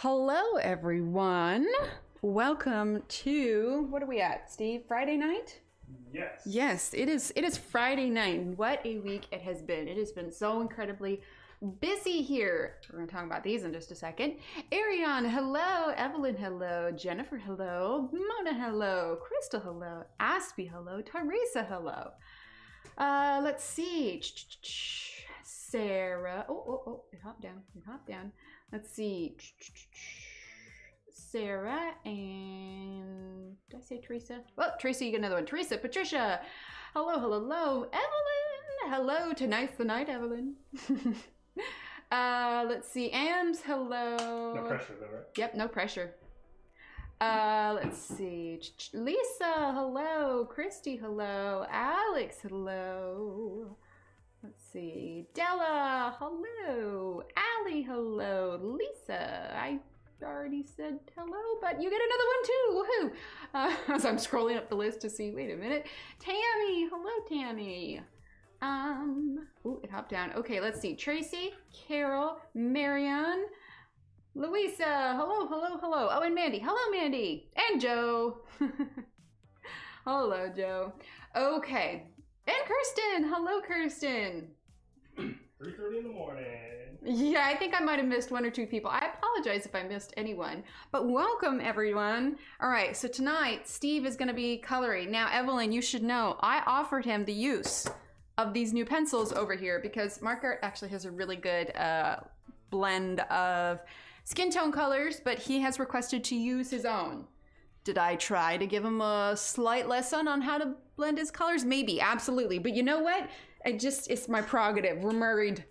Hello, everyone. Welcome to, what are we at, Steve? Friday night? Yes. Yes, it is Friday night. What a week it has been. It has been so incredibly busy here. We're going to talk about these in just a second. Ariane, hello. Evelyn, hello. Jennifer, hello. Mona, hello. Crystal, hello. Aspie, hello. Teresa, hello. Let's see. Sarah. Oh, it hopped down. It hopped down. Let's see. Sarah and did I say Teresa? Well, Teresa, you get another one. Teresa, Patricia. Hello. Evelyn. Hello. Tonight's the night, Evelyn. Let's see. Ams, hello. No pressure though, right? Yep, no pressure. Let's see. Lisa, hello. Christy, hello. Alex, hello. Let's see. Della, hello. Allie, hello. Lisa, I already said hello, but you get another one too. Woohoo! As I'm scrolling up the list to see, wait a minute. Tammy, hello, Tammy. Ooh, it hopped down. Okay, let's see. Tracy, Carol, Marianne, Louisa, hello. Oh, and Mandy, hello, Mandy. And Joe. Hello, Joe. Okay. And Kirsten, hello, Kirsten. 3:30 in the morning. Yeah, I think I might have missed one or two people. I apologize if I missed anyone, but welcome everyone. All right, so tonight Steve is going to be coloring. Now, Evelyn, you should know I offered him the use of these new pencils over here because Mark Art actually has a really good blend of skin tone colors, but he has requested to use his own. Did I try to give him a slight lesson on how to blend his colors? Maybe, absolutely. But you know what? It's my prerogative. We're married.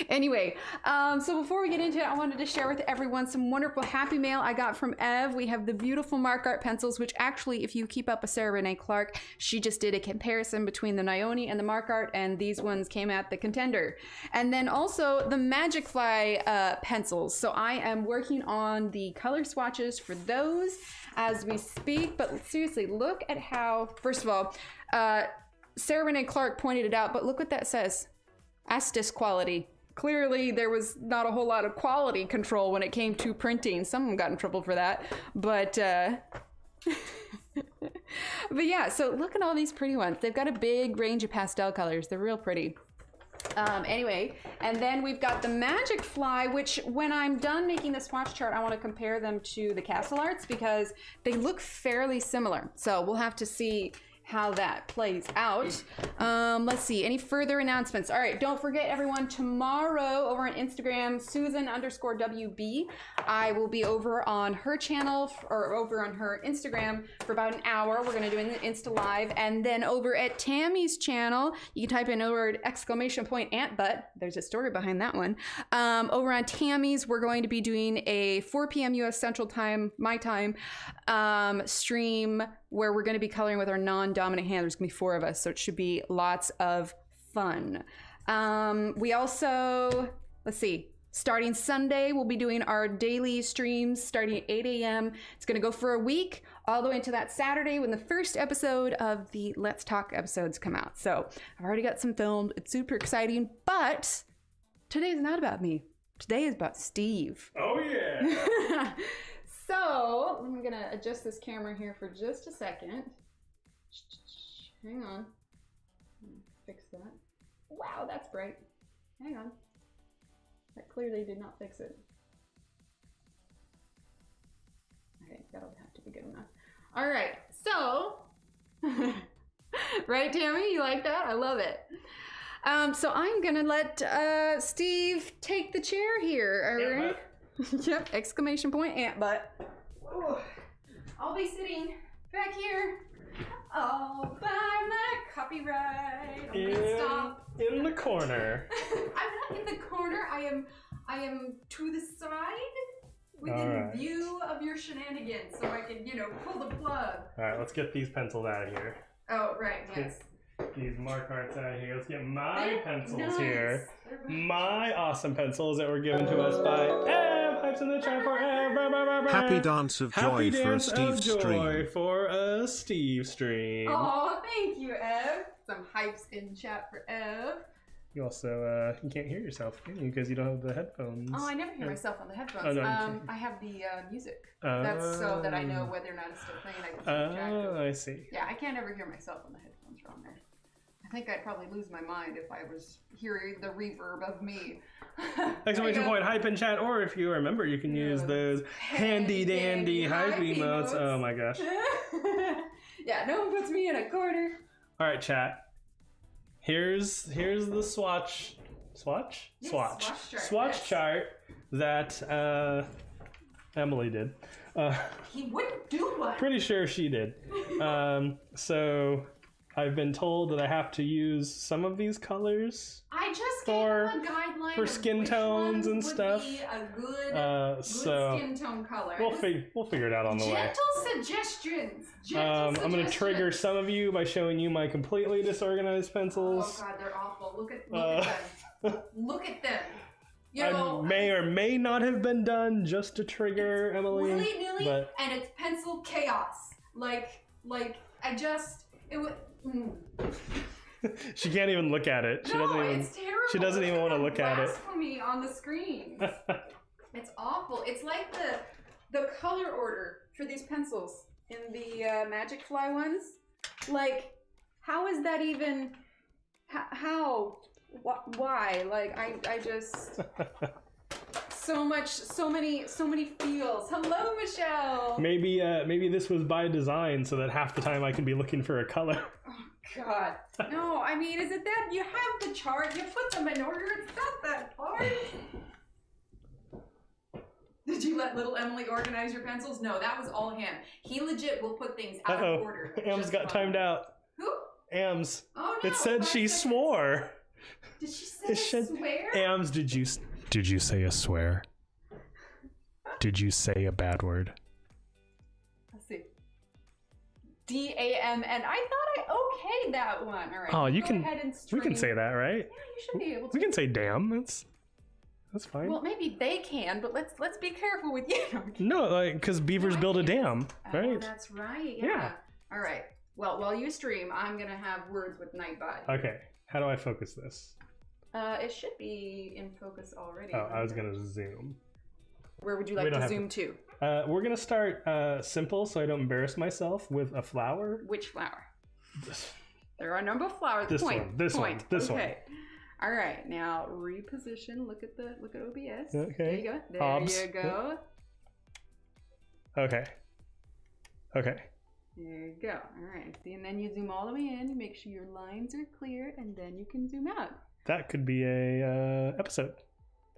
Anyway, so before we get into it, I wanted to share with everyone some wonderful happy mail I got from Ev. We have the beautiful Mark Art pencils, which actually, if you keep up with Sarah Renee Clark, she just did a comparison between the Nione and the Mark Art, and these ones came at the contender. And then also the Magic Fly pencils. So I am working on the color swatches for those as we speak. But seriously, look at how, first of all, Sarah Renee Clark pointed it out, but look what that says. Astis quality. Clearly there was not a whole lot of quality control when it came to printing. Someone got in trouble for that, but but yeah, so look at all these pretty ones. They've got a big range of pastel colors. They're real pretty. Anyway, and then we've got the Magic Fly, which when I'm done making the swatch chart, I want to compare them to the Castle Arts because they look fairly similar. So we'll have to see how that plays out. Let's see, any further announcements? All right, don't forget everyone, tomorrow over on Instagram, Susan_WB, I will be over on her channel or over on her Instagram for about an hour. We're gonna do an Insta Live, and then over at Tammy's channel, you can type in over !Ant Butt. There's a story behind that one. Over on Tammy's, we're going to be doing a 4 p.m. US Central Time, my time, stream where we're going to be coloring with our non-dominant hand. There's going to be 4 of us, so it should be lots of fun. We also, let's see, starting Sunday, we'll be doing our daily streams starting at 8 a.m. It's going to go for a week, all the way into that Saturday when the first episode of the Let's Talk episodes come out. So I've already got some filmed. It's super exciting, but today's not about me. Today is about Steve. Oh, yeah. So, I'm gonna adjust this camera here for just a second. Hang on. Fix that. Wow, that's bright. Hang on. That clearly did not fix it. Okay, that'll have to be good enough. All right, so, right, Tammy? You like that? I love it. So I'm gonna let Steve take the chair here. All right. Yep, !Ant Butt. Oh, I'll be sitting back here all by my copyright. I'm gonna stop. In the corner. I'm not in the corner. I am to the side within view of your shenanigans, so I can, pull the plug. All right, let's get these pencils out of here. Oh, right, yes. Get these Mark Arts out of here. Let's get my pencils here. My awesome pencils that were given to us by Ev. Hypes in the chat for Ev. Happy dance of joy for a Steve stream. For a Steve stream. Oh, thank you, Ev. Some hypes in chat for Ev. You also you can't hear yourself, can you? Because you don't have the headphones. Oh, I never hear myself on the headphones. Oh, no, I have the music. That's so that I know whether or not it's still playing. I can keep track of it. I see. Yeah, I can't ever hear myself on the headphones from there. I think I'd probably lose my mind if I was hearing the reverb of me. Exclamation point, hype in chat, or if you remember, you can use those handy dandy hype emotes. Oh my gosh. Yeah, no one puts me in a corner. All right, chat. Here's the swatch chart that Emily did. He wouldn't do one. Pretty sure she did. So I've been told that I have to use some of these colors. I just gave him a guideline for skin tones and stuff. Would be a good skin tone color. We'll figure it out on the way. Gentle suggestions. I'm going to trigger some of you by showing you my completely disorganized pencils. Oh god, they're awful. Look at them. Look at them. You know, I may or may not have been done just to trigger Emily. Willy-nilly, and it's pencil chaos. Like I just it was. She can't even look at it. It's terrible. She doesn't even want to look at it. Blasphemy on the screen. It's awful. It's like the color order for these pencils in the Magic Fly ones. Like, how is that even? How? Why? Like, I just. So many feels. Hello, Michelle. Maybe this was by design so that half the time I can be looking for a color. Oh God, no. I mean, is it that you have the chart? You put them in order. It's not that hard. Did you let little Emily organize your pencils? No, that was all him. He legit will put things out of order. Ams got timed out. Who? Ams. Oh no. It said she swore. Did she say swear? Ams, did you say a swear? Did you say a bad word? Let's see. DAMN. I thought I okayed that one. All right. Oh, you go can. ahead and We can say that, right? Yeah, you should be able to. We can say damn. That's fine. Well, maybe they can, but let's be careful with you. No, like because beavers build a dam, right? Oh, that's right. Yeah. All right. Well, while you stream, I'm gonna have words with Nightbot. Okay. How do I focus this? It should be in focus already. Oh, I was gonna zoom. Where would you like to zoom to? We're gonna start simple, so I don't embarrass myself, with a flower. Which flower? There are a number of flowers. This one. Okay. All right. Now reposition. Look at OBS. Okay. There you go. There Hobbs. you go. Okay. There you go. All right. See, and then you zoom all the way in. Make sure your lines are clear, and then you can zoom out. That could be a episode.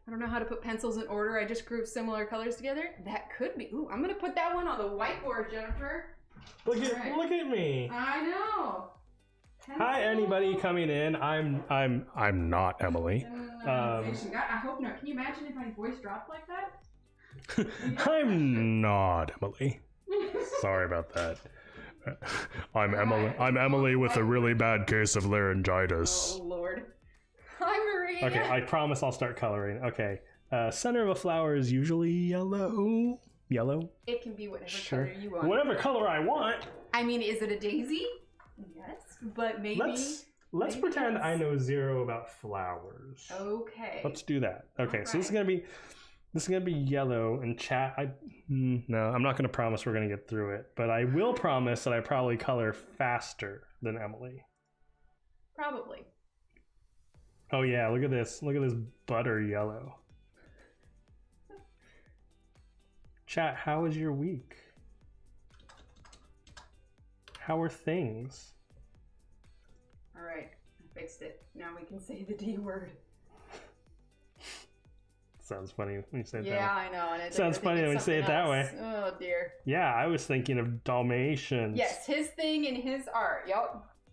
I don't know how to put pencils in order. I just grouped similar colors together. That could be. Ooh, I'm gonna put that one on the whiteboard, Jennifer. Look at me. I know. Pencil. Hi, anybody coming in. I'm not Emily. I hope not. Can you imagine if my voice dropped like that? I'm not Emily. Sorry about that. I'm Emily. I'm Emily with a really bad case of laryngitis. Oh Lord. Hi, Maria. Okay, I promise I'll start coloring. Okay, center of a flower is usually yellow. Yellow? It can be whatever color you want. Whatever color I want. I mean, is it a daisy? Yes, but maybe. Let's pretend I know zero about flowers. Okay. Let's do that. Okay, All so this is gonna be yellow and chat. No, I'm not gonna promise we're gonna get through it, but I will promise that I probably color faster than Emily. Probably. Oh yeah, look at this. Look at this butter yellow. Chat, how was your week? How are things? All right, I fixed it. Now we can say the D word. Sounds funny when you say it that way. Yeah, I know. And Sounds funny when you say it that way. Oh dear. Yeah, I was thinking of Dalmatians. Yes, his thing in his art.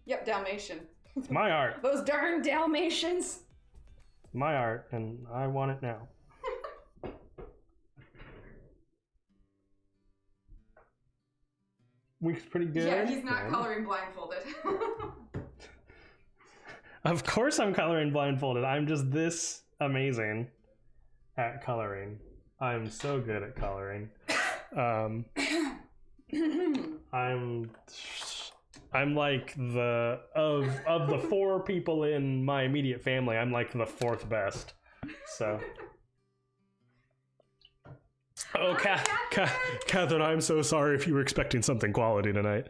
Yep, Dalmatian. It's my art. Those darn Dalmatians. My art, and I want it now. Week's pretty good. Yeah, he's not coloring blindfolded. Of course I'm coloring blindfolded. I'm just this amazing at coloring. I'm so good at coloring. I'm I'm like of the 4 people in my immediate family, I'm like the 4th best. So. Oh, Catherine, I'm so sorry if you were expecting something quality tonight.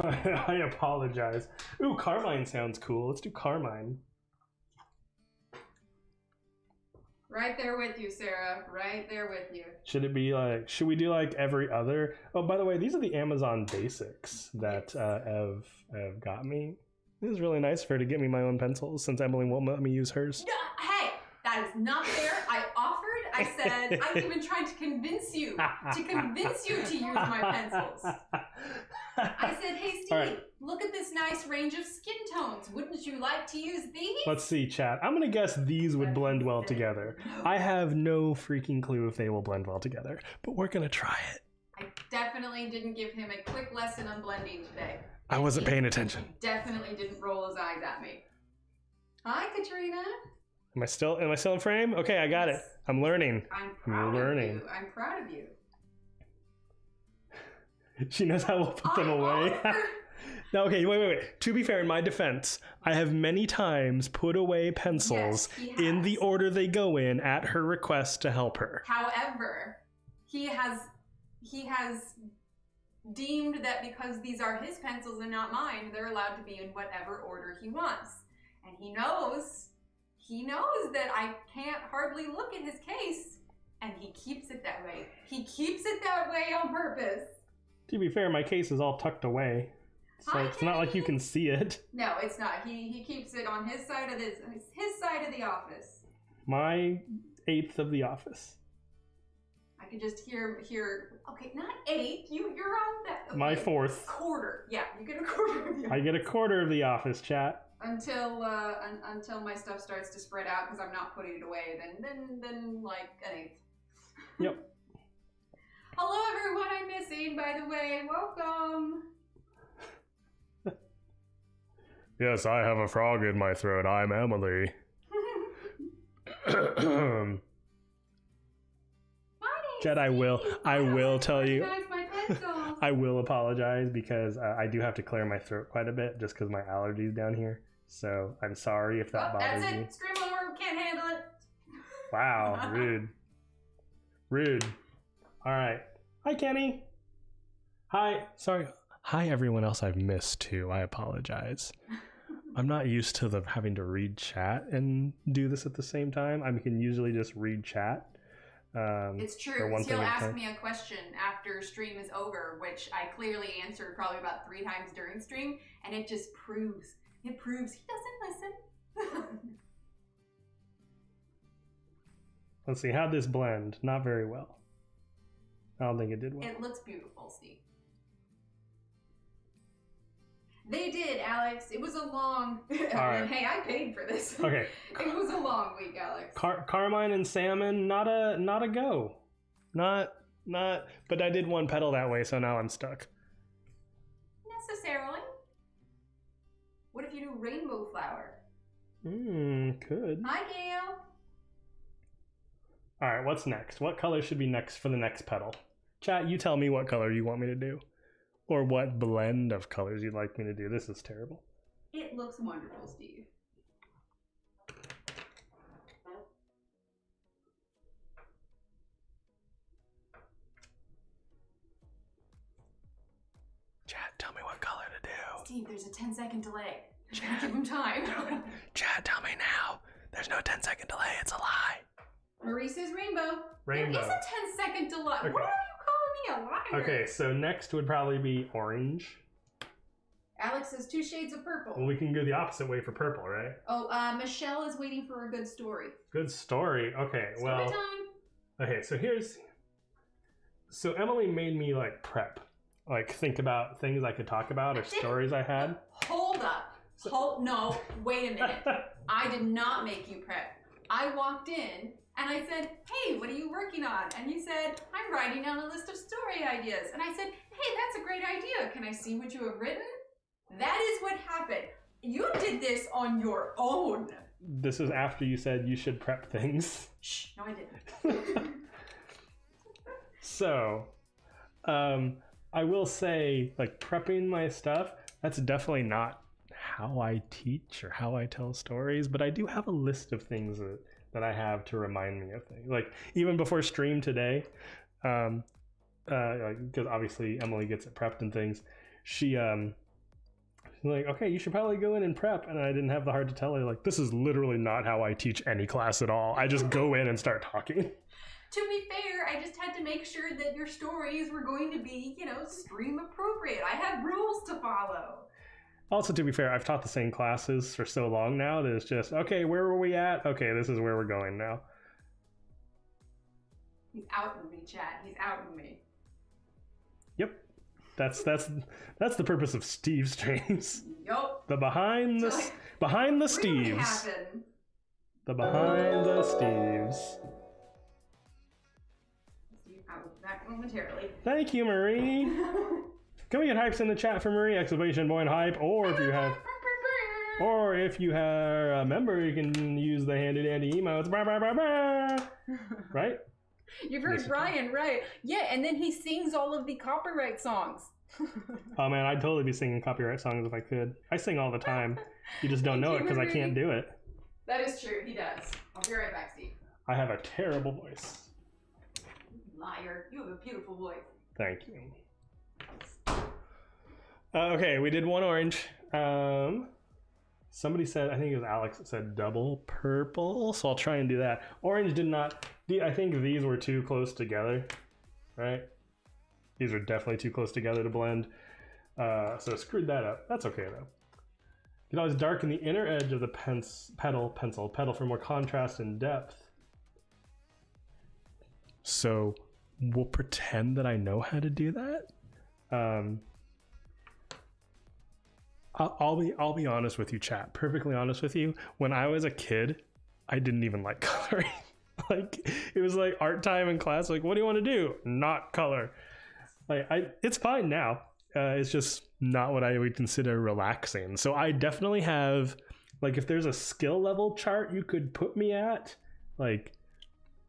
I apologize. Ooh, Carmine sounds cool. Let's do Carmine. Right there with you, Sarah. Right there with you. Should it be like, should we do like every other? Oh, by the way, these are the Amazon basics that Ev got me. It was really nice for her to get me my own pencils since Emily won't let me use hers. No, hey, that is not fair. I offered. I said, I even tried to convince you to use my pencils. I said, hey, Steve, right, look at this nice range of skin tones. Wouldn't you like to use these? Let's see, chat. I'm going to guess these would blend well together. I have no freaking clue if they will blend well together, but we're going to try it. I definitely didn't give him a quick lesson on blending today. I wasn't paying attention. He definitely didn't roll his eyes at me. Hi, Katrina. Am I still in frame? Okay, I got it. I'm learning. I'm proud of you. I'm proud of you. She knows how we'll put them away. No, okay, wait. To be fair, in my defense, I have many times put away pencils in the order they go in at her request to help her. However, he has deemed that because these are his pencils and not mine, they're allowed to be in whatever order he wants. And he knows that I can't hardly look at his case, and he keeps it that way. He keeps it that way on purpose. To be fair, my case is all tucked away, so it's not like you can see it. No, it's not. He keeps it on his side of his side of the office. My 8th of the office. I could just hear. Okay, not 8. You're on that. Okay. My 4th. Quarter. Yeah, you get a quarter of the office. I get a quarter of the office, chat. Until my stuff starts to spread out because I'm not putting it away, then like an 8th. Yep. Hello everyone I'm missing, by the way. Welcome. Yes, I have a frog in my throat. I'm Emily. Jed, I will tell you. I will apologize because I do have to clear my throat quite a bit just because my allergies down here. So I'm sorry if that bothers you. That's it. Scream over. Can't handle it. Wow, rude. Rude. All right. Hi, Kenny. Hi. Sorry. Hi, everyone else I've missed too. I apologize. I'm not used to having to read chat and do this at the same time. I can usually just read chat. It's true. He'll ask me a question after stream is over, which I clearly answered probably about 3 times during stream, and it just proves he doesn't listen. Let's see, how'd this blend? Not very well. I don't think it did well. It looks beautiful, Steve. They did, Alex. It was a long... Right. Hey, I paid for this. Okay. It was a long week, Alex. Carmine and Salmon, not a go. Not, but I did one petal that way, so now I'm stuck. Necessarily. What if you do rainbow flower? Could. Hi, Gail. All right, what's next? What color should be next for the next petal? Chat, you tell me what color you want me to do. Or what blend of colors you'd like me to do. This is terrible. It looks wonderful, Steve. Chat, tell me what color to do. Steve, there's a 10-second delay. Chat, give him time. Chat, tell me now. There's no 10-second delay. It's a lie. Marie says rainbow. Rainbow. There is a 10-second delay. Okay. Why are you calling me a liar? Okay, so next would probably be orange. Alex says 2 shades of purple. Well, we can go the opposite way for purple, right? Oh, Michelle is waiting for a good story. Good story. Okay, well. Story time. Okay, so Emily made me like prep, like think about things I could talk about or stories I had. Hold up. No, wait a minute. I did not make you prep. I walked in and I said, hey, what are you working on? And you said, I'm writing down a list of story ideas. And I said, hey, that's a great idea. Can I see what you have written? That is what happened. You did this on your own. This is after you said you should prep things. Shh, no, I didn't. So, I will say, like, prepping my stuff That's definitely not how I teach or how I tell stories, but I do have a list of things that I have to remind me of things. Like even before stream today, because obviously Emily gets it prepped and things, she's like, okay, you should probably go in and prep. And I didn't have the heart to tell her, like, this is literally not how I teach any class at all. I just go in and start talking. To be fair, I just had to make sure that your stories were going to be, you know, stream appropriate. I have rules to follow. Also, to be fair, I've taught the same classes for so long now that it's just, okay, where were we at? Okay, this is where we're going now. He's outing me, chat. He's outing me. Yep. That's the purpose of Steve streams. Yup. The behind the Steves. The behind the Steves. Steve, I will be back momentarily. Thank you, Marie. Can we get hypes in the chat for Marie? Exclamation point hype. Or if you are a member, you can use the handy dandy emotes. Right? You've heard Brian, right? Yeah, and then he sings all of the copyright songs. Oh man, I'd totally be singing copyright songs if I could. I sing all the time. You just don't know it because I can't do it. That is true, he does. I'll be right back, Steve. I have a terrible voice. Liar. You have a beautiful voice. Thank you. Okay, we did one orange. Somebody said, I think it was Alex that said double purple, so I'll try and do that. Orange did not, I think these were too close together, right? These are definitely too close together to blend. So screwed that up. That's okay though. You can always darken the inner edge of the petal for more contrast and depth. So we'll pretend that I know how to do that. I'll be honest with you, chat. Perfectly honest with you. When I was a kid, I didn't even like coloring. Like it was like art time in class. Like, what do you want to do? Not color. Like it's fine now. It's just not what I would consider relaxing. So I definitely have, like, if there's a skill level chart you could put me at, like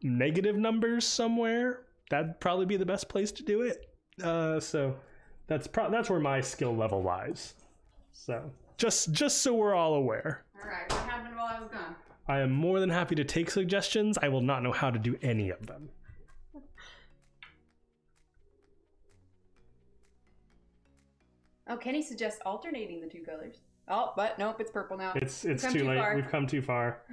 negative numbers somewhere, that'd probably be the best place to do it. So that's where my skill level lies. So just so we're all aware. All right, what happened while I was gone? I am more than happy to take suggestions. I will not know how to do any of them. Oh, Kenny suggests alternating the two colors. Oh, but nope, it's purple now. It's too late. We've come too far.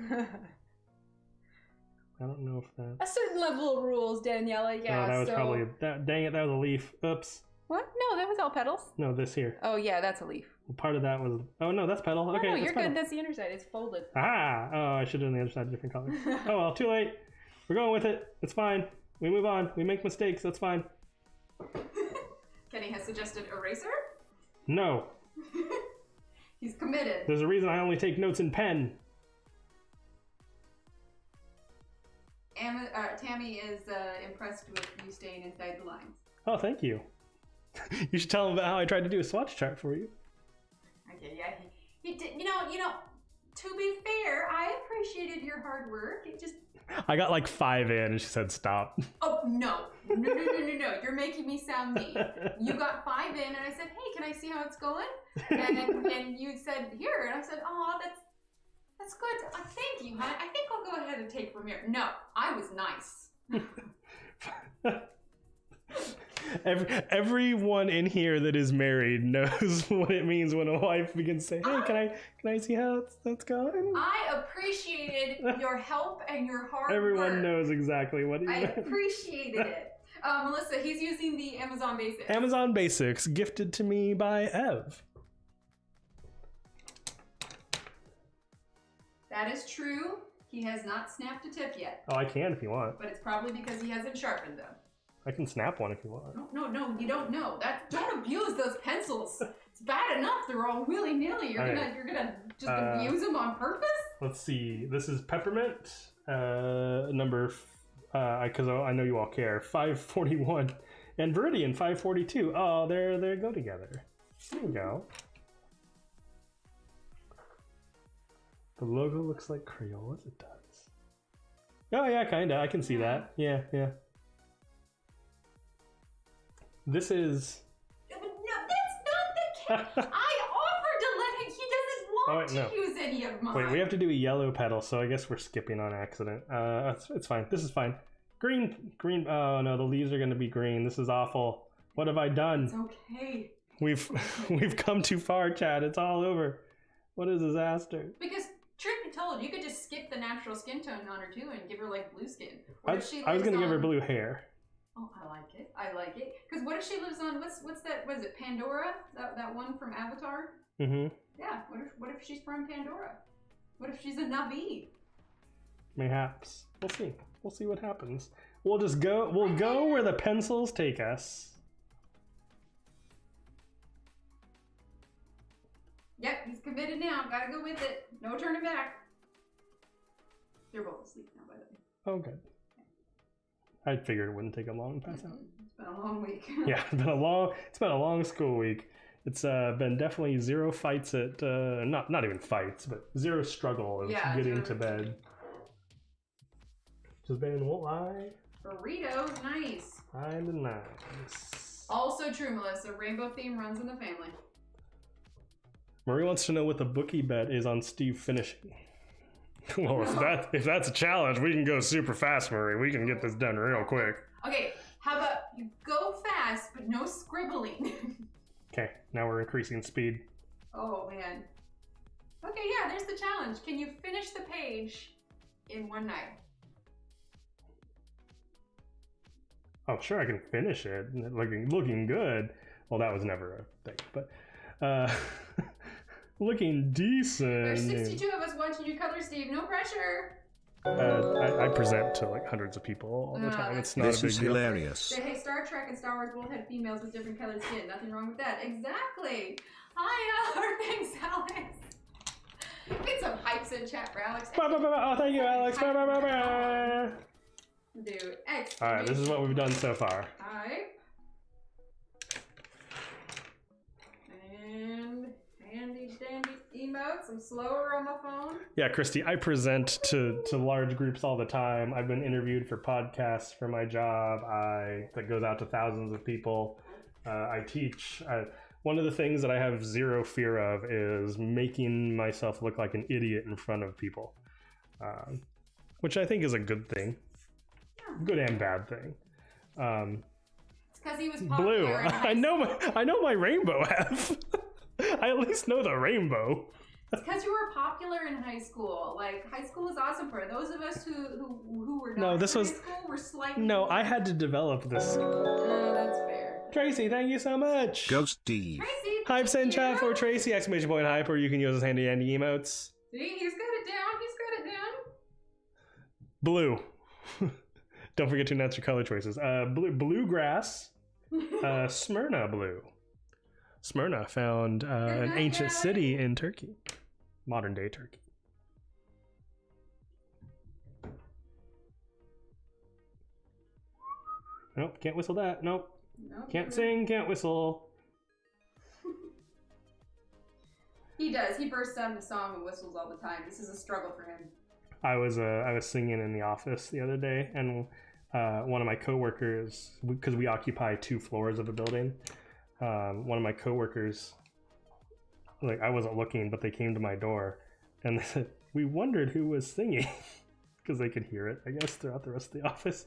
I don't know if that... A certain level of rules, Daniela, yeah. Oh, that was probably... dang it, that was a leaf. Oops. What? No, that was all petals. No, this here. Oh, yeah, that's a leaf. Well, part of that was... Oh, no, that's petal. Okay, no, you're petal. good. That's the underside. It's folded. Ah! Oh, I should have done the other side a different color. Oh, well, too late. We're going with it. It's fine. We move on. We make mistakes. That's fine. Kenny has suggested eraser? No. He's committed. There's a reason I only take notes in pen. Tammy is impressed with you staying inside the lines. Oh, thank you. You should tell him about how I tried to do a swatch chart for you. Okay, yeah, he did. You know. To be fair, I appreciated your hard work. It just. I got like 5 in, and she said stop. Oh no! You're making me sound mean. You got 5 in, and I said, "Hey, can I see how it's going?" And you said, "Here," and I said, "Oh, that's good. Thank you, honey. I think I'll go ahead and take from here." No, I was nice. Everyone in here that is married knows what it means when a wife begins saying, "Hey, can I see how that's going?" I appreciated your help and your hard work. Everyone knows exactly what I appreciated it. Melissa, he's using the Amazon Basics. Amazon Basics, gifted to me by Ev. That is true. He has not snapped a tip yet. Oh, I can if you want. But it's probably because he hasn't sharpened them. I can snap one if you want. No, you don't know. Don't abuse those pencils. It's bad enough they're all willy-nilly. You're gonna just abuse them on purpose? Let's see. This is peppermint, number, because I know you all care, 541, and Viridian 542. Oh, they go together. There you go. The logo looks like Crayolas. It does. Oh yeah, kinda. I can see that. Yeah. This is... No, that's not the case. I want to use any of mine. Wait, we have to do a yellow petal, so I guess we're skipping on accident. It's fine. This is fine. Green. Oh no, the leaves are gonna be green. This is awful. What have I done? It's okay. We've come too far, Chad. It's all over. What a disaster. Because truth be told, you could just skip the natural skin tone on her too and give her like blue skin. I was gonna give her blue hair. Oh, I like it. I like it. Because what if she lives on what's that? What is it? Pandora? That one from Avatar? Mm-hmm. Yeah. What if she's from Pandora? What if she's a Navi? Mayhaps. We'll see. We'll see what happens. We'll just go. We'll go where the pencils take us. Yep, he's committed now. Gotta go with it. No turning back. They're both asleep now, by the way. Oh, good. I figured it wouldn't take them long to pass out. It's been a long week. Yeah, it's been a long school week. It's been definitely zero fights at not even fights, but zero struggle of getting to bed. Just been won't lie. Burritos, nice. I'm nice. Also true, Melissa. Rainbow theme runs in the family. Marie wants to know what the bookie bet is on Steve finishing. Well, if that's a challenge, we can go super fast, Marie. We can get this done real quick. Okay, how about you go fast, but no scribbling? Okay, now we're increasing speed. Oh, man. Okay, yeah, there's the challenge. Can you finish the page in one night? Oh, sure, I can finish it. Looking good. Well, that was never a thing, but looking decent. There's 62 of us watching you color, Steve. No pressure. I present to like hundreds of people all the time. It's not a big deal. This is hilarious. Say, hey, Star Trek and Star Wars both had females with different colored skin. Nothing wrong with that. Exactly. Hi, thanks, Alex. Get some hypes in chat for Alex. Oh, thank you, Alex. Dude, all right, this is what we've done so far. Hi. And handy dandy emotes. I'm slower on my phone. Yeah, Christy, I present to large groups all the time. I've been interviewed for podcasts for my job. That goes out to thousands of people. I teach. One of the things that I have zero fear of is making myself look like an idiot in front of people, which I think is a good thing. Good and bad thing. It's because he was blue. popular. I know my rainbow F. I at least know the rainbow. It's because you were popular in high school. Like, high school was awesome for those of us who were not in high school were slightly. No, I had to develop this. That's fair. Tracy, thank you so much. Go Steve. Tracy, hype send chat for Tracy, exclamation point hype, or you can use his handy dandy emotes. See, he's got it down. He's got it down. Blue. Don't forget to announce your color choices. Bluegrass. Smyrna blue. Smyrna found an ancient city in Turkey. Modern day Turkey. Nope, can't whistle that. Nope. Can't sing, can't whistle. He does. He bursts out into song and whistles all the time. This is a struggle for him. I was singing in the office the other day, and one of my coworkers, because we occupy 2 floors of a building, one of my coworkers, like, I wasn't looking, but they came to my door, and they said, we wondered who was singing, because they could hear it, I guess, throughout the rest of the office.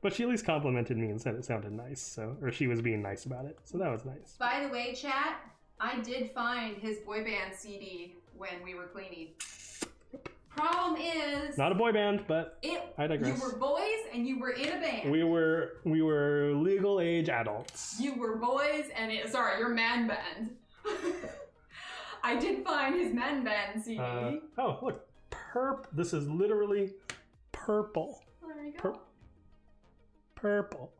But she at least complimented me and said it sounded nice, or she was being nice about it, so that was nice. By the way, chat, I did find his boy band CD when we were cleaning. Problem is, not a boy band, but I digress. You were boys and you were in a band. We were legal age adults. You were boys and your man band. I did find his man band CD. Oh, look, this is literally purple. There you go. Purple.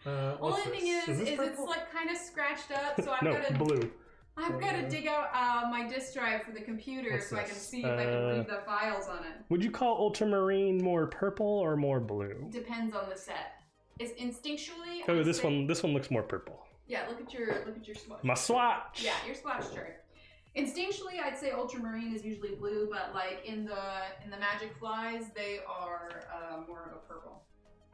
Only thing is it's like kind of scratched up, so blue. I've got to dig out my disk drive for the computer so I can see if I can read the files on it. Would you call ultramarine more purple or more blue? Depends on the set. It's instinctually. Oh, this one looks more purple. Yeah, look at your swatch. My swatch. Yeah, your swatch chart. Instinctually, I'd say ultramarine is usually blue, but like in the Magic Flies, they are more of a purple.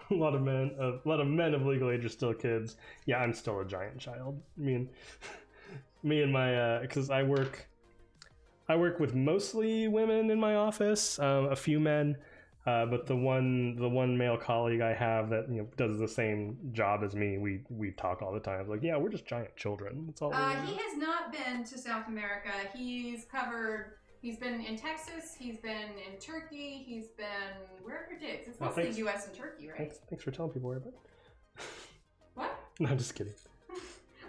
A lot of men of legal age are still kids. Yeah, I'm still a giant child. I mean, Me and my because I work with mostly women in my office, a few men, but the one male colleague I have that does the same job as me, we talk all the time. It's like, yeah, we're just giant children. That's all. He has not been to South America. He's been in Texas. He's been in Turkey. He's been wherever digs. It's mostly U.S. and Turkey, right? Thanks for telling people where I've been. What? No, I'm just kidding.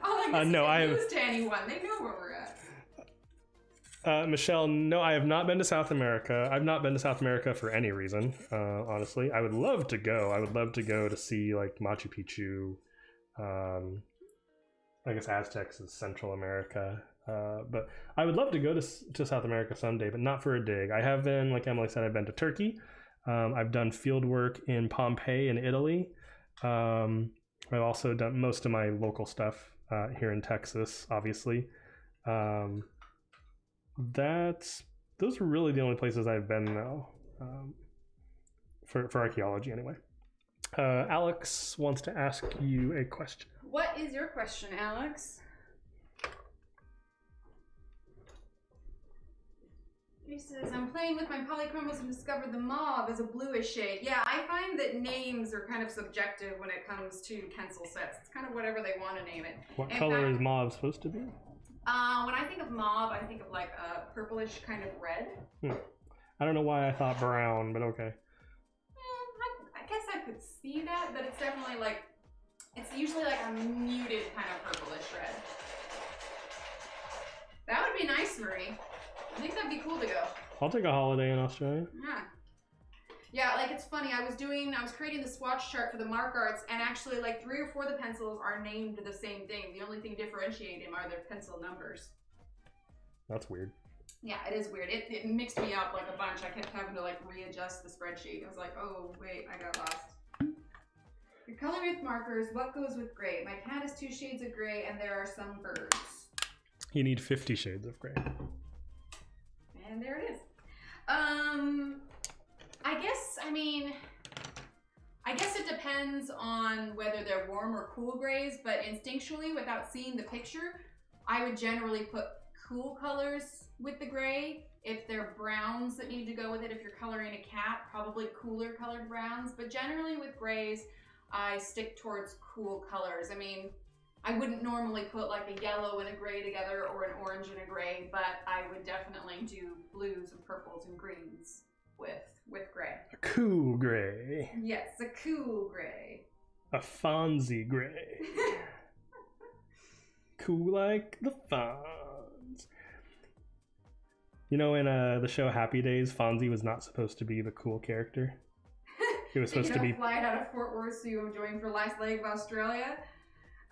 Oh, like no, I news to anyone. They know where we're at. Michelle, no, I have not been to South America. I've not been to South America for any reason, honestly. I would love to go. I would love to go to see like Machu Picchu. I guess Aztecs is Central America. But I would love to go to South America someday, but not for a dig. I have been, like Emily said, I've been to Turkey. I've done field work in Pompeii in Italy. I've also done most of my local stuff here in Texas, obviously. Those are really the only places I've been now, for archaeology anyway. Alex wants to ask you a question. What is your question, Alex? He says, I'm playing with my polychromos and discovered the mauve as a bluish shade. Yeah, I find that names are kind of subjective when it comes to pencil sets. It's kind of whatever they want to name it. What color is mauve supposed to be? When I think of mauve, I think of like a purplish kind of red. I don't know why I thought brown, but okay. I guess I could see that, but it's definitely like, it's usually like a muted kind of purplish red. That would be nice, Marie. I think that'd be cool to go. I'll take a holiday in Australia. Yeah, like it's funny, I was creating the swatch chart for the mark arts, and actually like 3 or 4 of the pencils are named the same thing. The only thing differentiating them are their pencil numbers. That's weird. Yeah, it is weird. It mixed me up like a bunch. I kept having to like readjust the spreadsheet. I was like, oh wait, I got lost. You're coloring with markers. What goes with gray? My cat is 2 shades of gray, and there are some birds. You need 50 shades of gray. And there it is. I guess it depends on whether they're warm or cool grays, but instinctually, without seeing the picture, I would generally put cool colors with the gray. If they're browns that need to go with it, if you're coloring a cat, probably cooler colored browns. But generally with grays, I stick towards cool colors. I mean, I wouldn't normally put like a yellow and a gray together or an orange and a gray, but I would definitely do blues and purples and greens with gray. A cool gray. Yes, a cool gray. A Fonzie gray. Cool like the Fonz. You know, in the show Happy Days, Fonzie was not supposed to be the cool character. It was supposed to be flying out of Fort Worth, so you enjoying for last leg of Australia.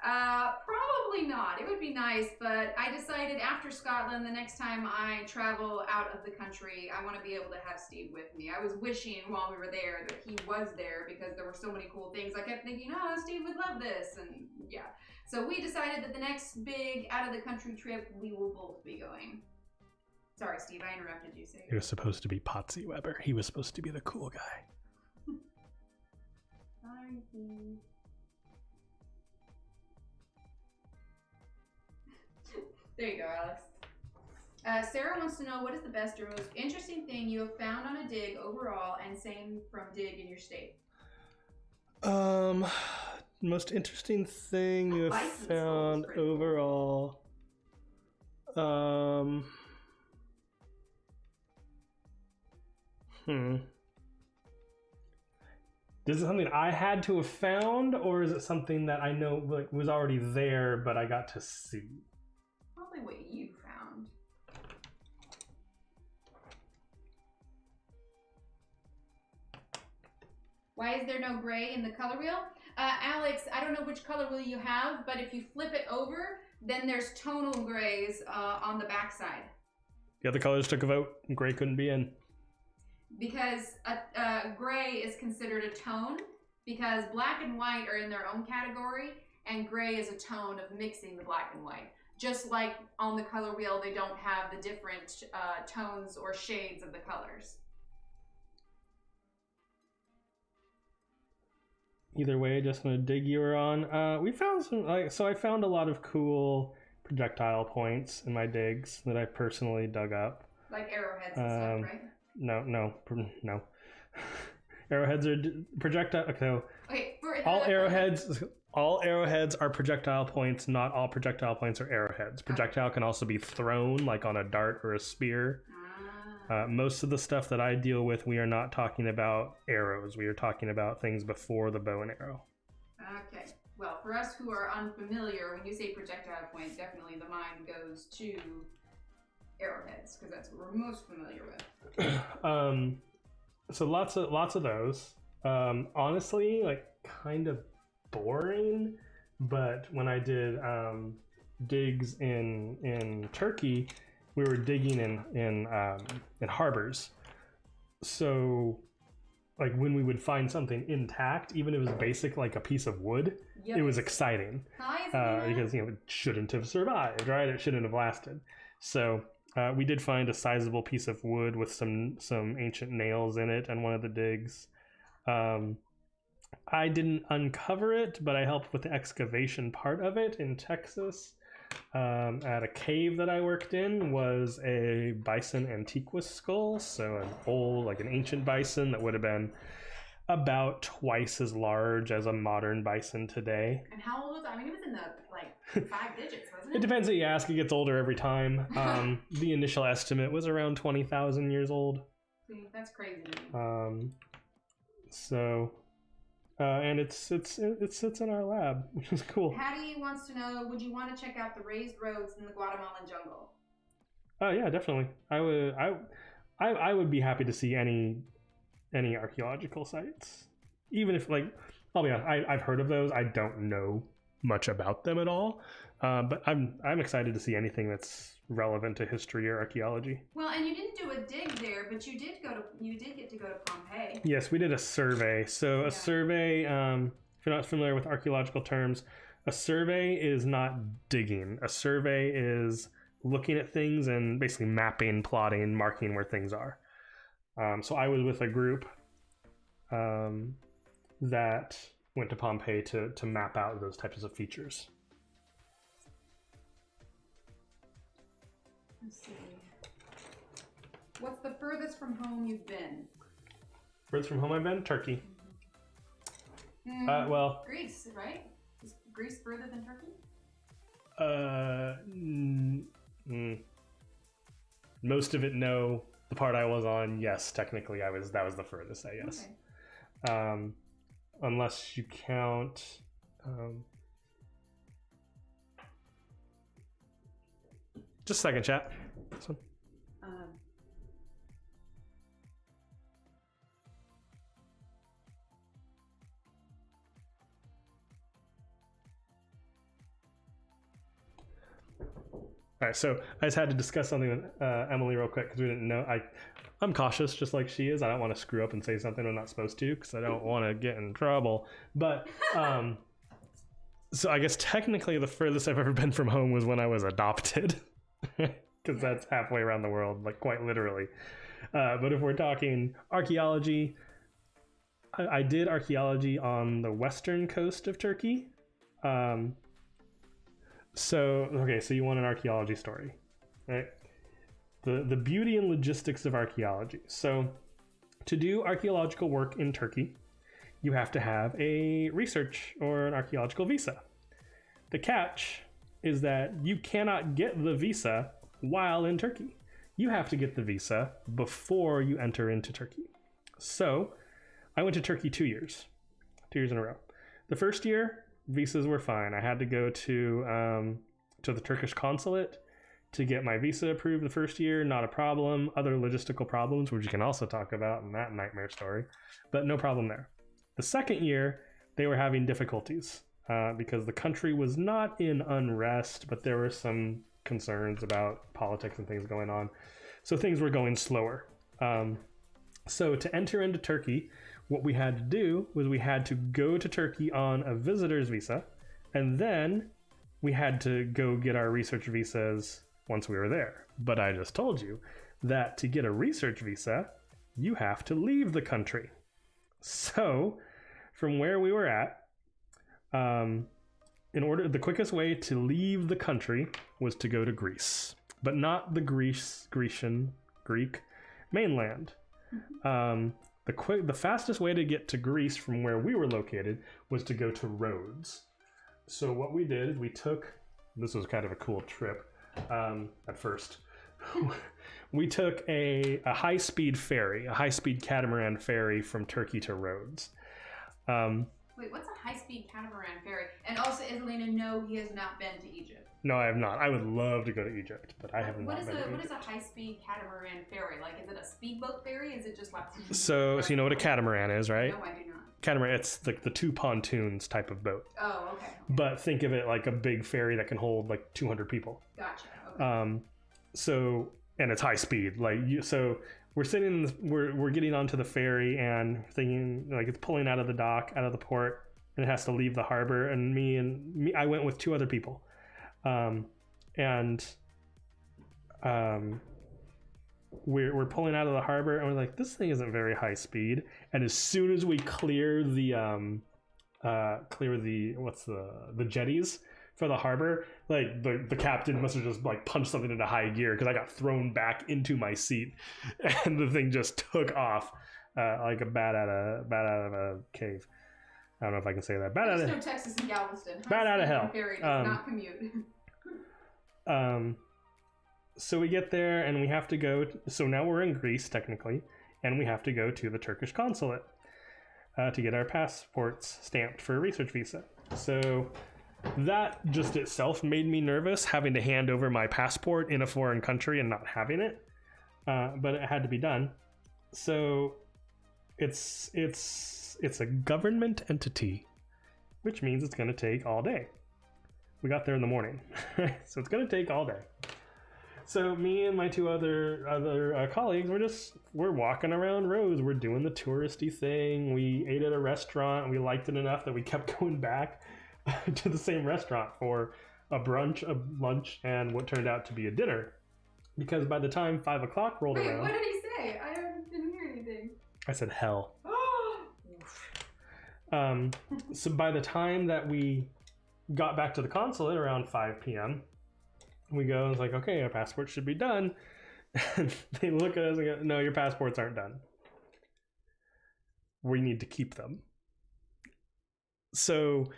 Probably not. It would be nice, but I decided after Scotland, the next time I travel out of the country, I want to be able to have Steve with me. I was wishing while we were there that he was there because there were so many cool things. I kept thinking, oh, Steve would love this, and yeah. So we decided that the next big out of the country trip, we will both be going. Sorry, Steve, I interrupted you. Say it was supposed to be Potsy Weber. He was supposed to be the cool guy. Sorry, Steve. There you go, Alex. Sarah wants to know, what is the best or most interesting thing you have found on a dig overall, and same from dig in your state? Most interesting thing you have found overall. Is it something I had to have found, or is it something that I know like was already there but I got to see? Probably what you found. Why is there no gray in the color wheel? Alex, I don't know which color wheel you have, but if you flip it over, then there's tonal grays on the backside. The other colors took a vote, and gray couldn't be in. Because gray is considered a tone, because black and white are in their own category, and gray is a tone of mixing the black and white. Just like on the color wheel, they don't have the different tones or shades of the colors. Either way, just on a dig you were on, we found some, so I found a lot of cool projectile points in my digs that I personally dug up. Like arrowheads and stuff, right? No. Arrowheads are projectile. Okay, all arrowheads are projectile points. Not all projectile points are arrowheads. Projectile can also be thrown, like on a dart or a spear. Most of the stuff that I deal with, we are not talking about arrows. We are talking about things before the bow and arrow. Okay. Well, for us who are unfamiliar, when you say projectile point, definitely the mind goes to arrowheads because that's what we're most familiar with. So lots of those. Honestly, like kind of boring. But when I did digs in Turkey, we were digging in harbors. So like when we would find something intact, even if it was basic, like a piece of wood, it was exciting because it shouldn't have survived, right? It shouldn't have lasted. So we did find a sizable piece of wood with some ancient nails in it on one of the digs. I didn't uncover it, but I helped with the excavation part of it in Texas. At a cave that I worked in was a bison antiquus skull, so an old, like an ancient bison that would have been about twice as large as a modern bison today. And how old was it? I mean, it was in the like 5 digits, wasn't it? It depends what you ask. It gets older every time. The initial estimate was around 20,000 years old. See, that's crazy. And it sits in our lab, which is cool. Hattie wants to know, would you want to check out the raised roads in the Guatemalan jungle? Oh yeah, definitely. I would be happy to see any archaeological sites, even if, like, I'll be honest, I've heard of those. I don't know much about them at all, but I'm excited to see anything that's relevant to history or archaeology. Well, and you didn't do a dig there, but you did get to go to Pompeii. Yes, we did a survey. So a survey, if you're not familiar with archaeological terms, a survey is not digging. A survey is looking at things and basically mapping, plotting, marking where things are. So I was with a group that went to Pompeii to map out those types of features. Let's see. What's the furthest from home you've been? Furthest from home I've been? Turkey. Well, Greece, right? Is Greece further than Turkey? Most of it, no. The part I was on, yes, technically that was the furthest, I guess. Okay. Unless you count just a second, chat. This one. All right, so I just had to discuss something with Emily real quick because we didn't know. I'm cautious, just like she is. I don't want to screw up and say something I'm not supposed to because I don't want to get in trouble. But so I guess technically the furthest I've ever been from home was when I was adopted, because that's halfway around the world, like quite literally. But if we're talking archaeology, I did archaeology on the western coast of Turkey. So you want an archaeology story, right? The beauty and logistics of archaeology. So to do archaeological work in Turkey, you have to have a research or an archaeological visa. The catch is that you cannot get the visa while in Turkey. You have to get the visa before you enter into Turkey. So I went to Turkey 2 years in a row. The first year, visas were fine. I had to go to the Turkish consulate to get my visa approved the first year. Not a problem. Other logistical problems, which you can also talk about in that nightmare story, but no problem there. The second year, they were having difficulties because the country was not in unrest, but there were some concerns about politics and things going on. So things were going slower. So to enter into Turkey, what we had to do was we had to go to Turkey on a visitor's visa, and then we had to go get our research visas once we were there. But I just told you that to get a research visa, you have to leave the country. So from where we were at, the quickest way to leave the country was to go to Greece, but not the Greek mainland. The fastest way to get to Greece from where we were located was to go to Rhodes. So what we did is this was kind of a cool trip at first. We took a high-speed ferry, a high-speed catamaran ferry from Turkey to Rhodes. Wait, what's a high-speed catamaran ferry? And also, Isolina, no, he has not been to Egypt. No, I have not. I would love to go to Egypt, but I have not been to Egypt. What is a high-speed catamaran ferry? Like, is it a speedboat ferry? Is it just like... So you know what a catamaran is, right? No, I do not. Catamaran, it's like the two pontoons type of boat. Oh, okay. But think of it like a big ferry that can hold like 200 people. Gotcha. Okay. And it's high speed. So we're we're getting onto the ferry and thinking like it's pulling out of the dock, out of the port, and it has to leave the harbor. And me, I went with 2 other people. We're pulling out of the harbor and we're like, this thing isn't very high speed. And as soon as we clear the jetties for the harbor, like the captain must have just like punched something into high gear because I got thrown back into my seat and the thing just took off like a bat out of a cave. I don't know if I can say that. Bat out of Texas and Galveston. Bat out of hell. Ferry does not commute. So we get there and we have to go. So now we're in Greece technically, and we have to go to the Turkish consulate to get our passports stamped for a research visa. So that just itself made me nervous, having to hand over my passport in a foreign country and not having it. But it had to be done. So it's a government entity, which means it's going to take all day. We got there in the morning, so it's going to take all day. So me and my 2 other colleagues, we're walking around Rhodes. We're doing the touristy thing. We ate at a restaurant. We liked it enough that we kept going back to the same restaurant for a brunch, a lunch, and what turned out to be a dinner. Because by the time 5 o'clock rolled around... What did he say? I didn't hear anything. I said hell. So by the time that we got back to the consulate around 5 p.m., we go, it's like, okay, our passports should be done. And they look at us and go, no, your passports aren't done. We need to keep them. So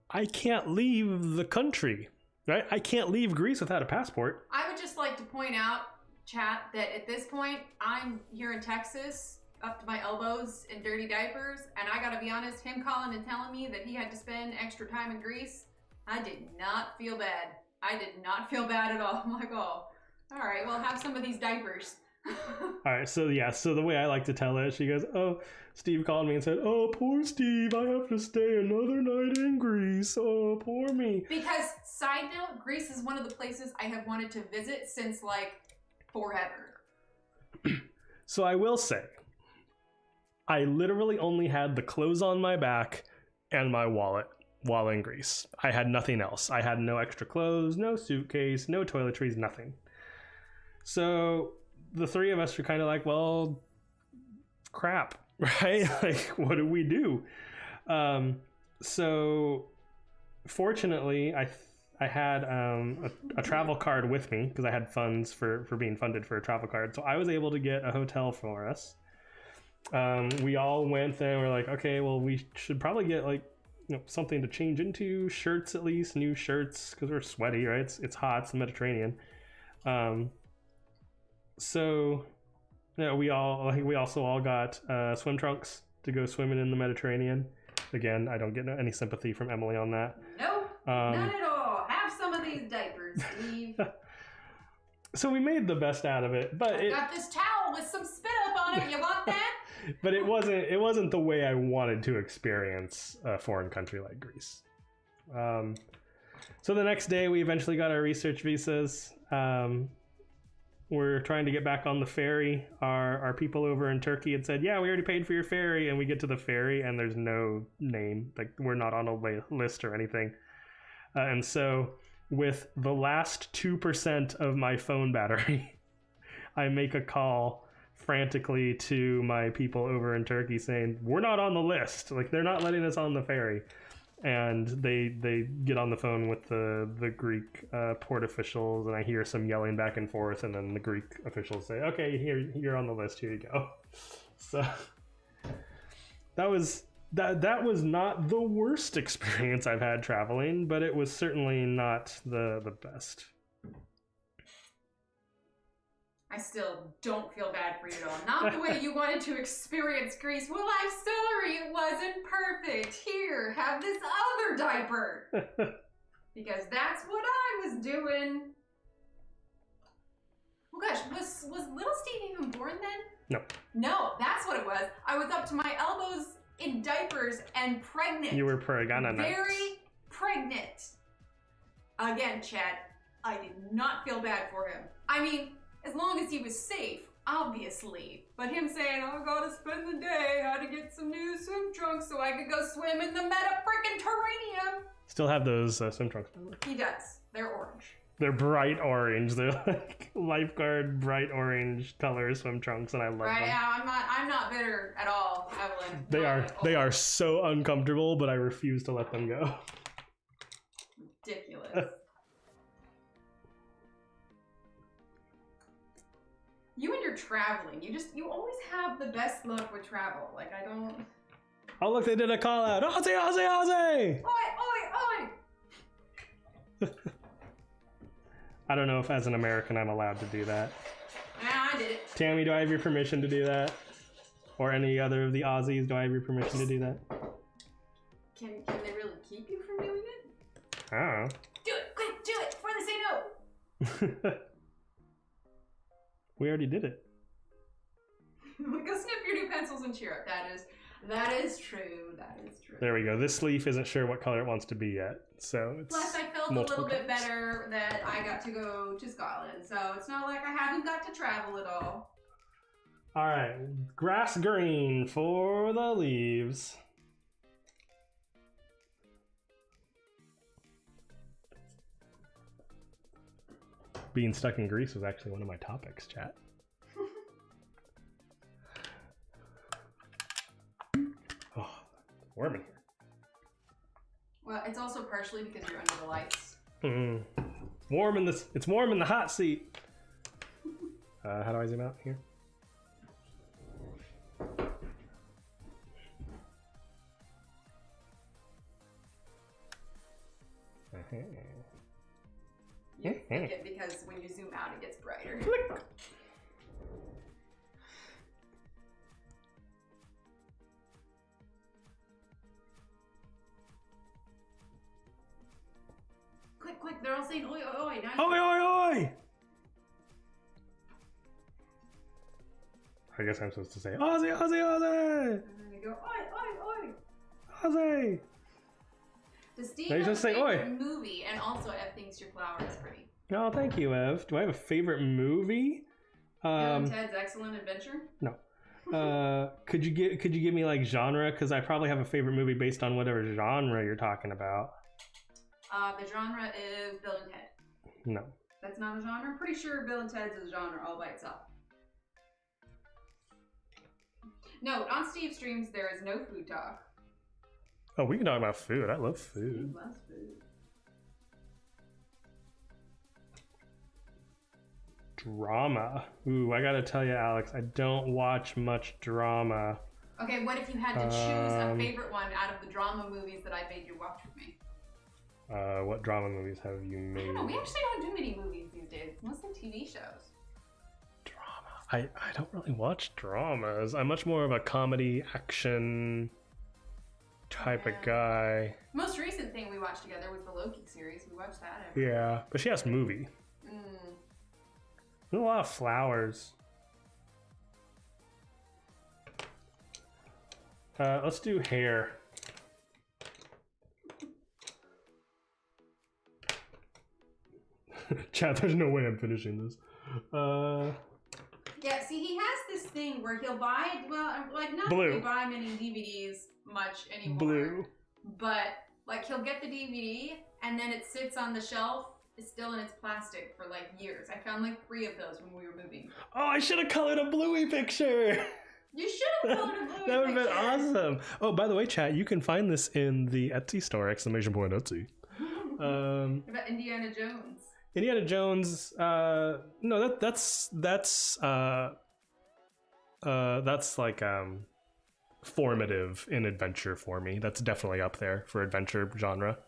I can't leave the country, right? I can't leave Greece without a passport. I would just like to point out, chat, that at this point, I'm here in Texas, up to my elbows in dirty diapers, and I gotta be honest, him calling and telling me that he had to spend extra time in Greece, I did not feel bad. I did not feel bad at all. I'm like, oh, all right, well, have some of these diapers. All right, so the way I like to tell it, she goes, oh, Steve called me and said, oh, poor Steve, I have to stay another night in Greece. Oh, poor me. Because, side note, Greece is one of the places I have wanted to visit since, like, forever. So I will say, I literally only had the clothes on my back and my wallet while in Greece. I had nothing else. I had no extra clothes, no suitcase, no toiletries, nothing. So the 3 of us were kind of like, well, crap, right? Like, what do we do? So fortunately, I had a travel card with me because I had funds for being funded for a travel card. So I was able to get a hotel for us. We all went there and we're like, okay, well, we should probably get like, something to change into, shirts at least, new shirts, because we're sweaty, right? It's hot, it's the Mediterranean. So we also all got swim trunks to go swimming in the Mediterranean. Again, I don't get any sympathy from Emily on that. Nope, none at all. Have some of these diapers, Steve. So we made the best out of it, but I got this towel with some spit up on it. You want that? But it wasn't the way I wanted to experience a foreign country like Greece. So the next day we eventually got our research visas. We're trying to get back on the ferry. Our people over in Turkey had said, yeah, we already paid for your ferry. And we get to the ferry and there's no name. Like, we're not on a list or anything. And so with the last 2% of my phone battery, I make a call frantically to my people over in Turkey saying, we're not on the list. Like, they're not letting us on the ferry. and they get on the phone with the Greek port officials, and I hear some yelling back and forth, and then the Greek officials say, "Okay, here you're on the list. Here you go." So that was not the worst experience I've had traveling, but it was certainly not the best. I still don't feel bad for you at all. Not the way you wanted to experience Greece. Well, I'm sorry, it wasn't perfect. Here, have this other diaper. Because that's what I was doing. Oh gosh, was little Steve even born then? No. No, that's what it was. I was up to my elbows in diapers and pregnant. You were pregnant. Very pregnant. Again, Chad, I did not feel bad for him. I mean, as long as he was safe, obviously. But him saying, "Oh, I gotta spend the day, had to get some new swim trunks so I could go swim in the meta-frickin-terranium." Still have those swim trunks. He does. They're orange. They're bright orange. They're like lifeguard bright orange color swim trunks, and I love them. Right now, I'm not bitter at all, Evelyn. They are so uncomfortable, but I refuse to let them go. Ridiculous. You and your traveling, you always have the best luck with travel. Like, I don't... Oh, look, they did a call out. Aussie, Aussie, Aussie! Oi, oi, oi! I don't know if as an American I'm allowed to do that. Yeah, I did it. Tammy, do I have your permission to do that? Or any other of the Aussies, do I have your permission to do that? Can they really keep you from doing it? I don't know. Do it! Quick, do it! Before they say no! We already did it. Go snip your new pencils and cheer up. That is true. That is true. There we go. This leaf isn't sure what color it wants to be yet, so it's Plus, I felt a little bit better that I got to go to Scotland, so it's not like I haven't got to travel at all. All right, grass green for the leaves. Being stuck in Greece was actually one of my topics, chat. Oh, it's warm in here. Well, it's also partially because you're under the lights. It's warm in the hot seat. How do I zoom out here? You think it because when you zoom out, it gets brighter. Click. Quick, they're all saying oi, oi, oi. Now Oi, oi, oi! I guess I'm supposed to say Aussie, Aussie, Aussie! And then you go oi, oi, oi. Aussie! Does Steve No, you have a just say favorite oi. movie? And also, Ev thinks your flower is pretty. Oh, thank you, Ev. Do I have a favorite movie? Bill and Ted's Excellent Adventure? No. Could you give me like genre? Because I probably have a favorite movie based on whatever genre you're talking about. The genre is Bill and Ted. No. That's not a genre? I'm pretty sure Bill and Ted's is a genre all by itself. No, on Steve's streams, there is no food talk. Oh, we can talk about food. I love food. Steve loves food. Drama. Ooh, I gotta tell you, Alex, I don't watch much drama. Okay, what if you had to choose a favorite one out of the drama movies that I made you watch with me? What drama movies have you made? I don't know, we actually don't do many movies these days. It's mostly TV shows. Drama. I don't really watch dramas. I'm much more of a comedy, action type of guy. Most recent thing we watched together was the Loki series. We watched that. Yeah, but she asked movie. There's a lot of flowers. Let's do hair. Chat, there's no way I'm finishing this. Yeah, see, he has this thing where he'll buy, well, like, not Blue. really buy many DVDs much anymore. Blue. But, like, he'll get the DVD, and then it sits on the shelf, it's still in its plastic for, like, years. I found, like, 3 of those when we were moving. Oh, I should have colored a Bluey picture! You should have voted blue. That would have been awesome. Oh, by the way, chat, you can find this in the Etsy store, !Etsy. What about Indiana Jones? Indiana Jones, no, that's like formative in adventure for me. That's definitely up there for adventure genre.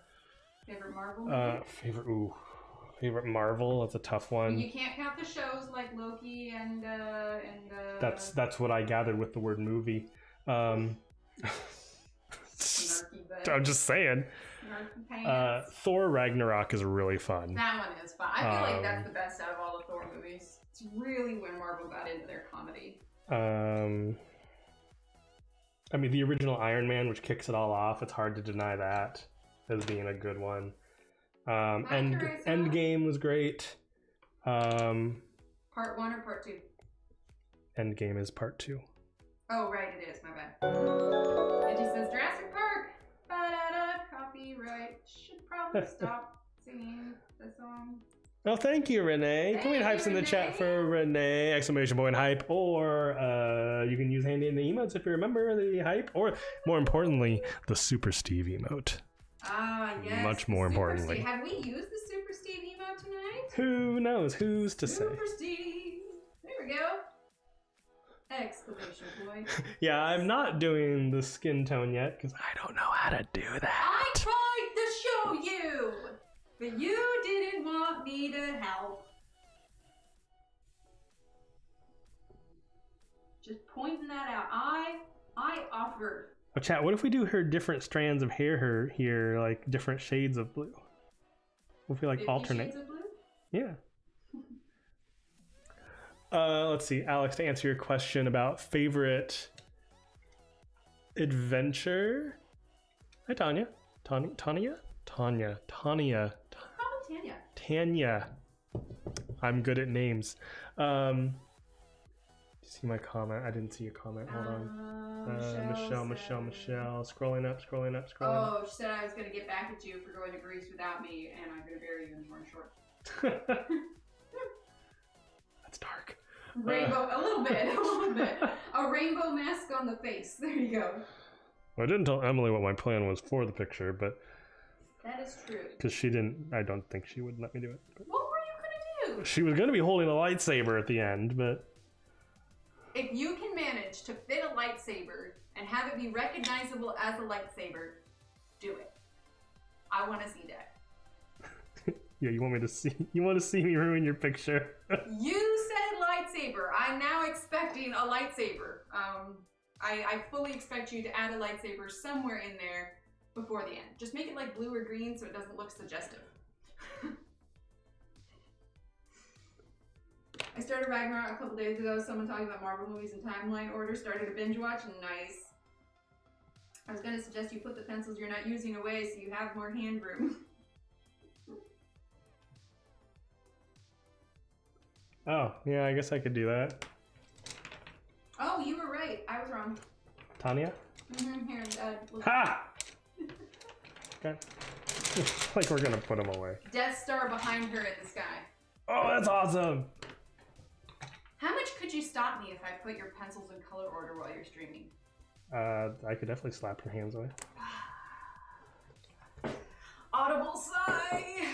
Favorite Marvel? Favorite Marvel. That's a tough one. You can't count the shows like Loki and That's what I gathered with the word movie. I'm just saying. Thor Ragnarok is really fun. That one is fun. I feel like that's the best out of all the Thor movies. It's really when Marvel got into their comedy. I mean, the original Iron Man, which kicks it all off, it's hard to deny that as being a good one. Endgame was great. Part 1 or part 2? Endgame is part 2. Oh, right, it is. My bad. It just says Jurassic Park. Ba-da-da, copyright. Should probably stop singing the song. Well, thank you, Renee. Can we hypes in the chat for Renee! Exclamation point hype. Or you can use handy in the emotes if you remember the hype. Or more importantly, the Super Steve emote. Ah, yes. Much more importantly. Have we used the Super Steve emote tonight? Who knows? Who's to say? Super Steve. There we go. Exclamation point. Yeah, I'm not doing the skin tone yet because I don't know how to do that. I tried to show you, but you didn't want me to help. Just pointing that out. I offered. Oh, chat, what if we do her different strands of hair here, like different shades of blue? What if we like 50 alternate? shades of blue? Yeah. Let's see, Alex, to answer your question about favorite adventure. Hi, Tanya. Tanya? Probably Tanya. Tanya. I'm good at names. You see my comment? I didn't see your comment. Hold on. Michelle. Scrolling up. Oh, she said I was going to get back at you for going to Greece without me, and I'm going to bury you in orange shorts. That's dark. Rainbow, a little bit. A rainbow mask on the face. There you go. Well, I didn't tell Emily what my plan was for the picture, but that is true. Because she didn't, I don't think she would let me do it. But what were you going to do? She was going to be holding a lightsaber at the end, but... If you can manage to fit a lightsaber and have it be recognizable as a lightsaber, do it. I want to see that. Yeah, you want to see me ruin your picture. You said lightsaber. I'm now expecting a lightsaber. I fully expect you to add a lightsaber somewhere in there before the end. Just make it like blue or green so it doesn't look suggestive. I started Ragnarok a couple days ago. Someone talking about Marvel movies in timeline order. Started a binge watch. Nice. I was going to suggest you put the pencils you're not using away so you have more hand room. Oh, yeah, I guess I could do that. Oh, you were right. I was wrong. Tanya? Mm-hmm. Here, ha! Okay. Like we're gonna put them away. Death Star behind her in the sky. Oh, that's awesome! How much could you stop me if I put your pencils in color order while you're streaming? I could definitely slap your hands away. Audible sigh!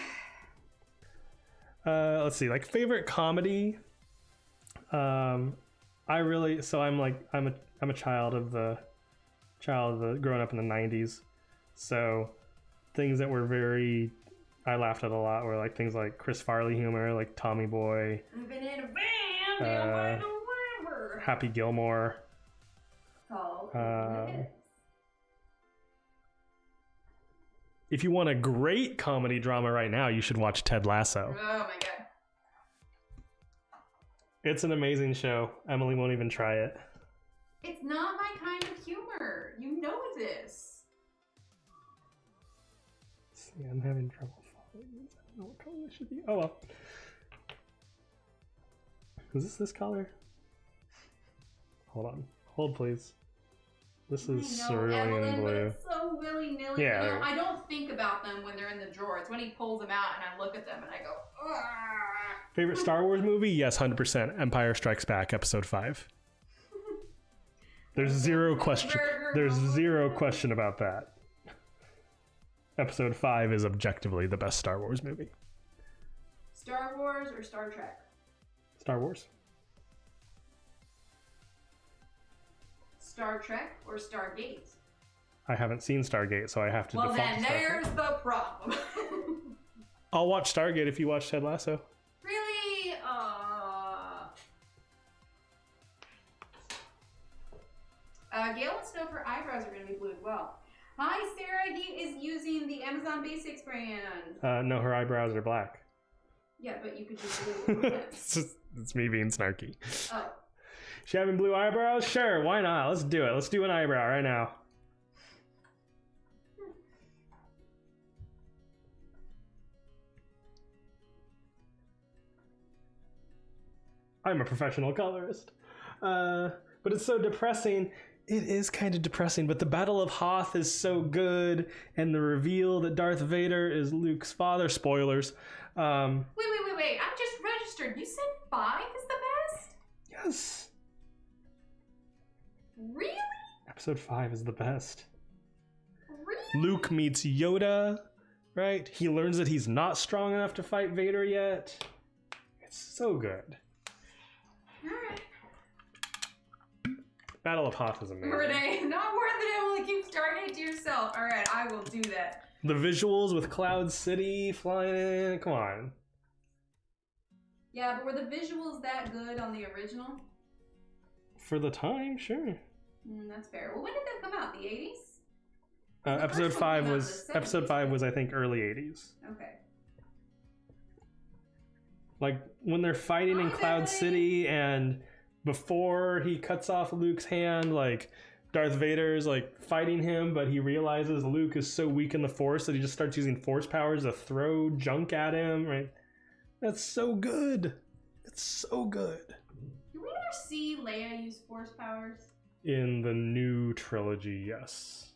Let's see, like favorite comedy. I'm a child of the growing up in the 90s. So things that were I laughed at a lot were like things like Chris Farley humor, like Tommy Boy. I've been in a van down by the river. Happy Gilmore. If you want a great comedy drama right now, you should watch Ted Lasso. Oh my god. It's an amazing show. Emily won't even try it. It's not my kind of humor. You know this. See, I'm having trouble following this. I don't know what color this should be. Oh well. Is this color? Hold on. Hold please. This is cerulean blue. But it's so willy-nilly. Yeah. You know, I don't think about them when they're in the drawer. It's when he pulls them out and I look at them and I go, "Argh." Favorite Star Wars movie? Yes, 100%. Empire Strikes Back, Episode 5. There's zero question. There's zero question about that. Episode 5 is objectively the best Star Wars movie. Star Wars or Star Trek? Star Wars. Star Trek or Stargate? I haven't seen Stargate, so I have to default to Star Trek. Well, then there's the problem. I'll watch Stargate if you watch Ted Lasso. Really? Gail wants to know if her eyebrows are going to be blue as well. Hi, Sarah. He is using the Amazon Basics brand. No, her eyebrows are black. Yeah, but you could just blue. It's me being snarky. Oh. She having blue eyebrows? Sure, why not? Let's do it. Let's do an eyebrow right now. I'm a professional colorist. But it's so depressing. It is kind of depressing, but the Battle of Hoth is so good, and the reveal that Darth Vader is Luke's father. Spoilers. Wait. I'm just registered. You said 5 is the best? Yes. Really? Episode 5 is the best. Really? Luke meets Yoda, right? He learns that he's not strong enough to fight Vader yet. It's so good. Alright. Battle of Hoth is amazing. Renee, not worth it. Only keep Stargate to yourself. Alright, I will do that. The visuals with Cloud City flying in, come on. Yeah, but were the visuals that good on the original? For the time, sure. That's fair. Well, when did that come out? The 80s? Episode 5 was I think early 80s. Okay. Like when they're fighting in Cloud City, and before he cuts off Luke's hand, like Darth Vader's like fighting him, but he realizes Luke is so weak in the Force that he just starts using Force powers to throw junk at him, right? That's so good. It's so good. Do we ever see Leia use Force powers? In the new trilogy, yes.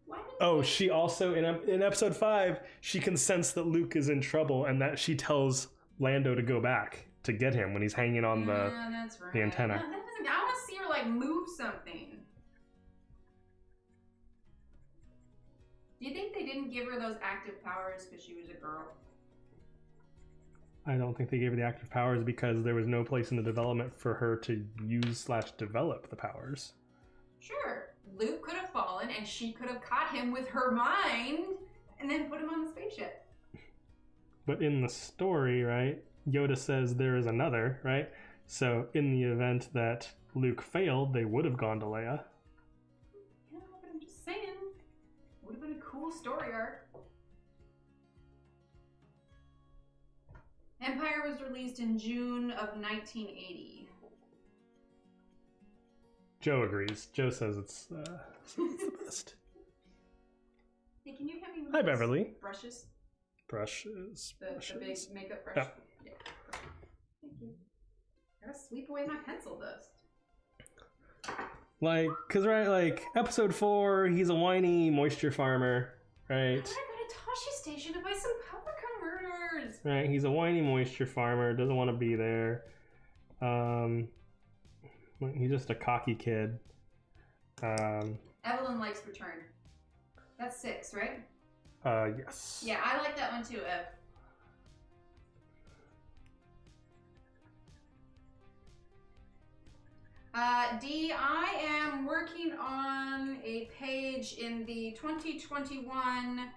Why she also, in episode 5, she can sense that Luke is in trouble, and that she tells Lando to go back to get him when he's hanging on the antenna. I want to see her like move something. Do you think they didn't give her those active powers because she was a girl? I don't think they gave her the active powers because there was no place in the development for her to use/develop the powers. Sure. Luke could have fallen and she could have caught him with her mind and then put him on the spaceship. But in the story, right, Yoda says there is another, right? So in the event that Luke failed, they would have gone to Leia. Yeah, but I'm just saying. Would have been a cool story arc. Empire was released in June of 1980. Joe agrees. Joe says it's the best. Hey, can you hand me Hi, Beverly. Brushes? Brushes. The big makeup brush? Yeah. Thank you. I gotta sweep away my pencil dust. Like, cause right, like episode 4, he's a whiny moisture farmer, right? I gotta go to Toshi Station to buy some pepper converters. Right, he's a whiny moisture farmer, doesn't want to be there. He's just a cocky kid. Evelyn likes Return. That's 6, right? Yes. Yeah, I like that one too, Ev. D, I am working on a page in the 2021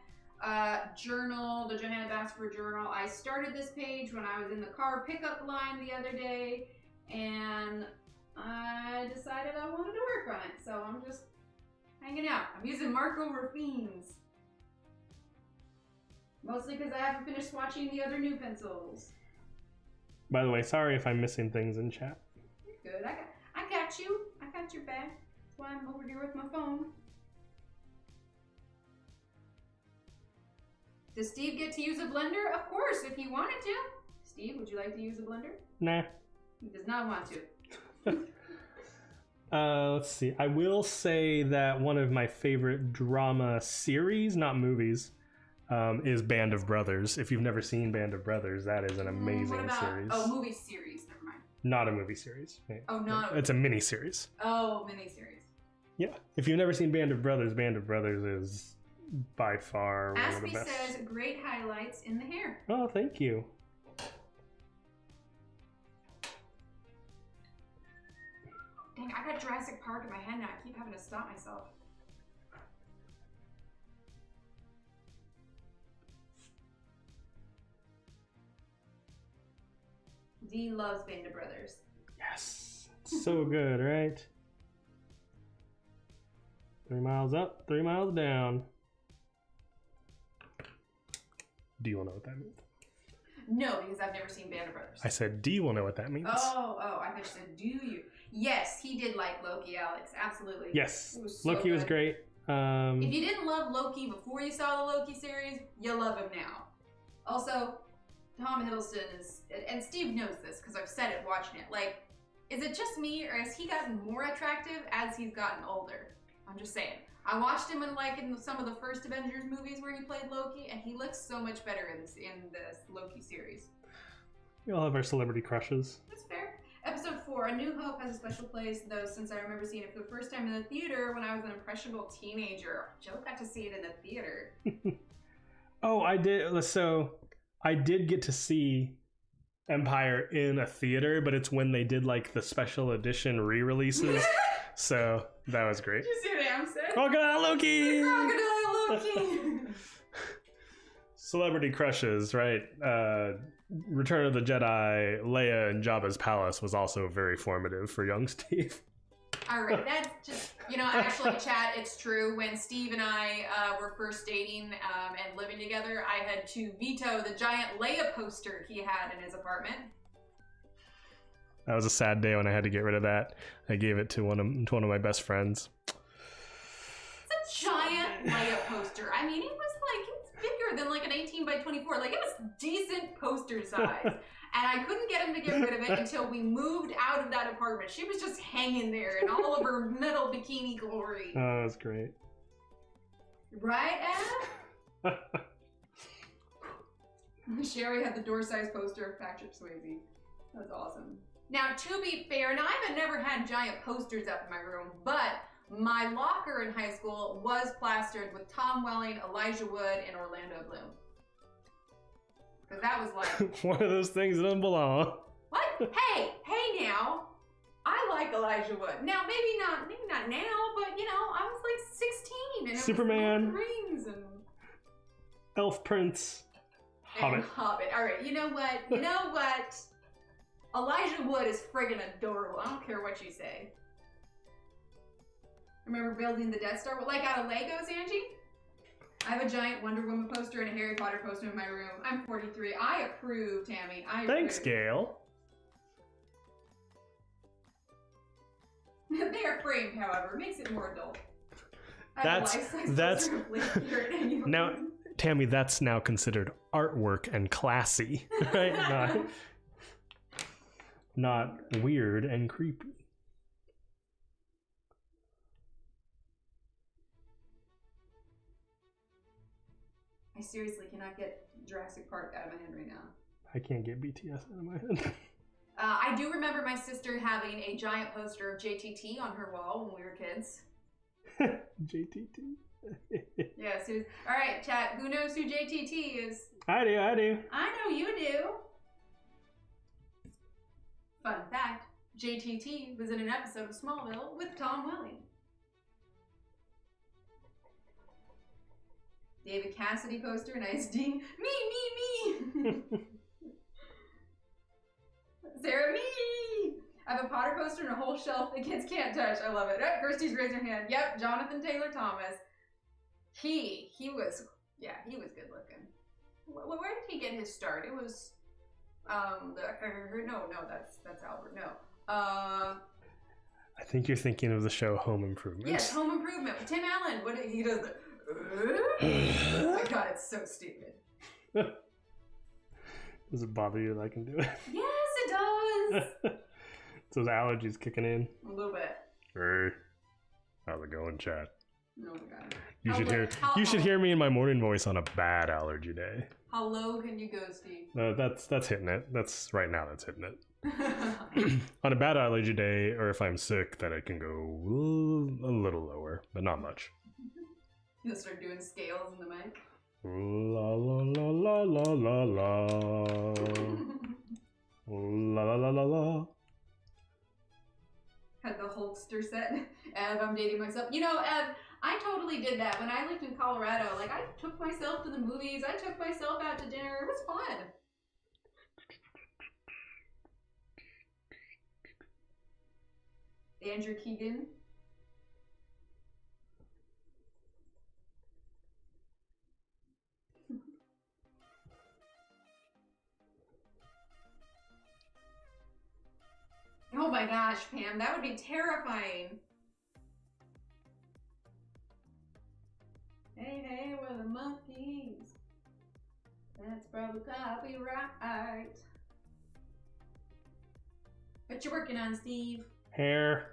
journal, the Johanna Basford journal. I started this page when I was in the car pickup line the other day, and I decided I wanted to work on it, so I'm just hanging out. I'm using Marco Rafines. Mostly because I haven't finished swatching the other new pencils. By the way, sorry if I'm missing things in chat. You're good. I got you. I got your back. That's why I'm over here with my phone. Does Steve get to use a blender? Of course, if he wanted to. Steve, would you like to use a blender? Nah. He does not want to. Let's see. I will say that one of my favorite drama series, not movies, is Band of Brothers. If you've never seen Band of Brothers, that is an amazing series. Oh, movie series. Never mind. Not a movie series. Right? Oh, not. It's a mini series. Oh, miniseries. Yeah. If you've never seen Band of Brothers is by far one of the Aspie best. says great highlights in the hair. Oh, thank you. Dang, I got Jurassic Park in my head now. I keep having to stop myself. D loves Band of Brothers. Yes. So good, right? 3 miles up, 3 miles down. Do you know what that means? No, because I've never seen Band of Brothers. I said, do you know what that means? Oh, I thought you said, do you? Yes, he did like Loki, Alex. Absolutely. Yes. It was so Loki was good. great. If you didn't love Loki before you saw the Loki series, you'll love him now. Also, Tom Hiddleston is, and Steve knows this because I've said it watching it, like, is it just me or has he gotten more attractive as he's gotten older? I'm just saying. I watched him in some of the first Avengers movies where he played Loki, and he looks so much better in this Loki series. We all have our celebrity crushes. That's fair. Episode 4, A New Hope has a special place, though, since I remember seeing it for the first time in the theater when I was an impressionable teenager. Joe got to see it in the theater. Oh, I did. So I did get to see Empire in a theater, but it's when they did like the special edition re-releases. So that was great. Did you see what Am said? Crocodile Loki! Crocodile Loki! Celebrity crushes, right? Return of the Jedi, Leia in Jabba's palace was also very formative for young Steve. All right, that's just, actually, chat, it's true. When Steve and I were first dating and living together, I had to veto the giant Leia poster he had in his apartment. That was a sad day when I had to get rid of that. I gave it to one of my best friends. It's a giant Leia poster. I mean, it's bigger than like an 18 by 24. Like, it was decent poster size. And I couldn't get him to get rid of it until we moved out of that apartment. She was just hanging there in all of her metal bikini glory. Oh, that's great. Right, Adam? Sherry had the door-sized poster of Patrick Swayze. That's awesome. Now, to be fair, I've never had giant posters up in my room, but my locker in high school was plastered with Tom Welling, Elijah Wood, and Orlando Bloom. Because that was like... one of those things that doesn't belong. What? Hey now. I like Elijah Wood. Now, maybe not now, but, I was like 16. And it Superman. was Lord of the Rings and... Elf Prince. And Hobbit. All right, you know what? Elijah Wood is friggin' adorable. I don't care what you say. Remember building the Death Star? Like out of Legos, Angie? I have a giant Wonder Woman poster and a Harry Potter poster in my room. I'm 43. I approve, Tammy. I approve. Thanks, Gail. They are framed, however. Makes it more adult. That's now, Tammy, that's now considered artwork and classy, right? Not weird and creepy. I seriously cannot get Jurassic Park out of my head right now. I can't get BTS out of my head. I do remember my sister having a giant poster of JTT on her wall when we were kids. JTT. Yes. All right, chat. Who knows who JTT is? I do. I know you do. Fun fact, JTT was in an episode of Smallville with Tom Welling. David Cassidy poster, nice ding. Me. Sarah, me. I have a Potter poster and a whole shelf that kids can't touch. I love it. Oh, Kirsty's raised her hand. Yep, Jonathan Taylor Thomas. He was good looking. Where did he get his start? It was, no, that's Albert. No. I think you're thinking of the show Home Improvement. Yes, Home Improvement with Tim Allen. He does the, oh my god, it's so stupid. Does it bother you that I can do it? Yes, it does. It's those allergies kicking in. A little bit. Hey, how's it going, chat? Oh my god. You should hear me in my morning voice on a bad allergy day. How low can you go, Steve? That's hitting it. That's right now. That's hitting it. On a bad allergy day, or if I'm sick, that I can go a little lower, but not much. You'll start doing scales in the mic. La la la la la la la. La la la la la. Had the Hulkster set. Ev, I'm dating myself. You know, Ev, I totally did that when I lived in Colorado. Like, I took myself to the movies. I took myself out to dinner. It was fun. Andrew Keegan. Oh my gosh, Pam, that would be terrifying. Hey, hey, we're the monkeys. That's probably copyright. What you working on, Steve? Hair.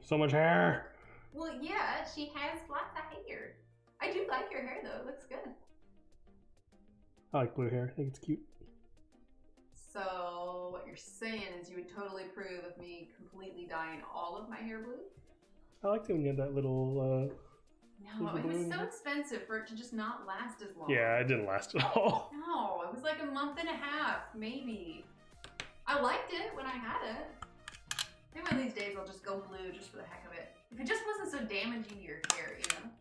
So much hair. Well, yeah, she has lots of hair. I do like your hair, though. It looks good. I like blue hair. I think it's cute. So, what you're saying is you would totally approve of me completely dyeing all of my hair blue? I liked it when you had that little, No, it was so expensive for it to just not last as long. Yeah, it didn't last at all. No, it was like a month and a half, maybe. I liked it when I had it. Maybe one of these days I'll just go blue just for the heck of it. If it just wasn't so damaging to your hair, you know?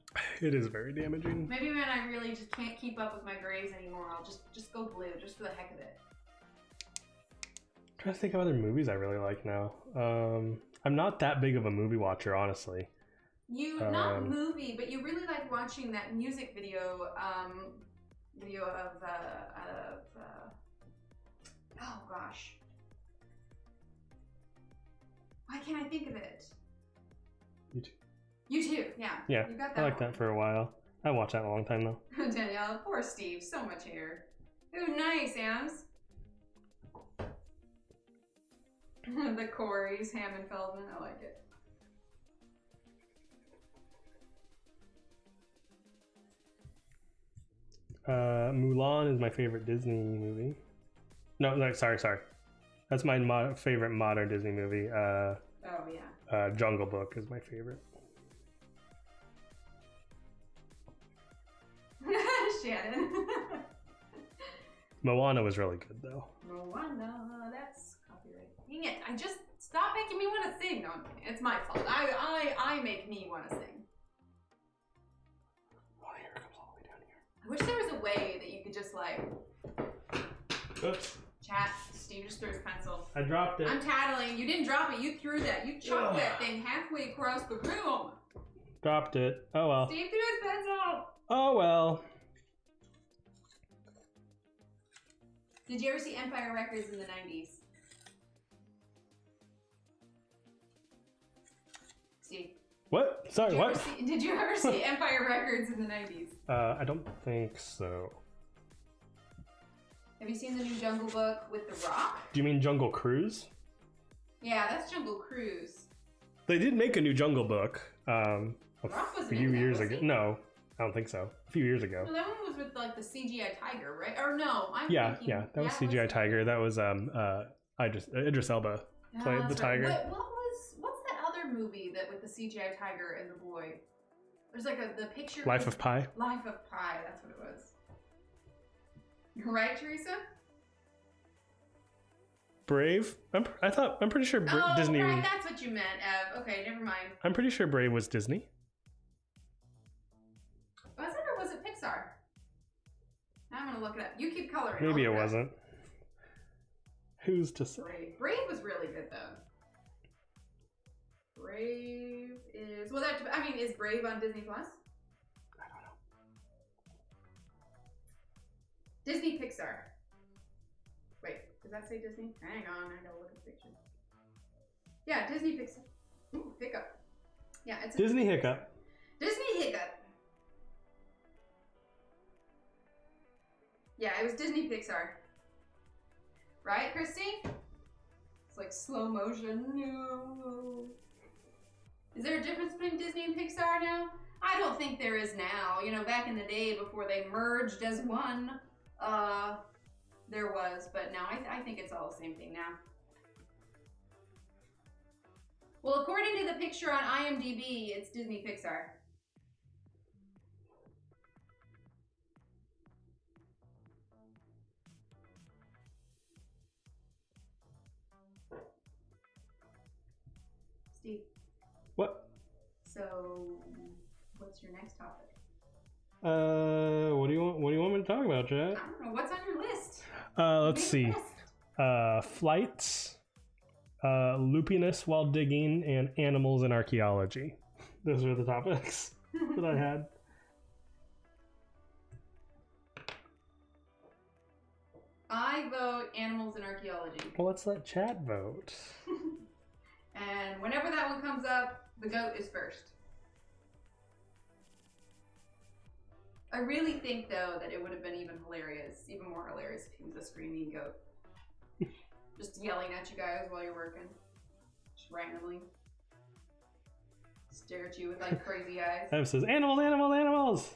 It is very damaging. Maybe when I really just can't keep up with my grays anymore, I'll just go blue just for the heck of it. I'm trying to think of other movies I really like now. I'm not that big of a movie watcher, honestly. You, not movie, but you really like watching that music video, of oh gosh. Why can't I think of it? YouTube. YouTube, yeah. Yeah, you got that I like one. that for a while. I watched that a long time though. Danielle, poor Steve, so much hair. Ooh, nice, Ams. The Corys, Hammond Feldman, I like it. Mulan is my favorite Disney movie. No, sorry. That's my favorite modern Disney movie. Oh, yeah. Jungle Book is my favorite. Shannon. Moana was really good though. Moana, that's copyright. Dang it, I just, stop making me want to sing. No, it's my fault. I make me want to sing. Oh, here it comes all the way down here. I wish there was a way that you could just like, Oops. chat, Steve just threw his pencil. I dropped it. I'm tattling. You didn't drop it. You threw that. You chucked that thing halfway across the room. Dropped it. Oh well. Steve threw his pencil. Oh well. Did you ever see Empire Records in the 90s? Steve. What? Sorry, what? Did you ever see Empire Records in the 90s? I don't think so. Have you seen the new Jungle Book with The Rock? Do you mean Jungle Cruise? Yeah, that's Jungle Cruise. They did make a new Jungle Book Rock wasn't few in that, years was ago. he? No, I don't think so. A few years ago. No, that one was with like the CGI tiger, right? Or no, I'm Yeah, thinking, yeah, that was CGI Tiger. That was Idris Elba played the that's tiger. Right. What's that other movie that with the CGI tiger and the boy? There's like the picture. Life of Pi. Life of Pi. That's what it was. You're right, Teresa. Brave. I'm pretty sure Disney. Right, that's what you meant, Ev. Okay, never mind. I'm pretty sure Brave was Disney. Was it or was it Pixar? Now I'm gonna look it up. You keep coloring. Maybe it I'll look wasn't. Who's to say? Brave. Brave was really good though. Brave is is Brave on Disney Plus? I don't know. Disney Pixar. Wait, does that say Disney? Hang on, I gotta look at the picture. Yeah, Disney Pixar. Ooh, hiccup. Yeah, it's Disney Hiccup. Disney Hiccup. Yeah, it was Disney Pixar. Right, Christy? It's like slow motion. No. Is there a difference between Disney and Pixar now? I don't think there is now. You know, back in the day before they merged as one. There was, but now I think it's all the same thing now. Well, according to the picture on IMDb, it's Disney Pixar. Steve. What? So, what's your next topic? What do you want me to talk about, Chad? I don't know. What's on your list? Let's see. Flights, loopiness while digging, and animals in archaeology. Those are the topics that I had. I vote animals in archaeology. Well, let's let Chad vote. And whenever that one comes up, the goat is first. I really think, though, that it would have been even more hilarious if he was a screaming goat. Just yelling at you guys while you're working. Just randomly. Stare at you with like crazy eyes. Ev says, animals, animals, animals!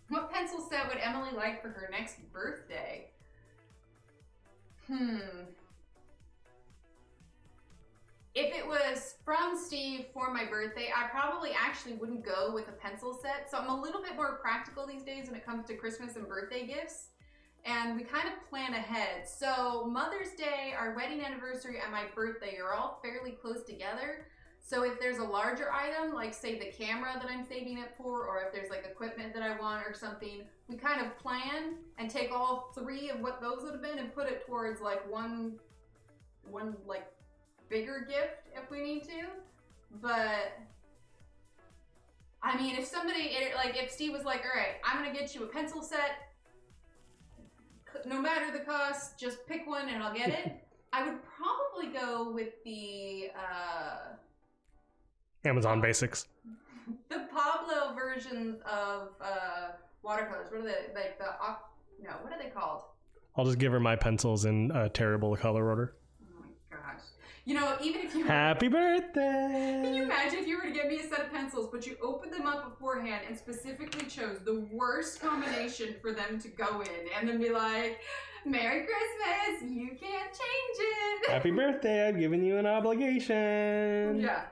What pencil set would Emily like for her next birthday? If it was from Steve for my birthday, I probably actually wouldn't go with a pencil set. So I'm a little bit more practical these days when it comes to Christmas and birthday gifts. And we kind of plan ahead. So Mother's Day, our wedding anniversary, and my birthday are all fairly close together. So if there's a larger item, like say the camera that I'm saving it for, or if there's like equipment that I want or something, we kind of plan and take all three of what those would have been and put it towards like one like bigger gift if we need to. But I mean, if somebody, if Steve was like, all right, I'm gonna get you a pencil set, no matter the cost, just pick one and I'll get it. I would probably go with the Amazon Basics. The Pablo versions of watercolors. What are they? What are they called? I'll just give her my pencils in a terrible color order. Oh my gosh. You know, even if you... Happy birthday! Can you imagine if you were to get me a set of pencils, but you opened them up beforehand and specifically chose the worst combination for them to go in, and then be like, Merry Christmas, you can't change it! Happy birthday, I've given you an obligation! Yeah.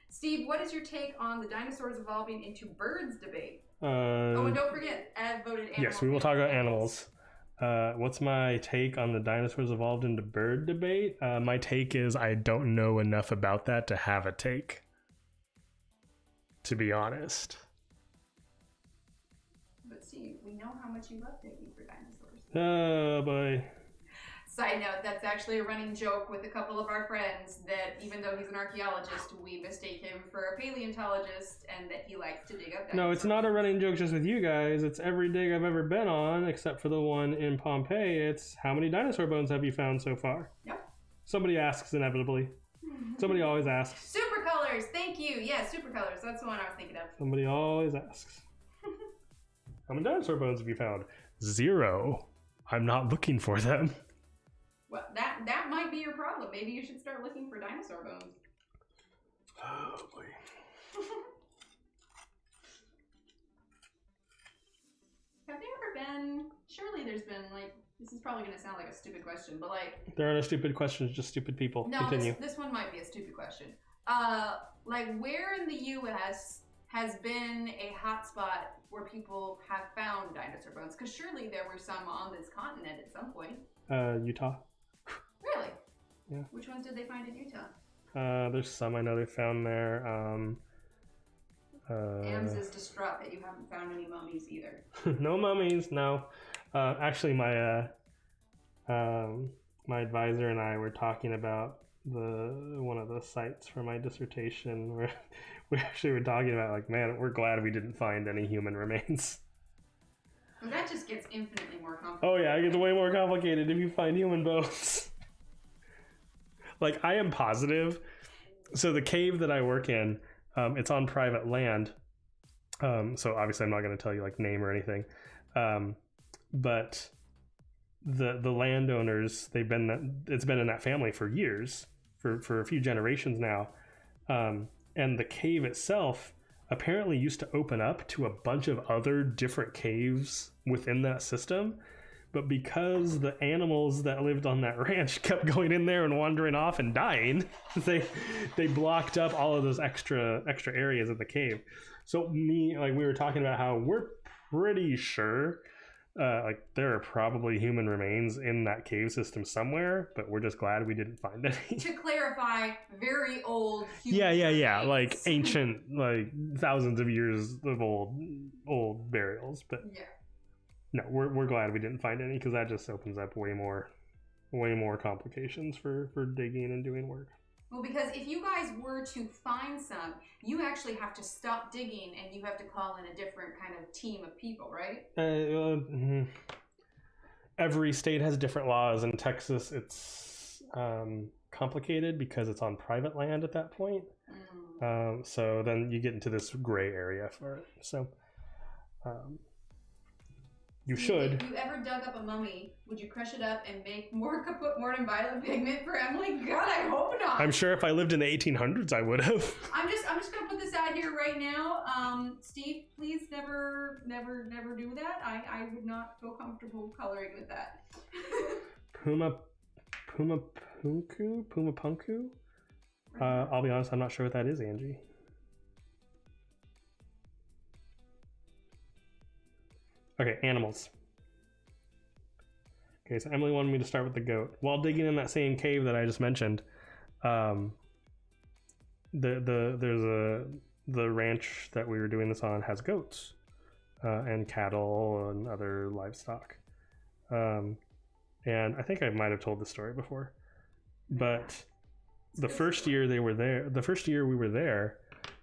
Steve, what is your take on the dinosaurs evolving into birds debate? And don't forget, Ed voted animals. Yes, we will talk about animals. What's my take on the dinosaurs evolved into bird debate? My take is I don't know enough about that to have a take. To be honest. But Steve, we know how much you love taking for dinosaurs. Oh boy. Side note, that's actually a running joke with a couple of our friends that even though he's an archaeologist, we mistake him for a paleontologist and that he likes to dig up dinosaurs. No, it's not a running joke just with you guys. It's every dig I've ever been on, except for the one in Pompeii. It's how many dinosaur bones have you found so far? Yep. Somebody asks inevitably. Somebody always asks. Super colors, thank you. Yeah, super colors. That's the one I was thinking of. Somebody always asks. How many dinosaur bones have you found? 0. I'm not looking for them. Well, that might be your problem. Maybe you should start looking for dinosaur bones. Oh boy. Have there ever been, surely there's been like, this is probably going to sound like a stupid question, but like... There are no stupid questions, just stupid people. No, Continue. This one might be a stupid question. Like where in the U.S. has been a hotspot where people have found dinosaur bones? Because surely there were some on this continent at some point. Utah. Really? Yeah. Which ones did they find in Utah? There's some I know they found there. Ams is distraught that you haven't found any mummies either. No mummies, no. Actually, my advisor and I were talking about one of the sites for my dissertation where we actually were talking about like, man, we're glad we didn't find any human remains. Well, that just gets infinitely more complicated. Oh yeah, it gets way more complicated if you find human bones. Like, I am positive. So the cave that I work in, it's on private land. So obviously I'm not going to tell you like name or anything. But the landowners, it's been in that family for years, for a few generations now. And the cave itself apparently used to open up to a bunch of other different caves within that system, But because the animals that lived on that ranch kept going in there and wandering off and dying, they blocked up all of those extra areas of the cave. So we were talking about how we're pretty sure like there are probably human remains in that cave system somewhere, but we're just glad we didn't find any. To clarify, very old human yeah, remains. like ancient, like thousands of years of old burials. But yeah. No, we're glad we didn't find any, because that just opens up way more complications for digging and doing work. Well, because if you guys were to find some, you actually have to stop digging and you have to call in a different kind of team of people, right? Every state has different laws. In Texas, it's complicated because it's on private land at that point. So then you get into this gray area for it. So you should. If you ever dug up a mummy, would you crush it up and make more kaput mortem violet pigment for Emily? God, I hope not. I'm sure if I lived in the 1800s, I would have. I'm just gonna put this out here right now. Steve, please never do that. I would not feel comfortable coloring with that. Puma Punku? I'll be honest, I'm not sure what that is, Angie. Okay, animals. Okay, so Emily wanted me to start with the goat. While digging in that same cave that I just mentioned, there's the ranch that we were doing this on has goats and cattle and other livestock. And I think I might have told this story before, but the first year we were there,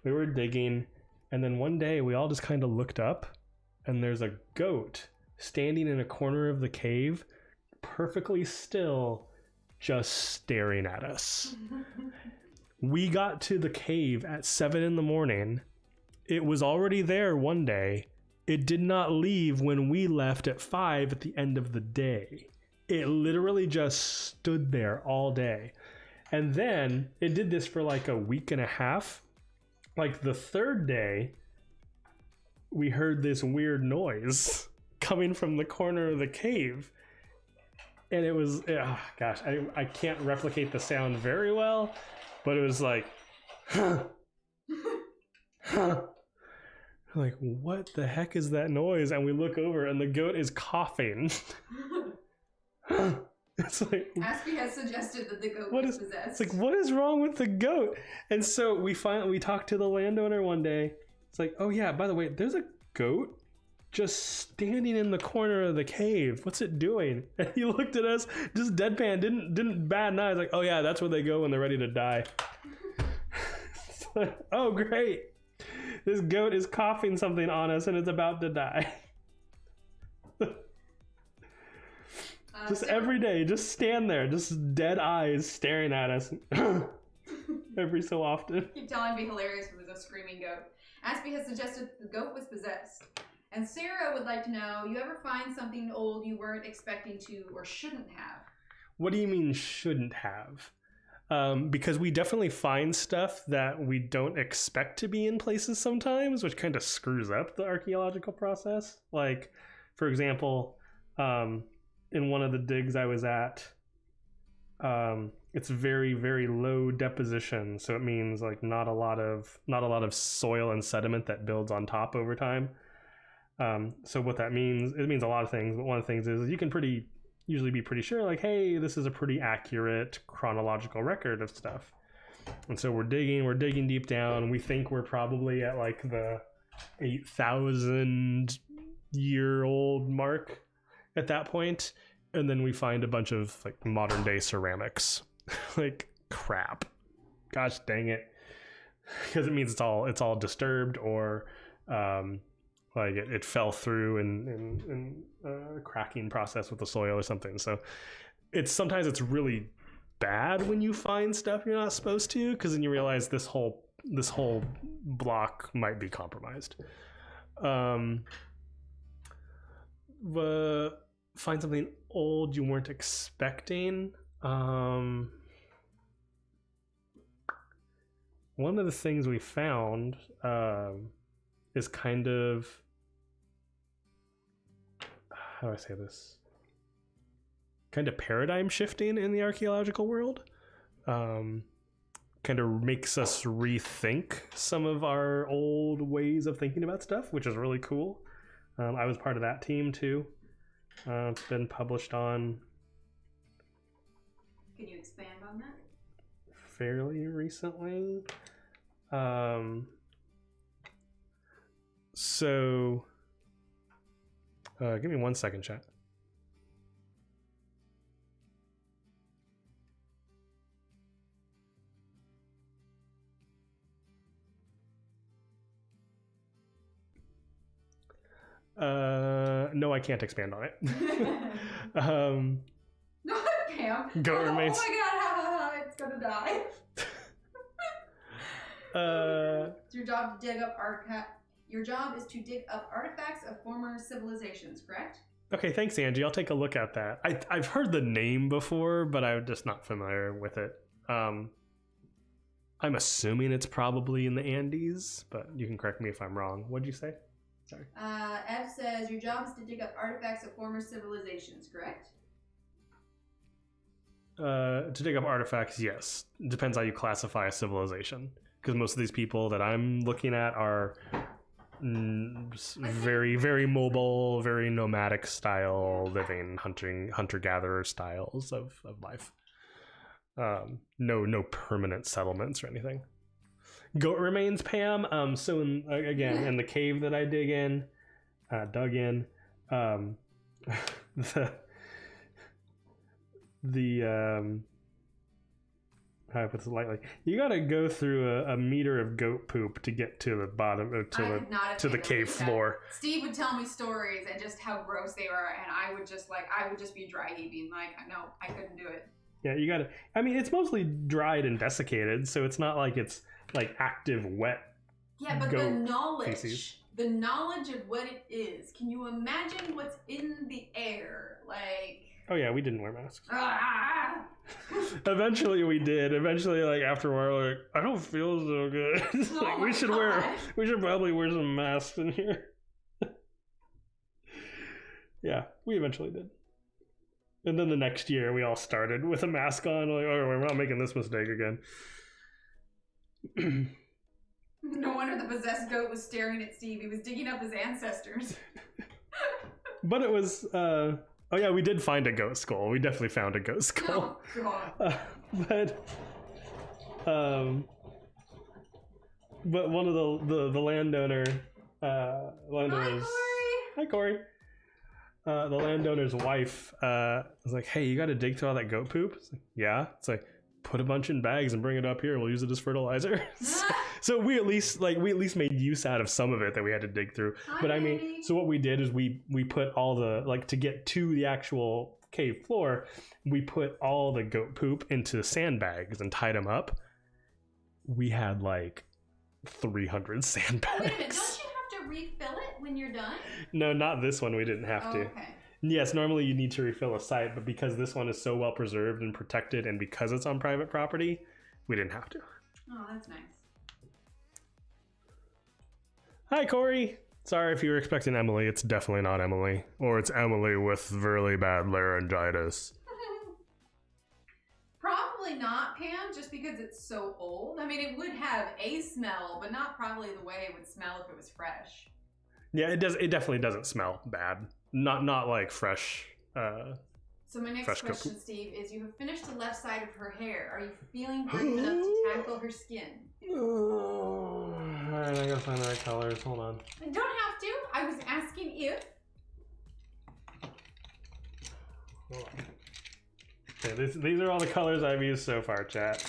we were digging, and then one day we all just kind of looked up, and there's a goat standing in a corner of the cave, perfectly still, just staring at us. We got to the cave at 7 in the morning. It was already there one day. It did not leave when we left at 5 at the end of the day. It literally just stood there all day. And then it did this for like a week and a half. Like the third day, we heard this weird noise coming from the corner of the cave. And it was, gosh, I can't replicate the sound very well, but it was like, like, what the heck is that noise? And we look over and the goat is coughing. It's like, Aspie has suggested that the goat was possessed. It's like, what is wrong with the goat? And so we talked to the landowner one day. It's like, oh yeah, by the way, there's a goat just standing in the corner of the cave. What's it doing? And he looked at us, just deadpan, didn't bat an eye. Like, oh yeah, that's where they go when they're ready to die. Like, oh great, this goat is coughing something on us and it's about to die. Just every day, just stand there, just dead eyes staring at us every so often. Keep telling me hilarious if it was a screaming goat. Aspie has suggested the goat was possessed. And Sarah would like to know, you ever find something old you weren't expecting to or shouldn't have? What do you mean shouldn't have? Because we definitely find stuff that we don't expect to be in places sometimes, which kind of screws up the archaeological process. Like, for example, in one of the digs I was at, it's very, very low deposition. So it means like not a lot of soil and sediment that builds on top over time. So what that means, it means a lot of things, but one of the things is you can usually be pretty sure, like, hey, this is a pretty accurate chronological record of stuff. And so we're digging deep down. We think we're probably at like the 8,000 year old mark at that point. And then we find a bunch of like modern day ceramics. Like, crap. Gosh dang it. Because it means it's all disturbed, or like it fell through in a cracking process with the soil or something. So sometimes it's really bad when you find stuff you're not supposed to, because then you realize this whole block might be compromised. Find something old you weren't expecting. One of the things we found is kind of, how do I say this? kind of paradigm shifting in the archaeological world. Kind of makes us rethink some of our old ways of thinking about stuff, which is really cool. I was part of that team too. It's been published on. Can you expand on that? Fairly recently. So, give me 1 second, chat. No, I can't expand on it. No, Pam. Goat remains. Oh my god, it's gonna die. It's your job to dig up Your job is to dig up artifacts of former civilizations, correct? Okay, thanks, Angie. I'll take a look at that. I've heard the name before, but I'm just not familiar with it. I'm assuming it's probably in the Andes, but you can correct me if I'm wrong. What'd you say? Sorry. Ev says your job is to dig up artifacts of former civilizations, correct? To dig up artifacts, yes. It depends how you classify a civilization. Because most of these people that I'm looking at are very, very mobile, very nomadic style living, hunter-gatherer styles of life. No permanent settlements or anything. Goat remains, Pam. So in the cave that I dug in, how I put this lightly, you got to go through a meter of goat poop to get to the bottom to the cave floor. Steve would tell me stories and just how gross they were, and I would just be dry heaving. Like, no, I couldn't do it. Yeah, you got to. I mean, it's mostly dried and desiccated, so it's not like it's like active wet. Yeah, but the knowledge of what it is. Can you imagine what's in the air? Like. Oh yeah, we didn't wear masks. Eventually we did. Eventually, like after a while, like I don't feel so good. Like we should probably wear some masks in here. Yeah, we eventually did. And then the next year, we all started with a mask on. Like, oh, we're not making this mistake again. No wonder the possessed goat was staring at Steve. He was digging up his ancestors. But it was. Oh yeah, we did find a goat skull. We definitely found a goat skull. Oh god. But one of the landowners. Hi Corey. The landowner's wife was like, "Hey, you got to dig through all that goat poop." It's like, yeah. It's like, put a bunch in bags and bring it up here, and we'll use it as fertilizer. So we at least made use out of some of it that we had to dig through. But I mean, so what we did is we put all the, like, to get to the actual cave floor, we put all the goat poop into sandbags and tied them up. We had like 300 sandbags. Wait a minute, don't you have to refill it when you're done? No, not this one. We didn't have to. Okay. Yes, normally you need to refill a site, but because this one is so well preserved and protected, and because it's on private property, we didn't have to. Oh, that's nice. Hi, Corey. Sorry if you were expecting Emily. It's definitely not Emily. Or it's Emily with really bad laryngitis. Probably not, Pam, just because it's so old. I mean, it would have a smell, but not probably the way it would smell if it was fresh. Yeah, it does. It definitely doesn't smell bad. Not like fresh. So my next question, Steve, is: you have finished the left side of her hair. Are you feeling brave enough to tackle her skin? Alright, I gotta find the right colors. Hold on. I don't have to. I was asking if. Hold on. Okay, these are all the colors I've used so far, chat.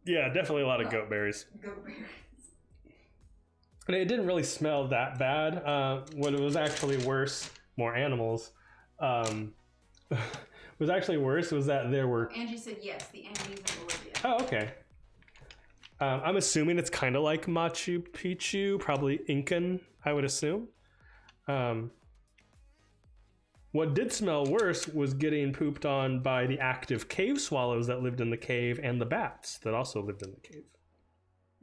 Yeah, definitely a lot of goat berries. Goat berries. And it didn't really smell that bad. What was actually worse, more animals. Was actually worse was that there were. Angie said yes, the Andes in Bolivia. Oh, okay. I'm assuming it's kind of like Machu Picchu, probably Incan, I would assume. What did smell worse was getting pooped on by the active cave swallows that lived in the cave and the bats that also lived in the cave.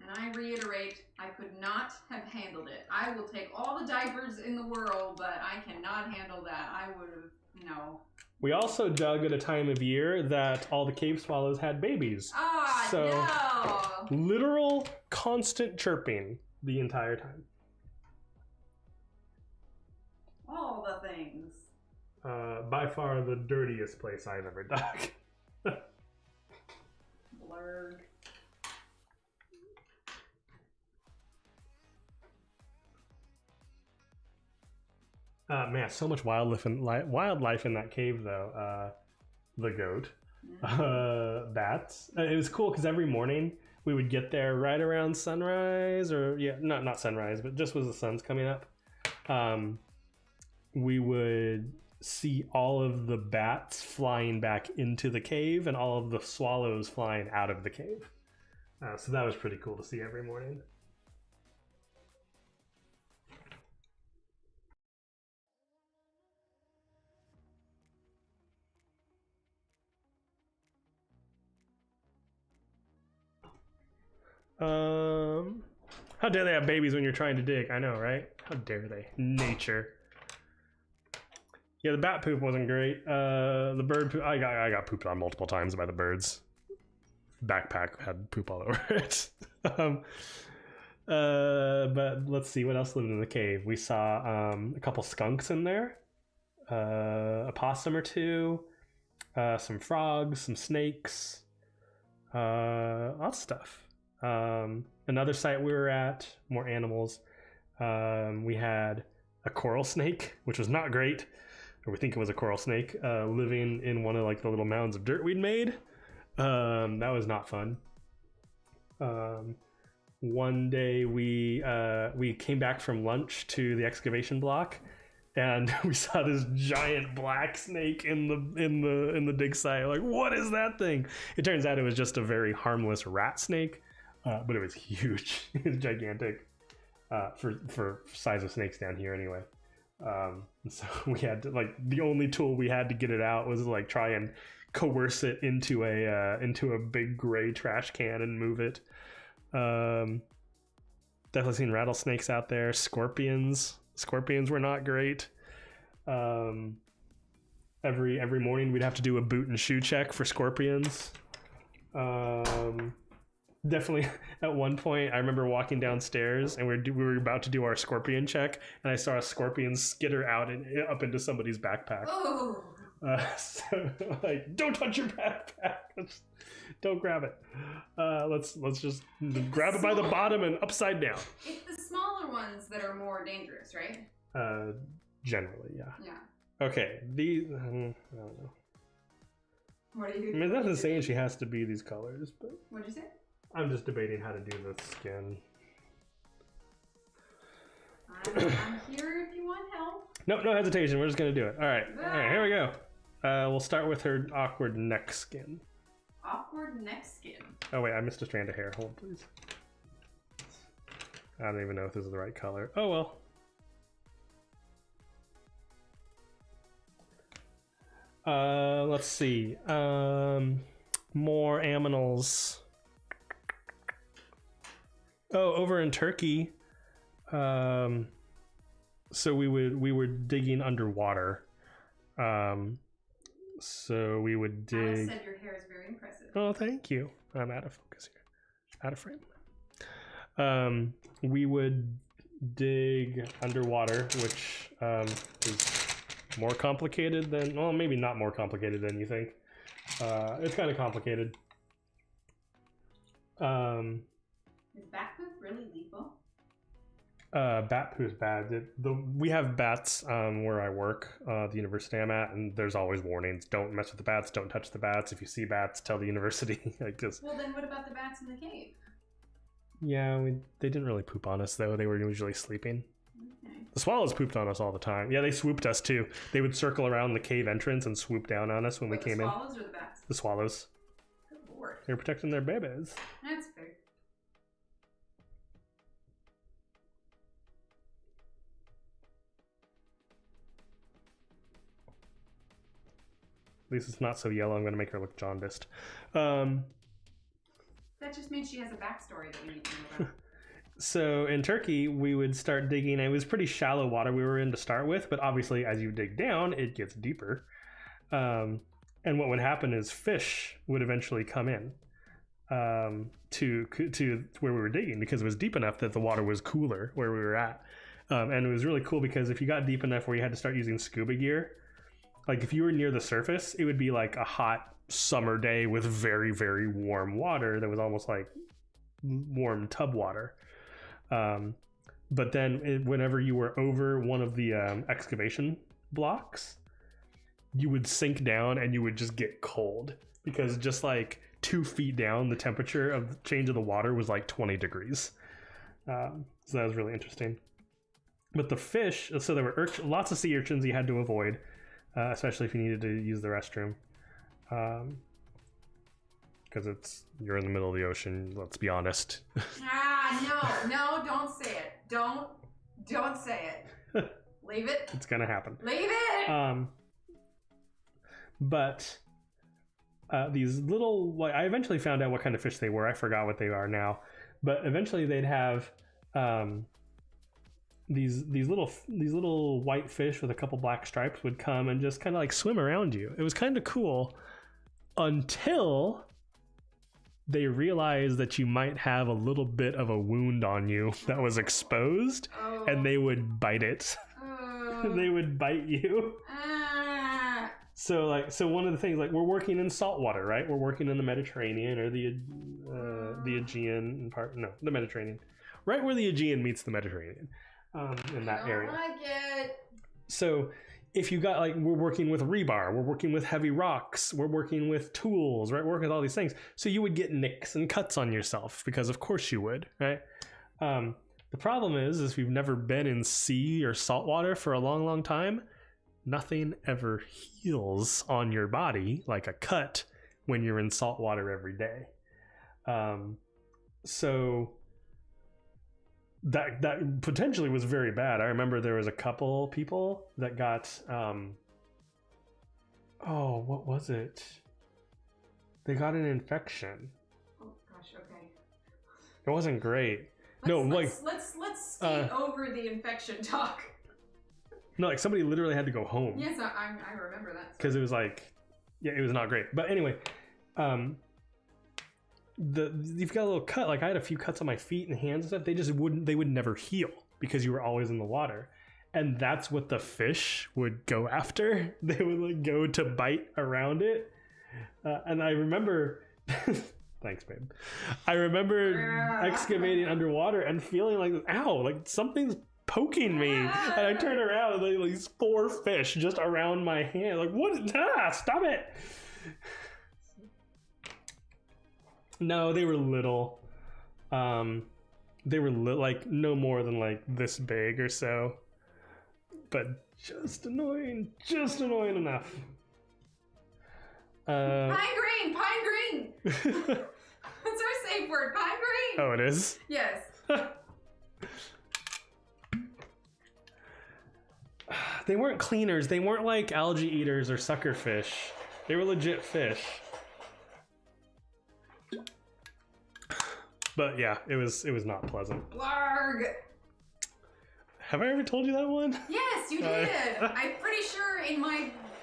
And I reiterate, I could not have handled it. I will take all the diapers in the world, but I cannot handle that. I would have, no. We also dug at a time of year that all the cave swallows had babies. Ah, so, no! Literal constant chirping the entire time. All the things. By far the dirtiest place I've ever dug. Blurg. Man, so much wildlife in that cave though. The goat, bats. It was cool because every morning we would get there right around sunrise, or yeah, not sunrise, but just as the sun's coming up. We would see all of the bats flying back into the cave and all of the swallows flying out of the cave. So that was pretty cool to see every morning. How dare they have babies when you're trying to dig? I know, right? How dare they? Nature. Yeah, the bat poop wasn't great. The bird poop, I got pooped on multiple times by the birds. Backpack had poop all over it. But let's see what else lived in the cave. We saw a couple skunks in there, a possum or two, some frogs, some snakes, lots of stuff. Another site we were at, more animals. We had a coral snake, which was not great, or we think it was a coral snake, living in one of like the little mounds of dirt we'd made. That was not fun. One day we came back from lunch to the excavation block, and we saw this giant black snake in the dig site. Like, what is that thing? It turns out it was just a very harmless rat snake. But it was huge. It was gigantic for size of snakes down here anyway. So we had to, like, the only tool we had to get it out was like try and coerce it into a big gray trash can and move it. Definitely seen rattlesnakes out there. Scorpions were not great. Every morning we'd have to do a boot and shoe check for scorpions. Definitely at one point I remember walking downstairs and we were about to do our scorpion check, and I saw a scorpion skitter out and up into somebody's backpack. Oh. So like, don't touch your backpack. Don't grab it. Let's just grab it by the bottom and upside down. It's the smaller ones that are more dangerous, right? Generally, yeah. Yeah. Okay, these I don't know. What are you? I mean, it doesn't say she has to be these colors, but What'd you say? I'm just debating how to do the skin. I'm here if you want help. Nope, no hesitation. We're just gonna do it. All right, here we go. We'll start with her awkward neck skin. Awkward neck skin. Oh wait, I missed a strand of hair. Hold, please. I don't even know if this is the right color. Oh well. Let's see. More aminals. Oh, over in Turkey. So we were digging underwater. So we would dig. Alice said your hair is very impressive. Oh, thank you. I'm out of focus here. Out of frame. We would dig underwater, which is more complicated than, well, maybe not more complicated than you think. It's kind of complicated. Is bat poop really lethal? Bat poo is bad. We have bats where I work, the university I'm at, and there's always warnings. Don't mess with the bats. Don't touch the bats. If you see bats, tell the university. Well, then what about the bats in the cave? Yeah, they didn't really poop on us, though. They were usually sleeping. Okay. The swallows pooped on us all the time. Yeah, they swooped us, too. They would circle around the cave entrance and swoop down on us when we came in. The swallows or the bats? The swallows. Good lord. They were protecting their babies. That's fair. At least it's not so yellow. I'm going to make her look jaundiced. That that just means she has a backstory that we need to know about. So in Turkey, we would start digging. It was pretty shallow water we were in to start with, but obviously as you dig down, it gets deeper. And what would happen is fish would eventually come in to where we were digging because it was deep enough that the water was cooler where we were at. And it was really cool because if you got deep enough where you had to start using scuba gear, like if you were near the surface, it would be like a hot summer day with very, very warm water that was almost like warm tub water. But then whenever you were over one of the excavation blocks, you would sink down and you would just get cold because just like 2 feet down, the temperature of change of the water was like 20 degrees. So that was really interesting. But the fish, so there were lots of sea urchins you had to avoid, especially if you needed to use the restroom. Because you're in the middle of the ocean, let's be honest. No, don't say it. Don't say it. Leave it. It's gonna happen. Leave it! But these little, like, I eventually found out what kind of fish they were. I forgot what they are now. But eventually they'd have these little white fish with a couple black stripes would come and just kind of like swim around you. It was kind of cool until they realized that you might have a little bit of a wound on you that was exposed, and they would bite it. They would bite you. So one of the things, like, we're working in salt water, right? We're working in the Mediterranean or the Aegean part. No, the Mediterranean, right where the Aegean meets the Mediterranean, in that area. I don't like it. So if you got, like, we're working with rebar, we're working with heavy rocks, we're working with tools, right? We're working with all these things. So you would get nicks and cuts on yourself because of course you would, right? The problem is if you've never been in sea or salt water for a long, long time, nothing ever heals on your body like a cut when you're in salt water every day. So that potentially was very bad. I remember there was a couple people that got what was it? They got an infection. Oh gosh, okay. It wasn't great. Let's skate over the infection talk. No, like somebody literally had to go home. Yes, I remember that. Because it was like, yeah, it was not great. But anyway, you've got a little cut. Like I had a few cuts on my feet and hands and stuff. They would never heal because you were always in the water. And that's what the fish would go after. They would like go to bite around it. And I remember, thanks, babe. I remember excavating underwater and feeling like, ow, like something's poking me. And I turn around and like these 4 fish just around my hand. Like, what? Stop it. No, they were little. They were like no more than like this big or so. But just annoying enough. Pine green. That's our safe word, pine green. Oh, it is? Yes. They weren't cleaners. They weren't like algae eaters or sucker fish. They were legit fish. But yeah, it was not pleasant. Blarg. Have I ever told you that one? Yes, you did. I'm pretty sure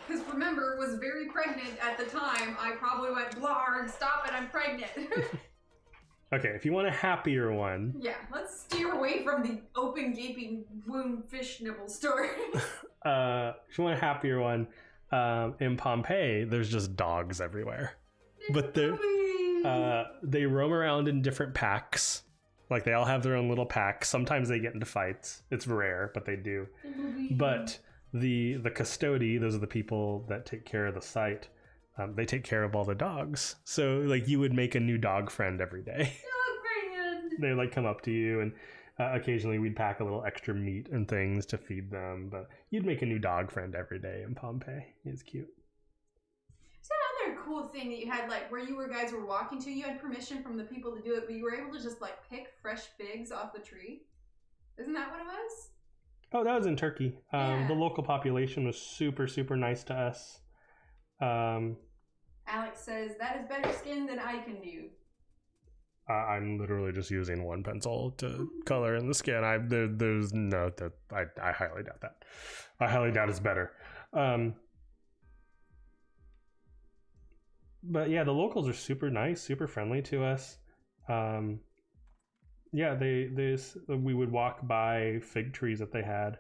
because remember, was very pregnant at the time. I probably went, blarg, stop it, I'm pregnant. Okay, if you want a happier one. Yeah, let's steer away from the open gaping wound fish nibble story. If you want a happier one, in Pompeii, there's just dogs everywhere. But they roam around in different packs. Like they all have their own little packs. Sometimes they get into fights. It's rare, but they do. But the custodi, those are the people that take care of the site. They take care of all the dogs. So like you would make a new dog friend every day. They like come up to you, and occasionally we'd pack a little extra meat and things to feed them. But you'd make a new dog friend every day in Pompeii. It's cute. Another cool thing that you had, like where you guys were walking to, you had permission from the people to do it, but you were able to just like pick fresh figs off the tree. Isn't that what it was? Oh, that was in Turkey. Yeah. The local population was super, super nice to us. Alex says, that is better skin than I can do. I'm literally just using one pencil to color in the skin. I highly doubt that. I highly doubt it's better. But yeah, the locals are super nice, super friendly to us. Yeah, we would walk by fig trees that they had,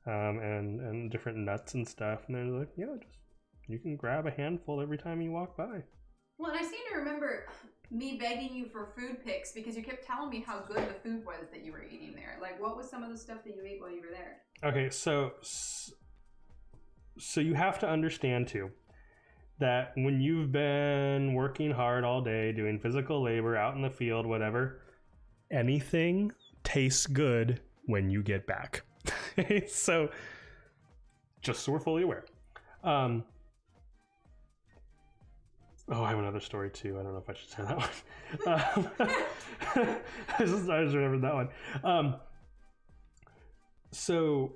and different nuts and stuff, and they're like, yeah, just you can grab a handful every time you walk by. Well, and I seem to remember me begging you for food pics because you kept telling me how good the food was that you were eating there. Like, what was some of the stuff that you ate while you were there? Okay, so you have to understand too that when you've been working hard all day, doing physical labor out in the field, whatever, anything tastes good when you get back. So just so we're fully aware. Oh, I have another story too. I don't know if I should say that one. I just remembered that one. So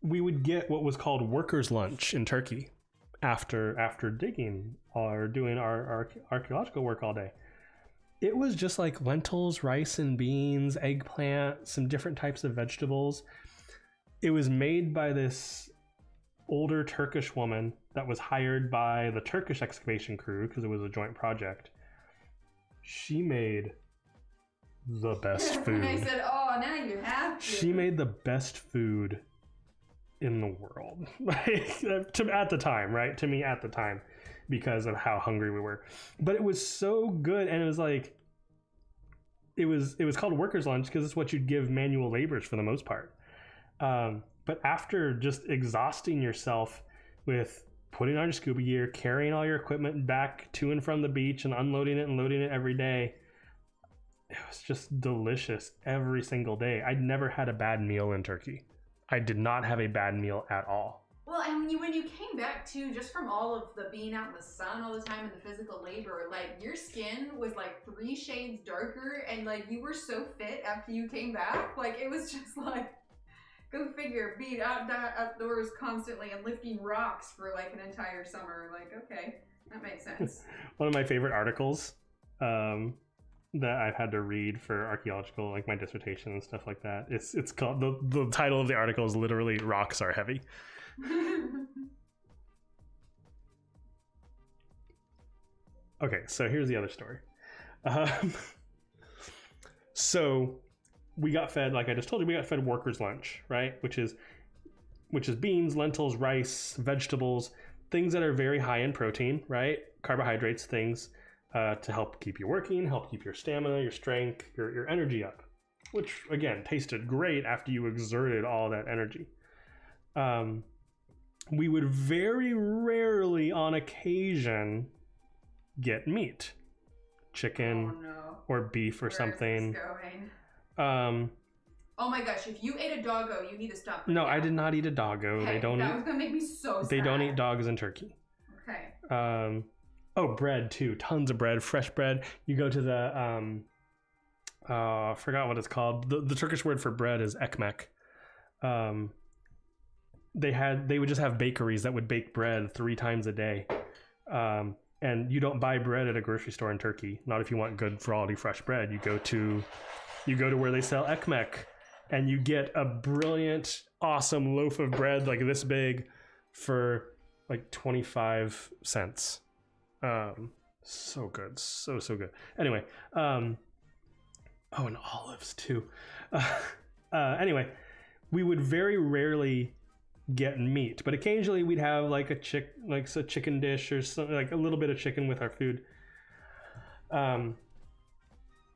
we would get what was called workers' lunch in Turkey after digging or doing our archaeological work all day. It was just like lentils, rice and beans, eggplant, some different types of vegetables. It was made by this older Turkish woman that was hired by the Turkish excavation crew because it was a joint project. She made the best food. I said, oh, now you have to. She made the best food in the world. At the time, right? To me at the time, because of how hungry we were. But it was so good, and it was like, it was called workers' lunch because it's what you'd give manual laborers for the most part. But after just exhausting yourself with putting on your scuba gear, carrying all your equipment back to and from the beach and unloading it and loading it every day, it was just delicious every single day. I'd never had a bad meal in Turkey. I did not have a bad meal at all. Well, and when you came back too, just from all of the being out in the sun all the time and the physical labor, like your skin was like 3 shades darker, and like you were so fit after you came back. Like it was just like, go figure, being outdoors constantly and lifting rocks for like an entire summer. Like, okay, that makes sense. One of my favorite articles that I've had to read for archaeological, like my dissertation and stuff like that. It's called, the title of the article is literally "Rocks Are Heavy." Okay, so here's the other story. So we got fed, like I just told you, we got fed workers' lunch, right? Which is beans, lentils, rice, vegetables, things that are very high in protein, right? Carbohydrates, things to help keep you working, help keep your stamina, your strength, your energy up, which again tasted great after you exerted all that energy. We would very rarely, on occasion, get meat, chicken or beef or something. Oh my gosh, if you ate a doggo, you need to stop. No, I did not eat a doggo. Okay, they don't that eat, was gonna make me so sad. They don't eat dogs in Turkey. Okay. Oh, bread too. Tons of bread, fresh bread. You go to the I forgot what it's called. The Turkish word for bread is ekmek. They would just have bakeries that would bake bread 3 times a day. And you don't buy bread at a grocery store in Turkey. Not if you want good quality fresh bread. You go to where they sell ekmek, and you get a brilliant, awesome loaf of bread like this big for like 25 cents. So good, so good. Anyway, oh, and olives too. Anyway, we would very rarely get meat, but occasionally we'd have like a chicken dish or something, like a little bit of chicken with our food.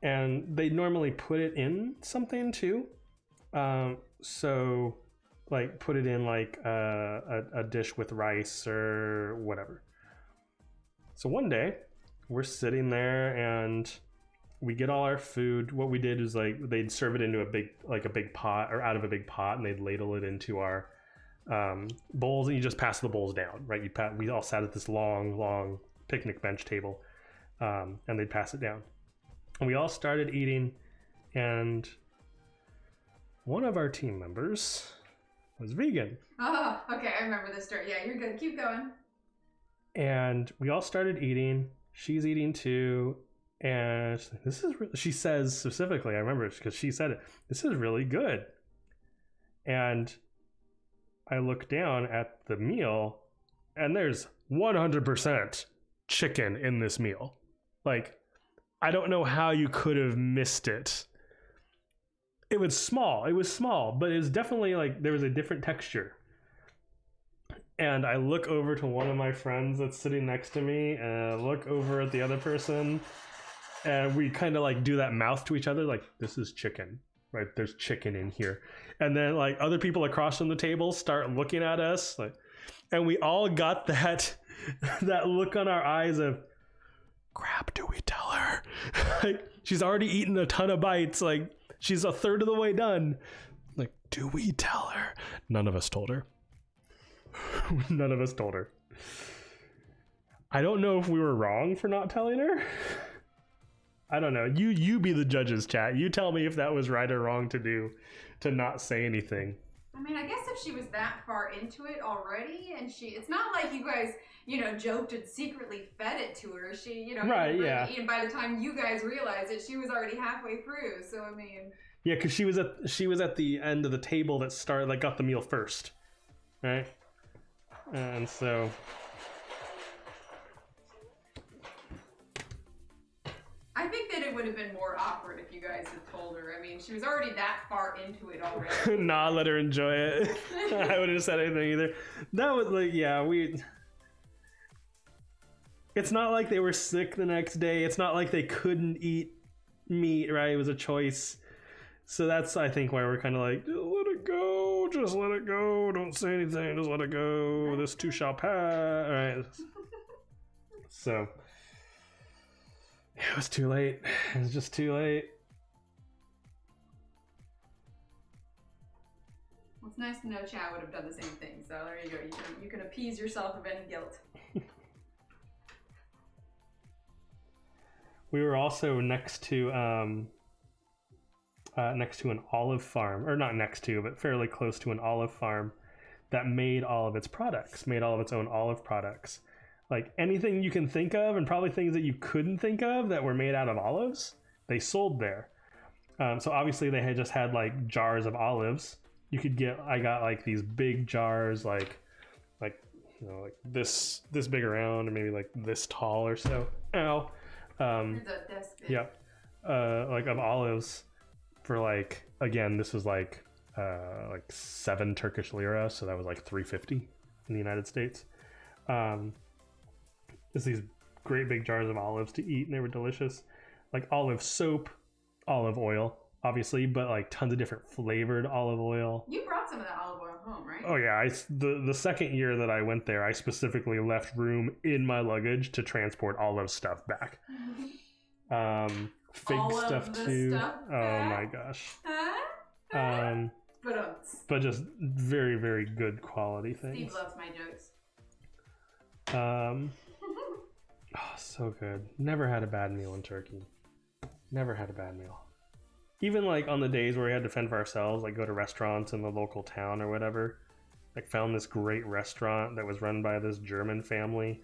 And they normally put it in something too. So like put it in like a dish with rice or whatever. So one day we're sitting there and we get all our food. What we did is like they'd serve it into a big pot, or out of a big pot, and they'd ladle it into our bowls, and you just pass the bowls down, right? We all sat at this long picnic bench table, and they'd pass it down. And we all started eating, and one of our team members was vegan. Oh, okay, I remember this story. Yeah, you're good. Keep going. And we all started eating. She's eating too. And she's like, this is she says specifically, I remember it because she said it, this is really good. And I look down at the meal and there's 100% chicken in this meal. Like, I don't know how you could have missed it. It was small, but it was definitely like there was a different texture. And I look over to one of my friends that's sitting next to me, and I look over at the other person, and we kind of like do that mouth to each other, like, this is chicken, right? There's chicken in here. And then like other people across from the table start looking at us, like, and we all got that that look on our eyes of, crap, do we tell her? Like, she's already eaten a ton of bites, like she's a third of the way done. Like, do we tell her? None of us told her. None of us told her. I don't know if we were wrong for not telling her. I don't know. You be the judges, chat. You tell me if that was right or wrong to do, to not say anything. I mean, I guess if she was that far into it already, and it's not like you guys, joked and secretly fed it to her. She, right, yeah. And by the time you guys realized it, she was already halfway through. So I mean, yeah, because she was at the end of the table that started, like, got the meal first, right? And so I think that it would have been more awkward if you guys had told her. I mean, she was already that far into it already. Nah, let her enjoy it. I wouldn't have said anything either. That was like, yeah, it's not like they were sick the next day. It's not like they couldn't eat meat, right? It was a choice. So that's, I think, why we're kind of like, let it go, just let it go, don't say anything, just let it go, this too shall pass, all right? So, it was too late, it was just too late. Well, it's nice to know Chad would have done the same thing, so there you go, you can appease yourself of any guilt. We were also next to an olive farm, or not next to, but fairly close to an olive farm that made all of its products, made all of its own olive products. Like anything you can think of, and probably things that you couldn't think of that were made out of olives, they sold there. So obviously they had just had like jars of olives. I got like these big jars, like this big around, or maybe like this tall or so. Ow. Yeah. Like of olives. For like, again, this was like 7 Turkish lira, so that was like $3.50 in the United States. It's these great big jars of olives to eat, and they were delicious. Like olive soap, olive oil, obviously, but like tons of different flavored olive oil. You brought some of that olive oil home, right? Oh yeah, the second year that I went there, I specifically left room in my luggage to transport olive stuff back. Fig stuff too. Oh my gosh. But just very, very good quality things. Steve loves my jokes. Oh, so good. Never had a bad meal in Turkey. Never had a bad meal. Even like on the days where we had to fend for ourselves, like go to restaurants in the local town or whatever. Like found this great restaurant that was run by this German family.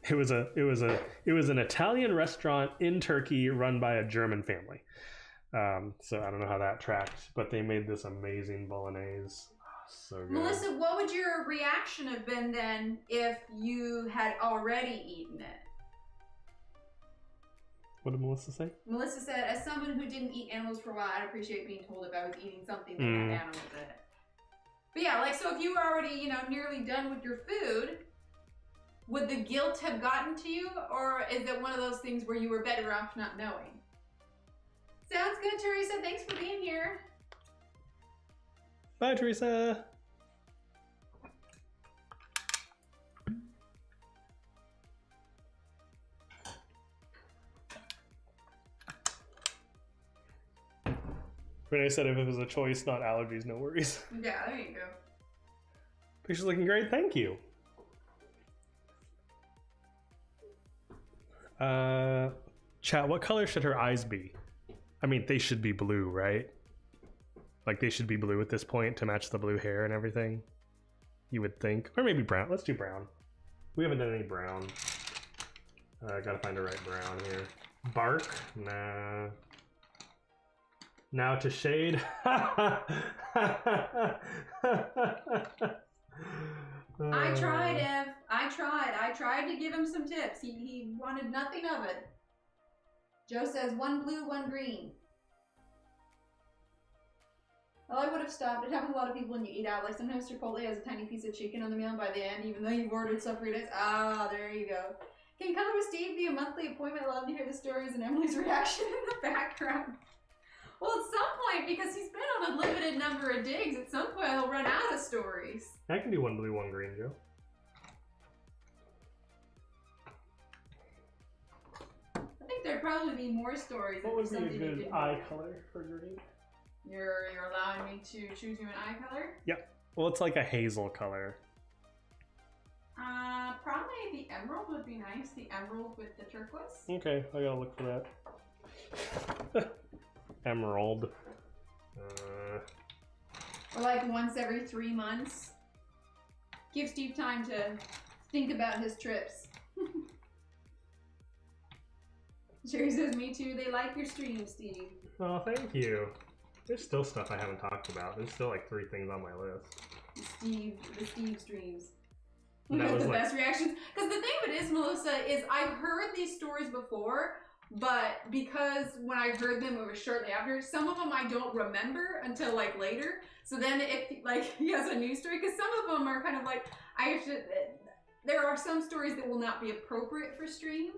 It was an Italian restaurant in Turkey run by a German family. So I don't know how that tracked, but they made this amazing bolognese. Oh, so good. Melissa, what would your reaction have been then if you had already eaten it? What did Melissa say? Melissa said, as someone who didn't eat animals for a while, I'd appreciate being told if I was eating something that had animals in it. But yeah, like, so if you were already, nearly done with your food, would the guilt have gotten to you, or is it one of those things where you were better off not knowing? Sounds good, Teresa. Thanks for being here. Bye, Teresa. Renee said if it was a choice, not allergies, no worries. Yeah, there you go. Picture's looking great. Thank you. Chat, what color should her eyes be? I mean, they should be blue, right? Like, they should be blue at this point to match the blue hair and everything. You would think. Or maybe brown. Let's do brown. We haven't done any brown. I gotta find the right brown here. Bark? Nah. Now to shade. I tried, Ev. I tried to give him some tips. He wanted nothing of it. Joe says 1 blue, 1 green. Well, I would have stopped. It happens to a lot of people when you eat out. Like sometimes Chipotle has a tiny piece of chicken on the meal, and by the end, even though you've ordered stuff for your days. Ah, there you go. Can Color with Steve be a monthly appointment? I love to hear the stories and Emily's reaction in the background. Well, at some point, because he's been on a limited number of digs, at some point he'll run out of stories. I can do 1 blue, 1 green, Joe. I think there'd probably be more stories. What would be a good eye color for green? You're allowing me to choose you an eye color? Yep. Well, it's like a hazel color. Probably the emerald would be nice. The emerald with the turquoise. Okay, I gotta look for that. Emerald. Or like once every 3 months. Give Steve time to think about his trips. Sherry says, me too. They like your stream, Steve. Oh, thank you. There's still stuff I haven't talked about. There's still like 3 things on my list. The Steve streams. And that was the like... best reactions. Because the thing of it is, Melissa, is I've heard these stories before, but because when I heard them, it was shortly after. Some of them I don't remember until like later. So then if like he has a new story, because some of them are kind of like, there are some stories that will not be appropriate for stream.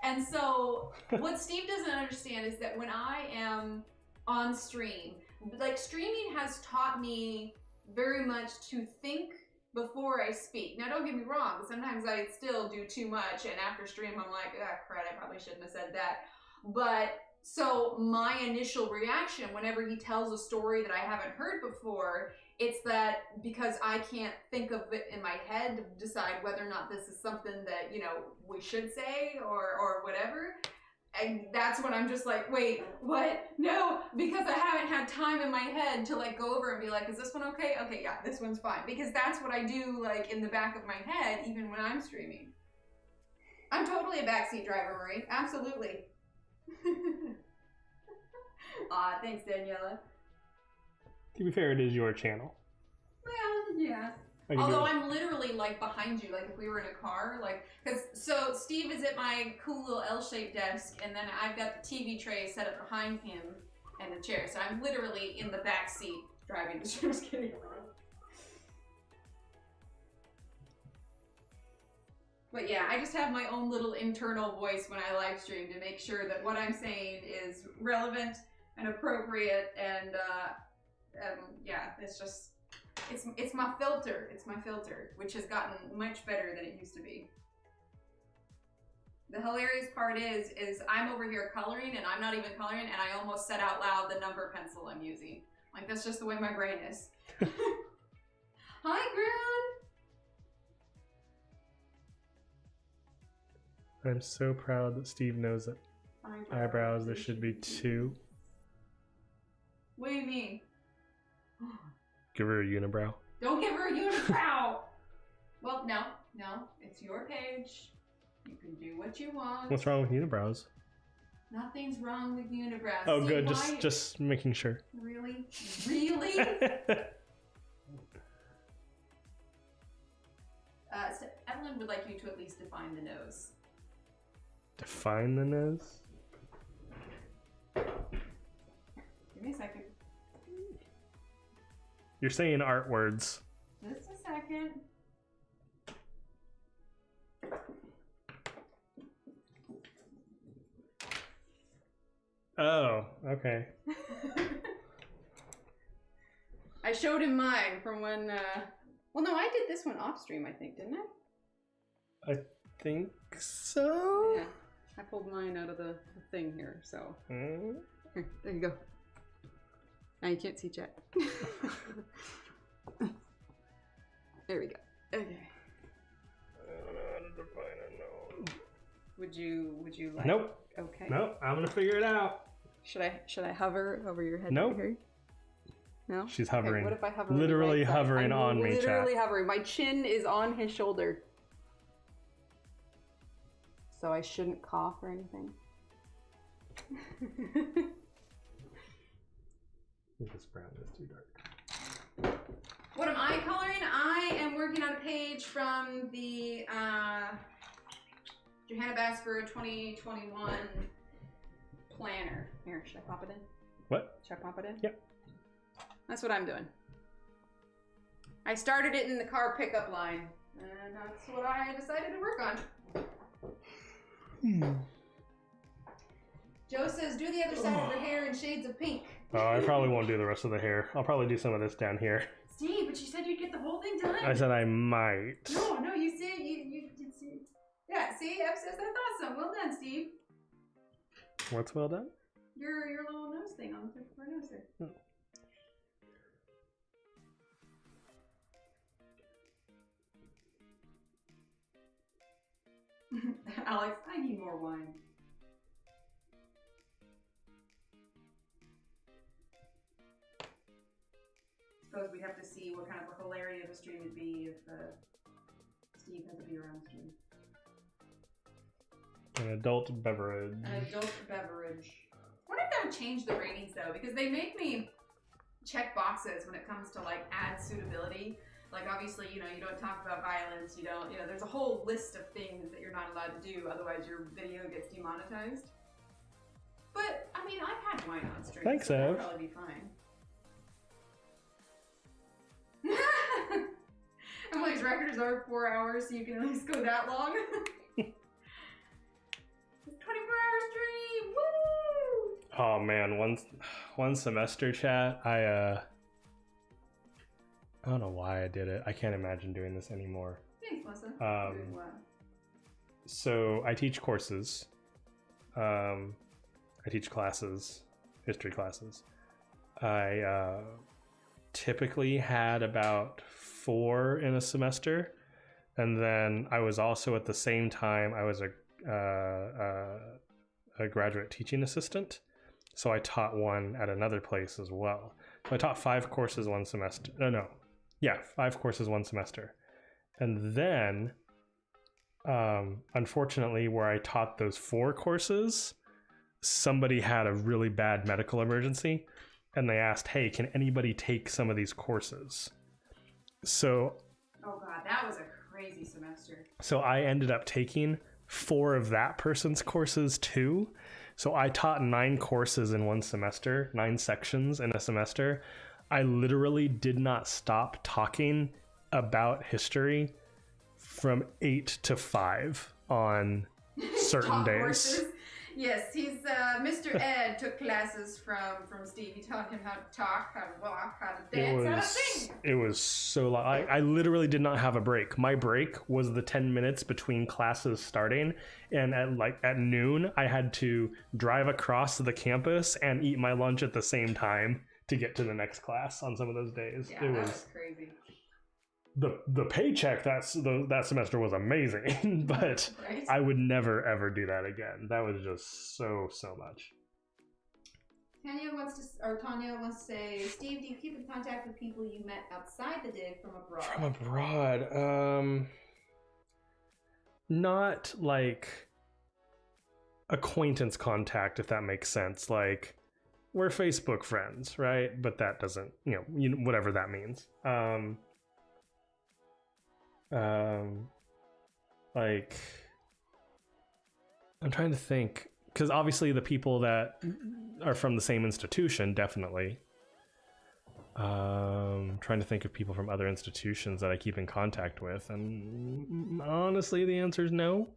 And so what Steve doesn't understand is that when I am on stream, like streaming has taught me very much to think before I speak. Now don't get me wrong, sometimes I still do too much and after stream I'm like, ah crap, I probably shouldn't have said that. But so my initial reaction whenever he tells a story that I haven't heard before, it's that because I can't think of it in my head to decide whether or not this is something that, you know, we should say or whatever. And that's when I'm just like, wait, what? No, because I haven't had time in my head to like go over and be like, is this one okay? Okay, yeah, this one's fine. Because that's what I do like in the back of my head, even when I'm streaming. I'm totally a backseat driver, Marie. Absolutely. Aw, thanks, Daniela. To be fair, it is your channel. Well, yeah. Although I'm literally like behind you, like if we were in a car, like, so Steve is at my cool little L-shaped desk, and then I've got the TV tray set up behind him and the chair, so I'm literally in the back seat driving. Just kidding. But yeah, I just have my own little internal voice when I live stream to make sure that what I'm saying is relevant and appropriate, and yeah, it's just. It's my filter. It's my filter, which has gotten much better than it used to be. The hilarious part is I'm over here coloring and I'm not even coloring, and I almost said out loud the number pencil I'm using. Like that's just the way my brain is. Hi, Groon. I'm so proud that Steve knows that eyebrows there should be 2. What do you mean? Give her a unibrow. Don't give her a unibrow! Well, no, it's your page. You can do what you want. What's wrong with unibrows? Nothing's wrong with unibrows. Oh, see, good. Just making sure. Really? Really? So Evelyn would like you to at least define the nose. Define the nose? Give me a second. You're saying art words. Just a second. Oh, okay. I showed him mine from when, well, no, I did this one off stream, I think, didn't I? I think so. Yeah, I pulled mine out of the thing here, so. Here, there you go. Now you can't see chat. There we go. Okay. I don't know how to define a nose. Would you like? Nope. Okay. Nope. I'm gonna figure it out. Should I hover over your head? Nope. Right here? No. She's hovering. Okay, what if I hover? Literally right hovering on me, chat. Literally hovering. My chin is on his shoulder. So I shouldn't cough or anything. This brown is too dark. What am I coloring? I am working on a page from the Johanna Basford 2021 planner. Here, should I pop it in? What? Should I pop it in? Yep. That's what I'm doing. I started it in the car pickup line, and that's what I decided to work on. Joe says, do the other side of her hair in shades of pink. Oh, I probably won't do the rest of the hair. I'll probably do some of this down here. Steve, but you said you'd get the whole thing done. I said I might. No, you said you did see. Yeah, see, F says that's awesome. Well done, Steve. What's well done? Your little nose thing on the tip of her nose there. Alex, I need more wine. Suppose we'd have to see what kind of a hilarity of a stream it'd be if Steve had to be around stream. An adult beverage. An adult beverage. I wonder if that would change the ratings though, because they make me check boxes when it comes to like ad suitability. Like obviously, you know, you don't talk about violence, you don't, you know, there's a whole list of things that you're not allowed to do, otherwise your video gets demonetized. But, I mean, I've had wine on stream. Thanks, so that'll Ev. probably be fine. Emily's records are 4 hours, so you can at least go that long. 24-hour stream, woo! Oh man, one semester chat, I don't know why I did it. I can't imagine doing this anymore. Thanks, Melissa. Doing what? So I teach courses. I teach classes, history classes. I typically had about 4 in a semester, and then I was also at the same time I was a graduate teaching assistant, so I taught one at another place as well. So I taught 5 courses one semester. Yeah, 5 courses one semester. And then, unfortunately, where I taught those 4 courses, somebody had a really bad medical emergency, and they asked, hey, can anybody take some of these courses? So... Oh god, that was a crazy semester. So I ended up taking 4 of that person's courses too. So I taught 9 courses in one semester, 9 sections in a semester. I literally did not stop talking about history from 8 to 5 on certain days. Courses. Yes, he's Mr. Ed took classes from Steve. He taught him how to talk, how to walk, how to dance, how to sing. It was so long. I literally did not have a break. My break was the 10 minutes between classes starting, and at noon I had to drive across the campus and eat my lunch at the same time to get to the next class on some of those days. Yeah, that was crazy. The paycheck that semester was amazing, but right? I would never ever do that again. That was just so much. Tanya wants to say, Steve, do you keep in contact with people you met outside the dig from abroad? From abroad, not like acquaintance contact, if that makes sense. Like, we're Facebook friends, right? But that doesn't, whatever that means. Like, I'm trying to think, because obviously the people that are from the same institution, definitely. Trying to think of people from other institutions that I keep in contact with, and honestly the answer is no.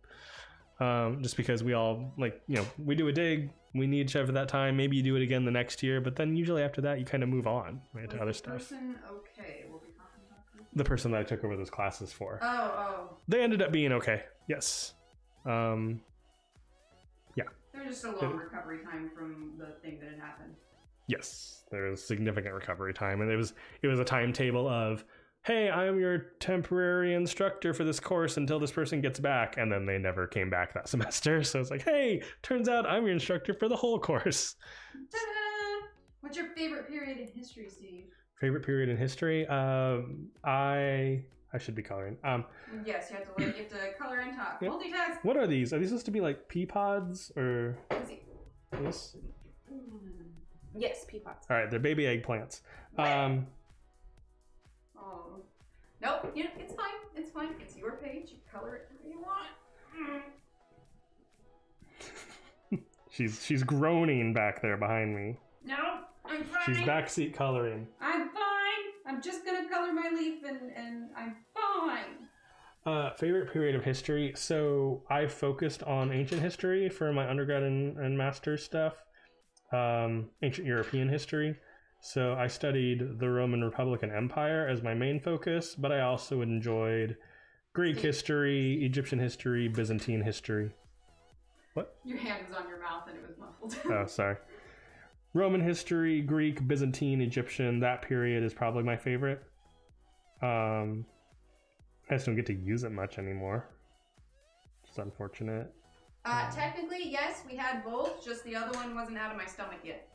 Just because we all, we do a dig, we need each other that time, maybe you do it again the next year, but then usually after that you kind of move on, right, to other stuff. Okay, we'll be the person that I took over those classes for. Oh. They ended up being okay. Yes. Yeah. There's just a long recovery time from the thing that had happened. Yes, there was significant recovery time, and it was a timetable of, hey, I'm your temporary instructor for this course until this person gets back, and then they never came back that semester. So it's like, hey, turns out I'm your instructor for the whole course. Ta-da! What's your favorite period in history, Steve? Favorite period in history? I should be coloring. Yes, you have to color and talk. Yeah. Multitask. What are these? Are these supposed to be like pea pods or? Let's see. Yes. Yes, pea pots. All right, they're baby eggplants. Oh. Nope, you know, it's fine. It's fine. It's your page. You color it how you want. She's groaning back there behind me. No, I'm fine. She's backseat coloring. I'm fine. I'm just gonna color my leaf and I'm fine. Favorite period of history. So I focused on ancient history for my undergrad and master's stuff. Ancient European history. So I studied the Roman Republic and Empire as my main focus, but I also enjoyed Greek history, Egyptian history, Byzantine history. What? Your hand was on your mouth and it was muffled. Oh, sorry. Roman history, Greek, Byzantine, Egyptian, that period is probably my favorite. I just don't get to use it much anymore. It's unfortunate. Technically, yes, we had both, just the other one wasn't out of my stomach yet.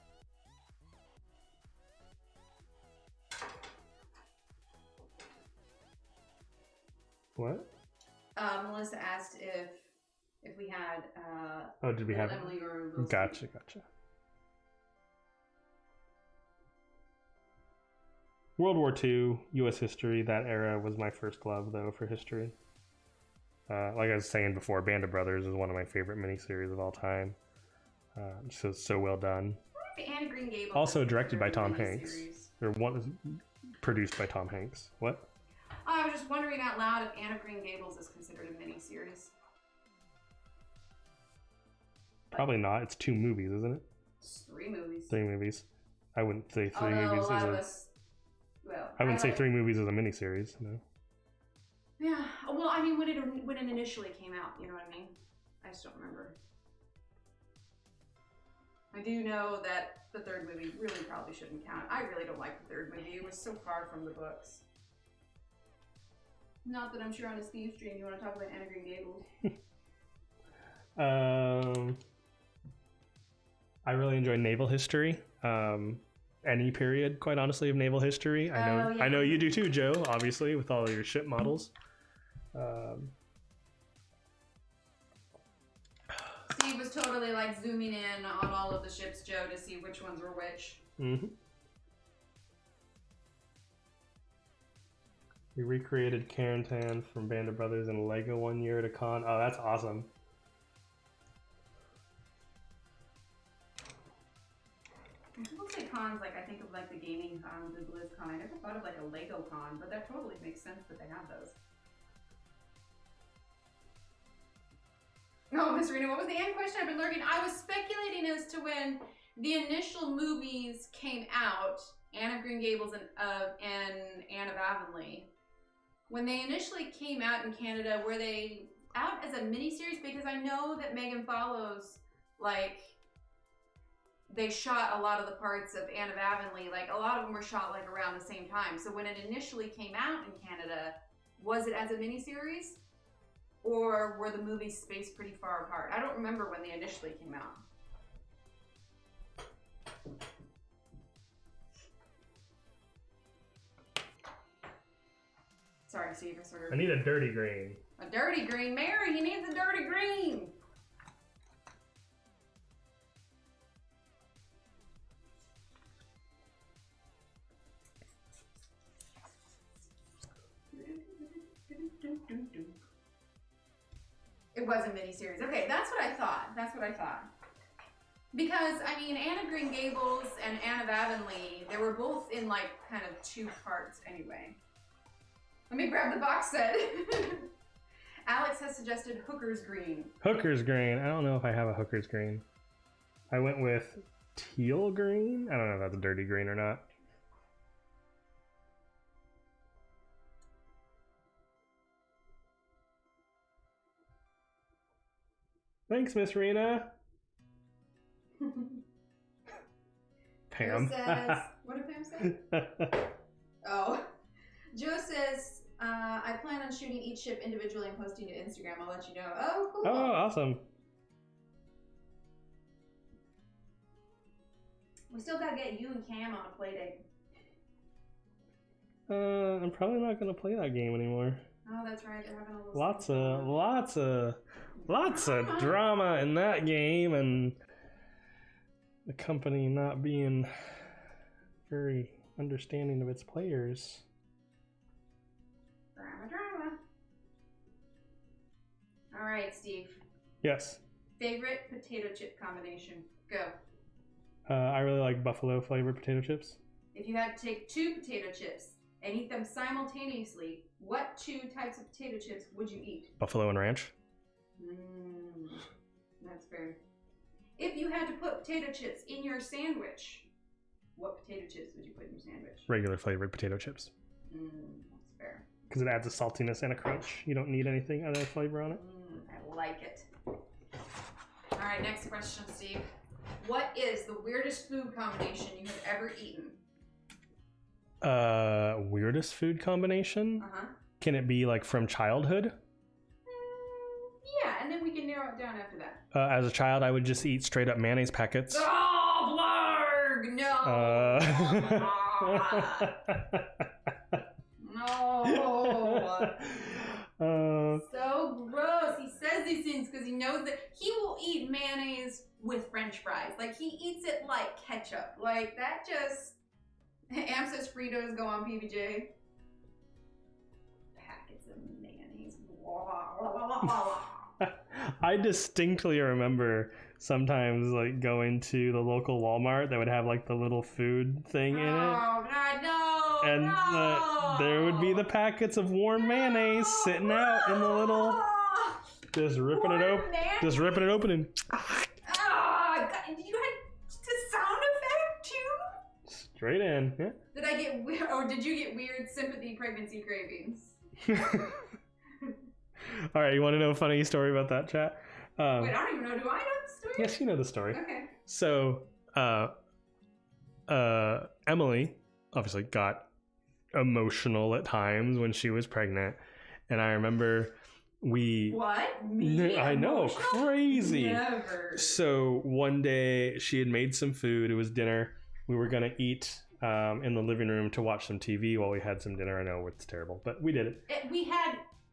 What? Melissa asked if we had did we have Emily or Lucy. Gotcha. World War II, U.S. history, that era was my first love, though, for history. Like I was saying before, Band of Brothers is one of my favorite miniseries of all time. So well done. Anne Green Gables. Also directed by Tom Hanks. Or one is produced by Tom Hanks. What? I was just wondering out loud if Anne of Green Gables is considered a miniseries. Probably not. It's 2 movies, isn't it? It's 3 movies. 3 movies. I wouldn't say 3 Although movies a lot is of a... us, well, I wouldn't say 3 movies is a miniseries, no. Yeah, well, I mean, when it initially came out, you know what I mean? I just don't remember. I do know that the 3rd movie really probably shouldn't count. I really don't like the 3rd movie. It was so far from the books. Not that I'm sure on a Steve stream you want to talk about Anne of Green Gables. I really enjoy naval history. Any period, quite honestly, of naval history. I know you do too, Joe, obviously, with all your ship models. Steve was totally like zooming in on all of the ships, Joe, to see which ones were which. Mm-hmm. We recreated Carentan from Band of Brothers in Lego one year at a con. Oh, that's awesome. When people say cons, like I think of like the gaming con, the BlizzCon. I never thought of like a Lego con, but that totally makes sense that they have those. Oh, Miss Rena, what was the end question? I've been lurking. I was speculating as to when the initial movies came out, Anne of Green Gables and Anne of Avonlea. When they initially came out in Canada, were they out as a miniseries? Because I know that Megan Follows, like, they shot a lot of the parts of Anne of Avonlea. Like, a lot of them were shot, like, around the same time. So when it initially came out in Canada, was it as a miniseries? Or were the movies spaced pretty far apart? I don't remember when they initially came out. Sorry, Steve, I sort of... I need a dirty green. A dirty green? Mary, you need the dirty green! It was a miniseries. Okay, that's what I thought. That's what I thought. Because, I mean, Anne of Green Gables and Anne of Avonlea, they were both in, like, kind of 2 parts anyway. Let me grab the box set. Alex has suggested Hooker's Green. Hooker's Green. I don't know if I have a Hooker's Green. I went with Teal Green. I don't know if that's a dirty green or not. Thanks, Miss Rena. Pam. Joe says, what did Pam say? Oh. Joe says, I plan on shooting each ship individually and posting to Instagram. I'll let you know. Oh, cool. Oh, awesome. We still gotta get you and Cam on a play date. I'm probably not gonna play that game anymore. Oh, that's right. They're having a little... Lots of drama in that game, and the company not being very understanding of its players. Drama. All right, Steve. Yes. Favorite potato chip combination? Go. I really like buffalo flavored potato chips. If you had to take 2 potato chips and eat them simultaneously, what 2 types of potato chips would you eat? Buffalo and ranch. That's fair. If you had to put potato chips in your sandwich, what potato chips would you put in your sandwich? Regular flavored potato chips. That's fair. Because it adds a saltiness and a crunch. You don't need anything other flavor on it. I like it. All right, next question, Steve. What is the weirdest food combination you have ever eaten? Weirdest food combination? Uh-huh. Can it be like from childhood? Yeah, and then we can narrow it down after that. As a child, I would just eat straight up mayonnaise packets. Oh, blarg! No! No! So gross. He says these things because he knows that he will eat mayonnaise with French fries. Like, he eats it like ketchup. Like, that just... Am says Fritos go on PBJ. Packets of mayonnaise. I distinctly remember sometimes like going to the local Walmart that would have like the little food thing in it. Oh God, no! And no! There would be the packets of warm mayonnaise sitting out in the little, just ripping it open, just ripping it open and. God, you had the sound effect too. Straight in. Yeah. Did I get weird, or did you get weird sympathy pregnancy cravings? All right, you want to know a funny story about that, chat? Wait, I don't even know. Do I know the story? Yes, you know the story. Okay. So, Emily obviously got emotional at times when she was pregnant, and I remember What? Me? I know, Emotional? crazy. Never. So one day she had made some food. It was dinner. We were gonna eat in the living room to watch some TV while we had some dinner. I know it's terrible, but we did it.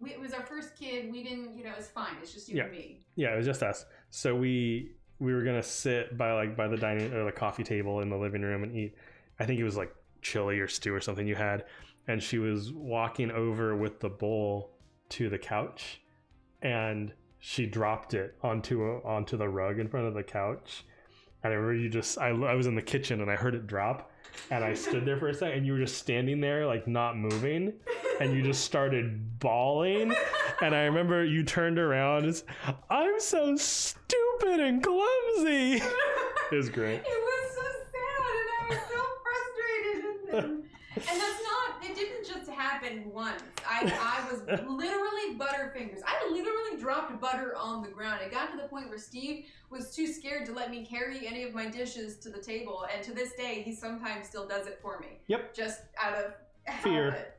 It was our first kid. We didn't, it's fine. It's just you and me. Yeah, it was just us. So we were gonna sit by the dining or the coffee table in the living room and eat. I think it was like chili or stew or something you had. And she was walking over with the bowl to the couch, and she dropped it onto the rug in front of the couch. And I remember I was in the kitchen and I heard it drop, and I stood there for a second, and you were just standing there like not moving, and you just started bawling. And I remember you turned around and said, "I'm so stupid and clumsy." It was great. It was so sad, and I was so frustrated. And that's not, it didn't just happen once. I was literally butterfingers. I literally dropped butter on the ground. It got to the point where Steve was too scared to let me carry any of my dishes to the table. And to this day, he sometimes still does it for me. Yep. Just out of fear. habit.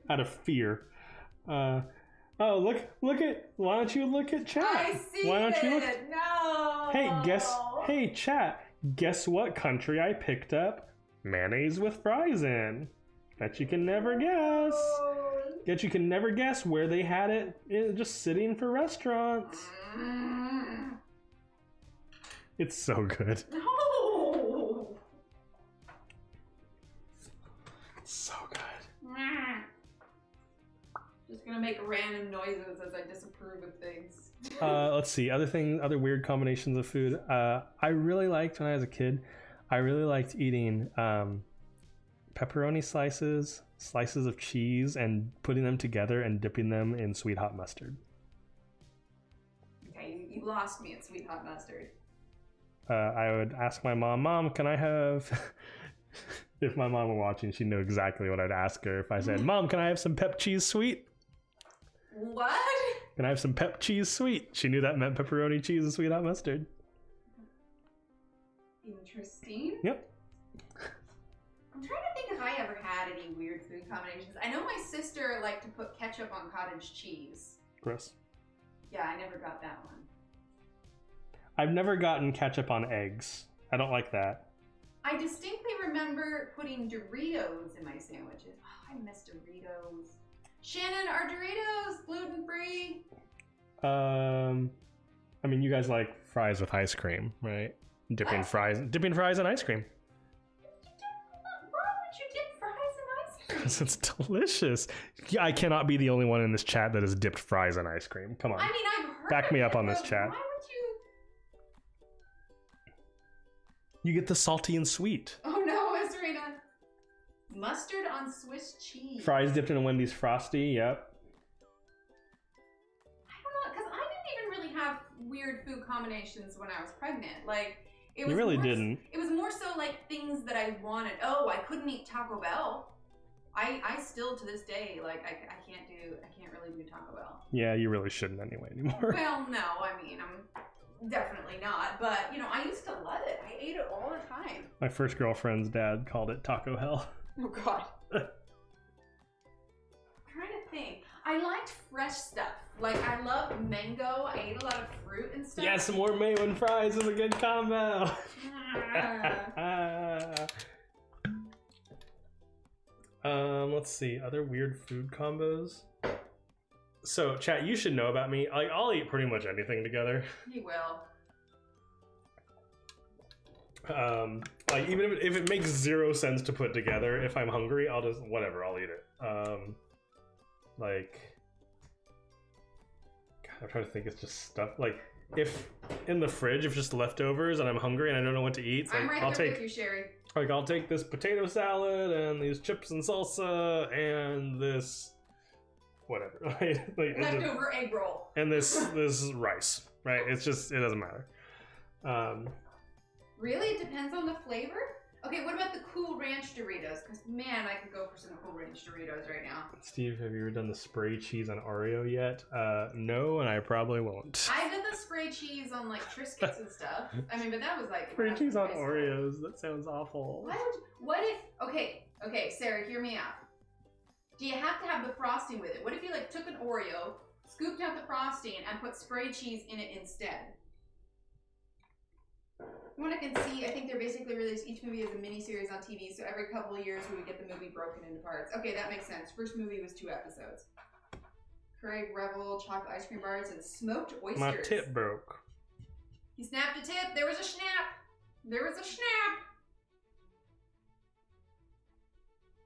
Out of fear. Oh, look at, why don't you look at chat? I see why don't it. You look? No. Hey, chat, guess what country I picked up mayonnaise with fries in? Bet you can never guess. Bet you can never guess where they had it just sitting for restaurants. It's so good. No. It's so good. Just gonna make random noises as I disapprove of things. Let's see, other weird combinations of food. I really liked when I was a kid. I really liked eating pepperoni slices of cheese, and putting them together and dipping them in sweet hot mustard. Okay, you lost me at sweet hot mustard. I would ask my mom, can I have... If my mom were watching, she'd know exactly what I'd ask her if I said, Mom, can I have some pep cheese sweet? What? Can I have some pep cheese sweet? She knew that meant pepperoni, cheese, and sweet hot mustard. Interesting. Yep. I'm trying to think if I ever had any weird food combinations. I know my sister liked to put ketchup on cottage cheese. Gross. Yeah, I never got that one. I've never gotten ketchup on eggs. I don't like that. I distinctly remember putting Doritos in my sandwiches. Oh, I miss Doritos. Shannon, are Doritos gluten-free? I mean, you guys like fries with ice cream, right? Dipping fries in ice cream. Why would you dip fries in ice cream? Because it's delicious. I cannot be the only one in this chat that has dipped fries in ice cream. Come on. I mean, I've heard Back me of up it, on this but chat. Why would you? You get the salty and sweet. Oh no, Serena. Mustard on Swiss cheese. Fries dipped in a Wendy's Frosty, yep. I don't know, because I didn't even really have weird food combinations when I was pregnant. Like, it was You really more, didn't. It was more so like things that I wanted. Oh, I couldn't eat Taco Bell. I still to this day, like, I can't really do Taco Bell. Yeah, you really shouldn't anymore. Well, no, I mean, I'm definitely not. But, you know, I used to love it. I ate it all the time. My first girlfriend's dad called it Taco Hell. Oh, God. I'm trying to think. I liked fresh stuff. Like, I love mango. I ate a lot of fruit and stuff. Yeah, some more mayo and fries is a good combo. Let's see, other weird food combos. So, chat, you should know about me. Like, I'll eat pretty much anything together. You will. Like, even if it makes 0 sense to put together, if I'm hungry, I'll just whatever, I'll eat it. Like, God, I'm trying to think. It's just stuff like if in the fridge, if just leftovers and I'm hungry and I don't know what to eat, so I'm right I'll there take with you, Sherry. like I'll take this potato salad and these chips and salsa and this whatever, right? Like, Leftover egg roll. and this rice, right? It's just it doesn't matter. Really? It depends on the flavor? Okay, what about the Cool Ranch Doritos? Because, man, I could go for some Cool Ranch Doritos right now. Steve, have you ever done the spray cheese on Oreo yet? No, and I probably won't. I did the spray cheese on, like, Triscuits and stuff. I mean, but that was, like... Spray cheese on Oreos? That sounds awful. What if... Okay, Sarah, hear me out. Do you have to have the frosting with it? What if you, like, took an Oreo, scooped out the frosting, and put spray cheese in it instead? From what I can see, I think they're basically released each movie as a mini-series on TV, so every couple of years we would get the movie broken into parts. Okay, that makes sense. First movie was 2 episodes. Craig Revel, chocolate ice cream bars, and smoked oysters. My tip broke. He snapped a tip. There was a snap. There was a snap.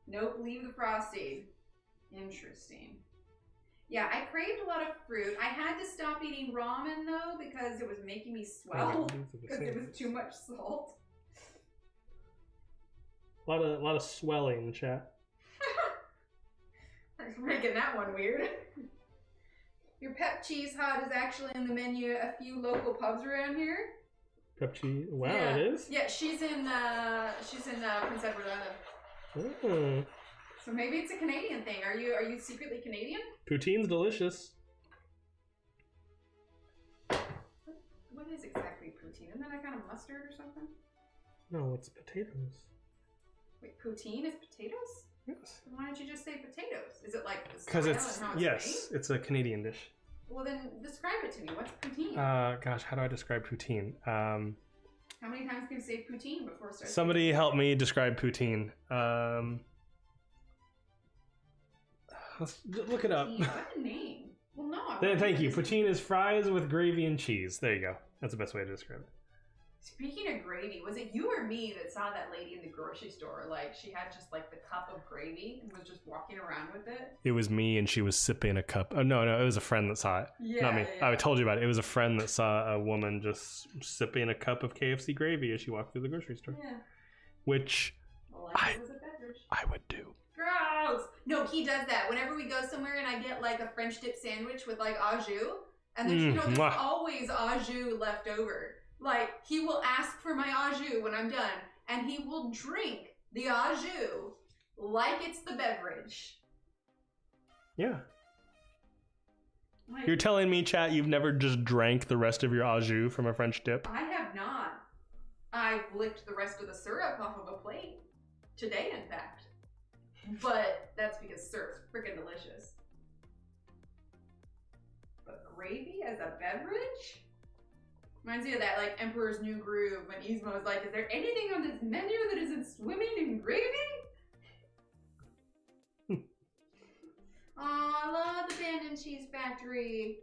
Nope, leave the frosting. Interesting. Yeah, I craved a lot of fruit. I had to stop eating ramen, though, because it was making me swell. Because it was too much salt. A lot of swelling, chat. Thanks for making that one weird. Your pep cheese hot is actually in the menu at a few local pubs around here. Pep cheese? Wow, yeah. It is? Yeah, she's in Prince Edward Island. Mm. So maybe it's a Canadian thing. Are you secretly Canadian? Poutine's delicious. What is exactly poutine? Isn't that a kind of mustard or something? No, it's potatoes. Wait, poutine is potatoes? Yes. Then why don't you just say potatoes? Is it like the Because style it's, and how it's yes, made? it's a Canadian dish. Well, then describe it to me. What's poutine? Gosh, how do I describe poutine? How many times can you say poutine before it starts? Somebody help me describe poutine. Let's look it up. Poutine. What a name. Well, no. Thank you. Poutine is fries with gravy and cheese. There you go. That's the best way to describe it. Speaking of gravy, was it you or me that saw that lady in the grocery store? Like, she had just like the cup of gravy and was just walking around with it? It was me, and she was sipping a cup. Oh, no, it was a friend that saw it. Yeah. Not me. Yeah. I told you about it. It was a friend that saw a woman just sipping a cup of KFC gravy as she walked through the grocery store. Yeah. Which Well, I- it was a beverage. I would do. Gross! No, he does that. Whenever we go somewhere and I get like a French dip sandwich with like au jus, and there's, there's Mwah. always au jus left over. Like, he will ask for my au jus when I'm done, and he will drink the au jus like it's the beverage. Yeah. Like, You're telling me, chat, you've never just drank the rest of your au jus from a French dip? I have not. I've licked the rest of the syrup off of a plate. Today, in fact. But that's because syrup's freaking delicious. But gravy as a beverage? Reminds me of that, like, Emperor's New Groove when Yzma was like, is there anything on this menu that isn't swimming in gravy? Oh, I love the Abandoned Cheese Factory.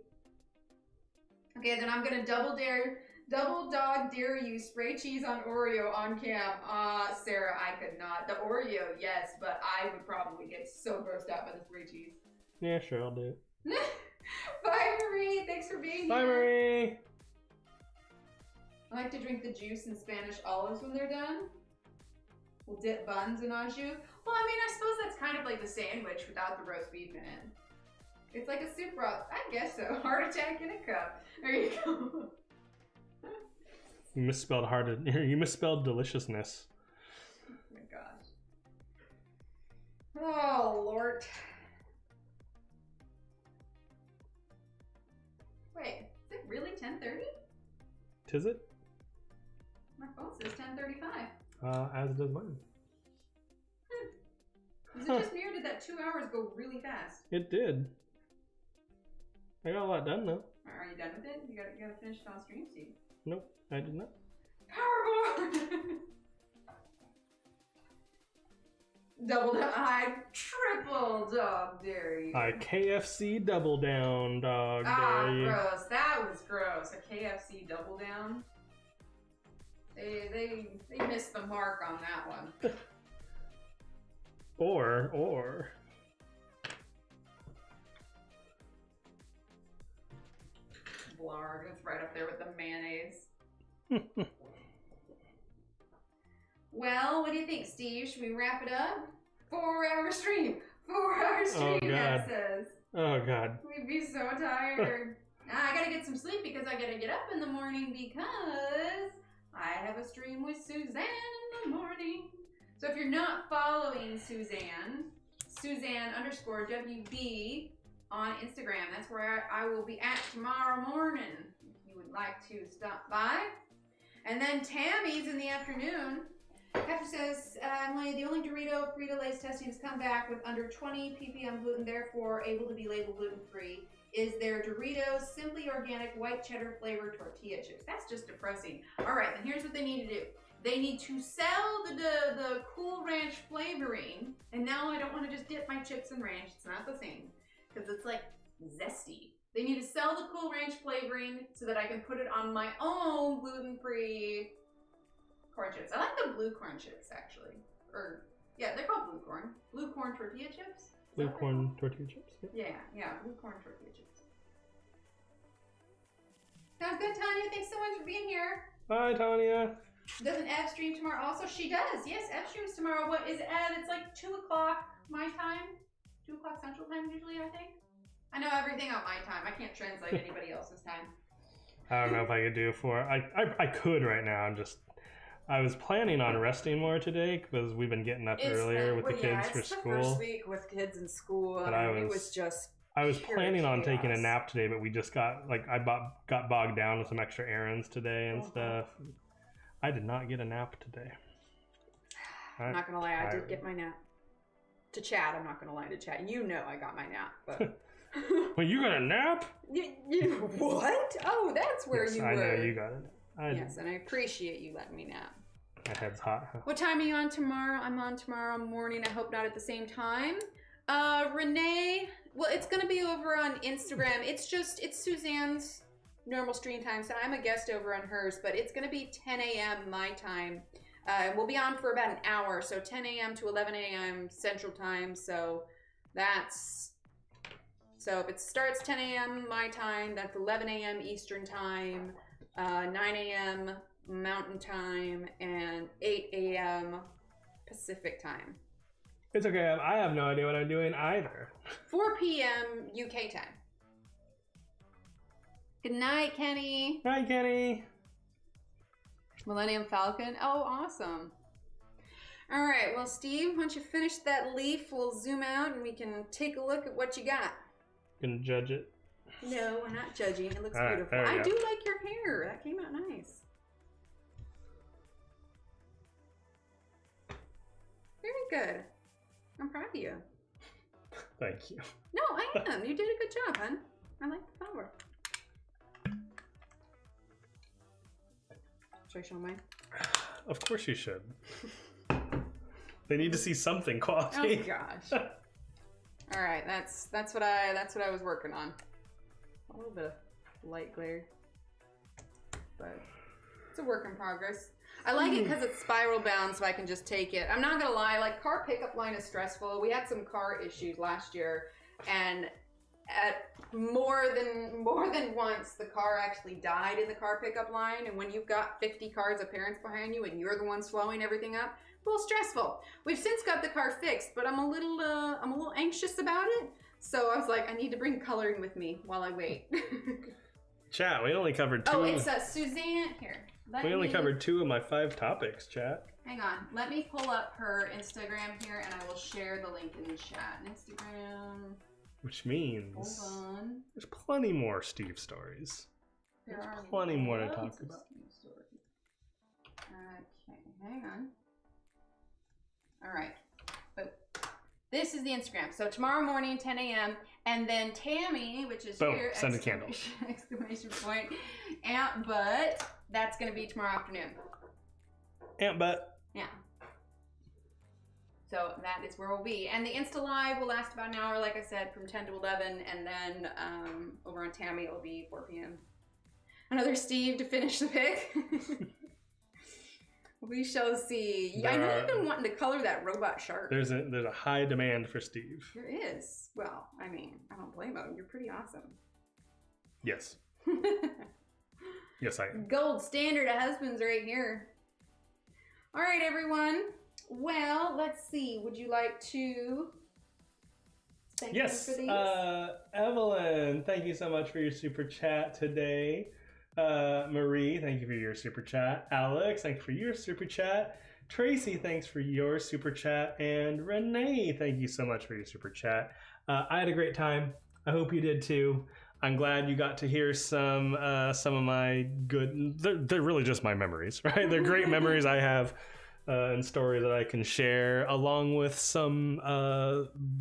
Okay, then I'm gonna double dare Double dog dare you spray cheese on Oreo on cam. Sarah, I could not. The Oreo, yes, but I would probably get so grossed out by the spray cheese. Yeah, sure, I'll do it. Bye, Marie. Thanks for being here. Bye, Marie. I like to drink the juice in Spanish olives when they're done. We'll dip buns in au jus. Well, I mean, I suppose that's kind of like the sandwich without the roast beef in it. It's like a soup broth. I guess so. Heart attack in a cup. There you go. You misspelled you misspelled deliciousness. Oh my gosh. Oh, Lord. Wait, is it really 10:30? Tis it? My phone says 10:35. As does mine. Is it just me or did that 2 hours go really fast? It did. I got a lot done though. Are you done with it? You gotta finish it on stream, Steve. Nope, I did not. Powerball! Double down, I triple dog dare you. I KFC double down, dog dare you. Gross. That was gross. A KFC double down. They missed the mark on that one. Or. Blarg, it's right up there with the mayonnaise. Well, what do you think, Steve? Should we wrap it up? 4-hour stream. 4-hour stream, Oh, that God. says. Oh, God. We'd be so tired. I gotta get some sleep because I gotta get up in the morning because I have a stream with Suzanne in the morning. So if you're not following Suzanne _WB on Instagram, that's where I will be at tomorrow morning if you would like to stop by. And then Tammy's in the afternoon. After says, Emily, the only Dorito Frito-Lay's testing has come back with under 20 ppm gluten, therefore able to be labeled gluten-free. Is their Doritos Simply Organic White Cheddar Flavored Tortilla Chips. That's just depressing. All right, then here's what they need to do. They need to sell the Cool Ranch flavoring. And now I don't want to just dip my chips in ranch. It's not the same because it's like zesty. They need to sell the Cool Ranch flavoring so that I can put it on my own gluten-free corn chips. I like the blue corn chips, actually. Or, yeah, they're called blue corn. Blue corn tortilla chips? Blue corn tortilla chips? Yeah, blue corn tortilla chips. Sounds good, Tanya. Thanks so much for being here. Bye, Tanya. Doesn't Ev stream tomorrow? Also, she does. Yes, Ev streams tomorrow. What is Ev? It's like 2 o'clock my time. 2 o'clock Central Time, usually, I think. I know everything on my time. I can't translate anybody else's time. I don't know if I could do 4. I could right now. I was planning on resting more today because we've been getting up earlier with the kids for school. It's the first week with kids in school. But it was just I was planning on taking a chaos. nap today, but we just got got bogged down with some extra errands today and stuff. I did not get a nap today. I'm not gonna lie, I did get my nap. To Chad, I'm not gonna lie to Chad. You know I got my nap, but Well, you got a nap? you what? Oh, that's where Yes, you I were. know you got it. Yes, and I appreciate you letting me nap. My head's hot. What time are you on tomorrow? I'm on tomorrow morning. I hope not at the same time. Renee, well, it's gonna be over on Instagram. It's Suzanne's normal stream time, so I'm a guest over on hers, but it's gonna be 10 a.m. my time. We'll be on for about an hour, so 10 a.m. to 11 a.m. Central Time. So if it starts 10 a.m. my time, that's 11 a.m. Eastern Time, 9 a.m. Mountain Time, and 8 a.m. Pacific Time. It's okay. I have no idea what I'm doing either. 4 p.m. UK time. Good night, Kenny. Hi, Kenny. Millennium Falcon. Oh, awesome. All right. Well, Steve, once you finish that leaf, we'll zoom out and we can take a look at what you got. Gonna judge it. No, we're not judging. It looks All right, beautiful. there we I go. do like your hair. That came out nice. Very good. I'm proud of you. Thank you. No, I am. You did a good job, hon. I like the flower. Should I show mine? Of course you should. They need to see something Oh quality. gosh. All right, that's what I was working on. A little bit of light glare. but it's a work in progress. I like it because it's spiral bound, so I can just take it. I'm not gonna lie, like car pickup line is stressful. We had some car issues last year, and at more than once, the car actually died in the car pickup line. And when you've got 50 cars of parents behind you, and you're the one slowing everything up, a little stressful. We've since got the car fixed, but I'm a little anxious about it. So I was like, I need to bring coloring with me while I wait. Chat, we only covered 2. Oh, it's Suzanne here. We only covered 2 of my 5 topics, chat. Hang on, let me pull up her Instagram here, and I will share the link in the chat. Instagram. Which means Hold on. there's plenty more Steve stories. There There's are plenty more to loads talk of about. stories. Okay, hang on. All right. Oh, this is the Instagram. So tomorrow morning, 10 a.m. And then Tammy, which is Boom, here, send a candle. exclamation point, Aunt Butt, that's going to be tomorrow afternoon. Aunt Butt. Yeah. So that is where we'll be. And the Insta Live will last about an hour, like I said, from 10 to 11. And then over on Tammy, it'll be 4 p.m. Another Steve to finish the pick. We shall see. I know you've been wanting to color that robot shark. There's a high demand for Steve. There is. Well, I mean, I don't blame him. You're pretty awesome. Yes. Yes, I am. Gold standard of husbands right here. All right, everyone. Well, let's see. Would you like to thank Yes. them for these? Evelyn, thank you so much for your super chat today. Marie, thank you for your super chat. Alex, thank you for your super chat. Tracy, thanks for your super chat. And Renee, thank you so much for your super chat. I had a great time. I hope you did too. I'm glad you got to hear some of my good. They're really just my memories, right? They're great memories I have and stories that I can share, along with some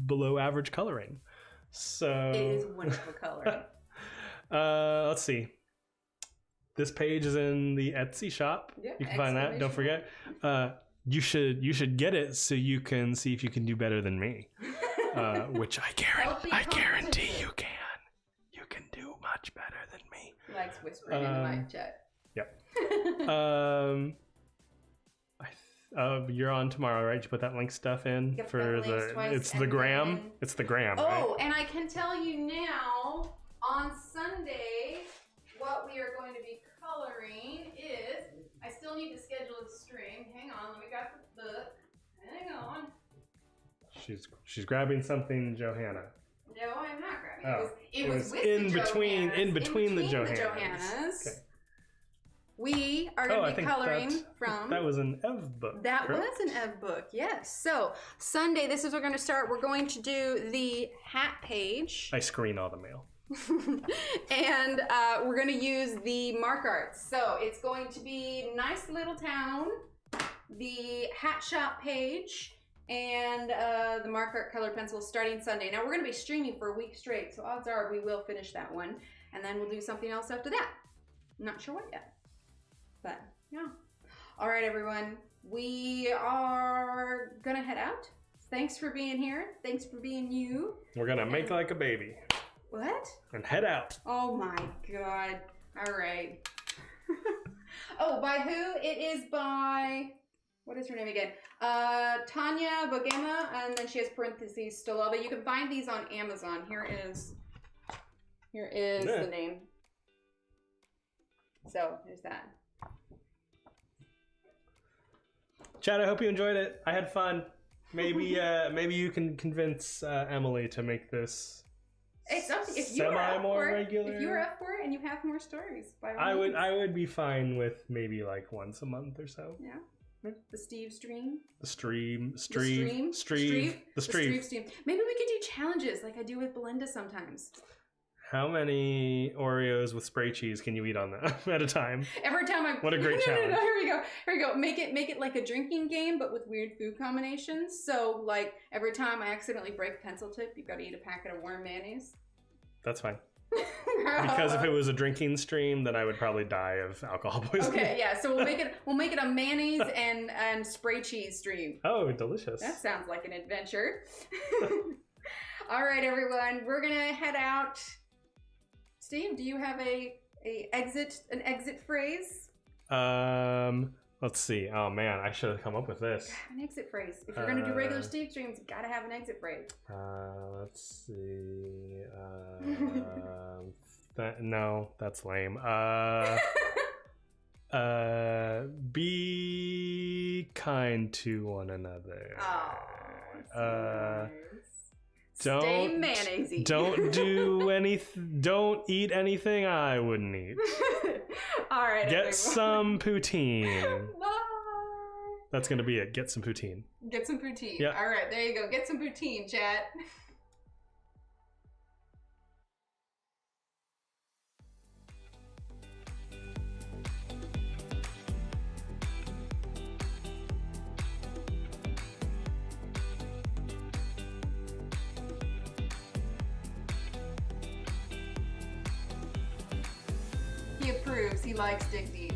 below average coloring. So It is wonderful coloring. Let's see. This page is in the Etsy shop. Yeah, you can find that. Don't forget. You should get it so you can see if you can do better than me. Which I guarantee you can. You can do much better than me. He likes whispering in the mic chat. Yep. You're on tomorrow, right? You put that link stuff in Yep, for that links twice, it's the and gram. then- It's the gram. Oh, right? and I can tell you now, on Sunday, what we are going to be coloring is, I still need to schedule a stream. Hang on, let me grab the book. Hang on. She's grabbing something, Johanna. No, I'm not grabbing Oh, it. Was with in the between Johannas. in between the Johannas. Johannas. Okay. We are going to be coloring from... That was an Ev book. That correct? was an Ev book, yes. So, Sunday, this is where we're going to start. We're going to do the hat page. I screen all the mail. And we're going to use the mark arts. So, it's going to be Nice Little Town, the hat shop page, and the mark art colored pencils starting Sunday. Now, we're going to be streaming for a week straight, so odds are we will finish that one. And then we'll do something else after that. I'm not sure what yet. But, yeah. All right, everyone. We are going to head out. Thanks for being here. Thanks for being you. We're going to make like a baby. What? And head out. Oh, my God. All right. Oh, by who? It is by... What is her name again? Tanya Bogema, and then she has parentheses, Stolova. You can find these on Amazon. Here is the name. So, there's that. Chad, I hope you enjoyed it. I had fun. Maybe you can convince Emily to make this It's up to if you are up more for it. regular. If you're up for it and you have more stories, by all I means. would be fine with maybe like once a month or so. Yeah. The Steve stream. The stream. The stream. The stream. Maybe we could do challenges like I do with Belinda sometimes. How many Oreos with spray cheese can you eat on that at a time? Every time I... What a great challenge. No, here we go. Make it like a drinking game, but with weird food combinations. So, like, every time I accidentally break a pencil tip, you've got to eat a packet of warm mayonnaise. That's fine. Because if it was a drinking stream, then I would probably die of alcohol poisoning. Okay, yeah. So we'll make it a mayonnaise and spray cheese stream. Oh, delicious. That sounds like an adventure. All right, everyone. We're going to head out. Steve, do you have a An exit phrase? Let's see. Oh man, I should have come up with this. An exit phrase. If you're gonna do regular Steve streams, you gotta have an exit phrase. Let's see. No, that's lame. Be kind to one another. Oh, nice. Stay mayonnaise-y. Don't eat anything I wouldn't eat. All right. Get everyone. some poutine. Bye. That's gonna be it. Get some poutine. Get some poutine. Yep. All right, there you go. Get some poutine, chat. He approves. He likes dig deep.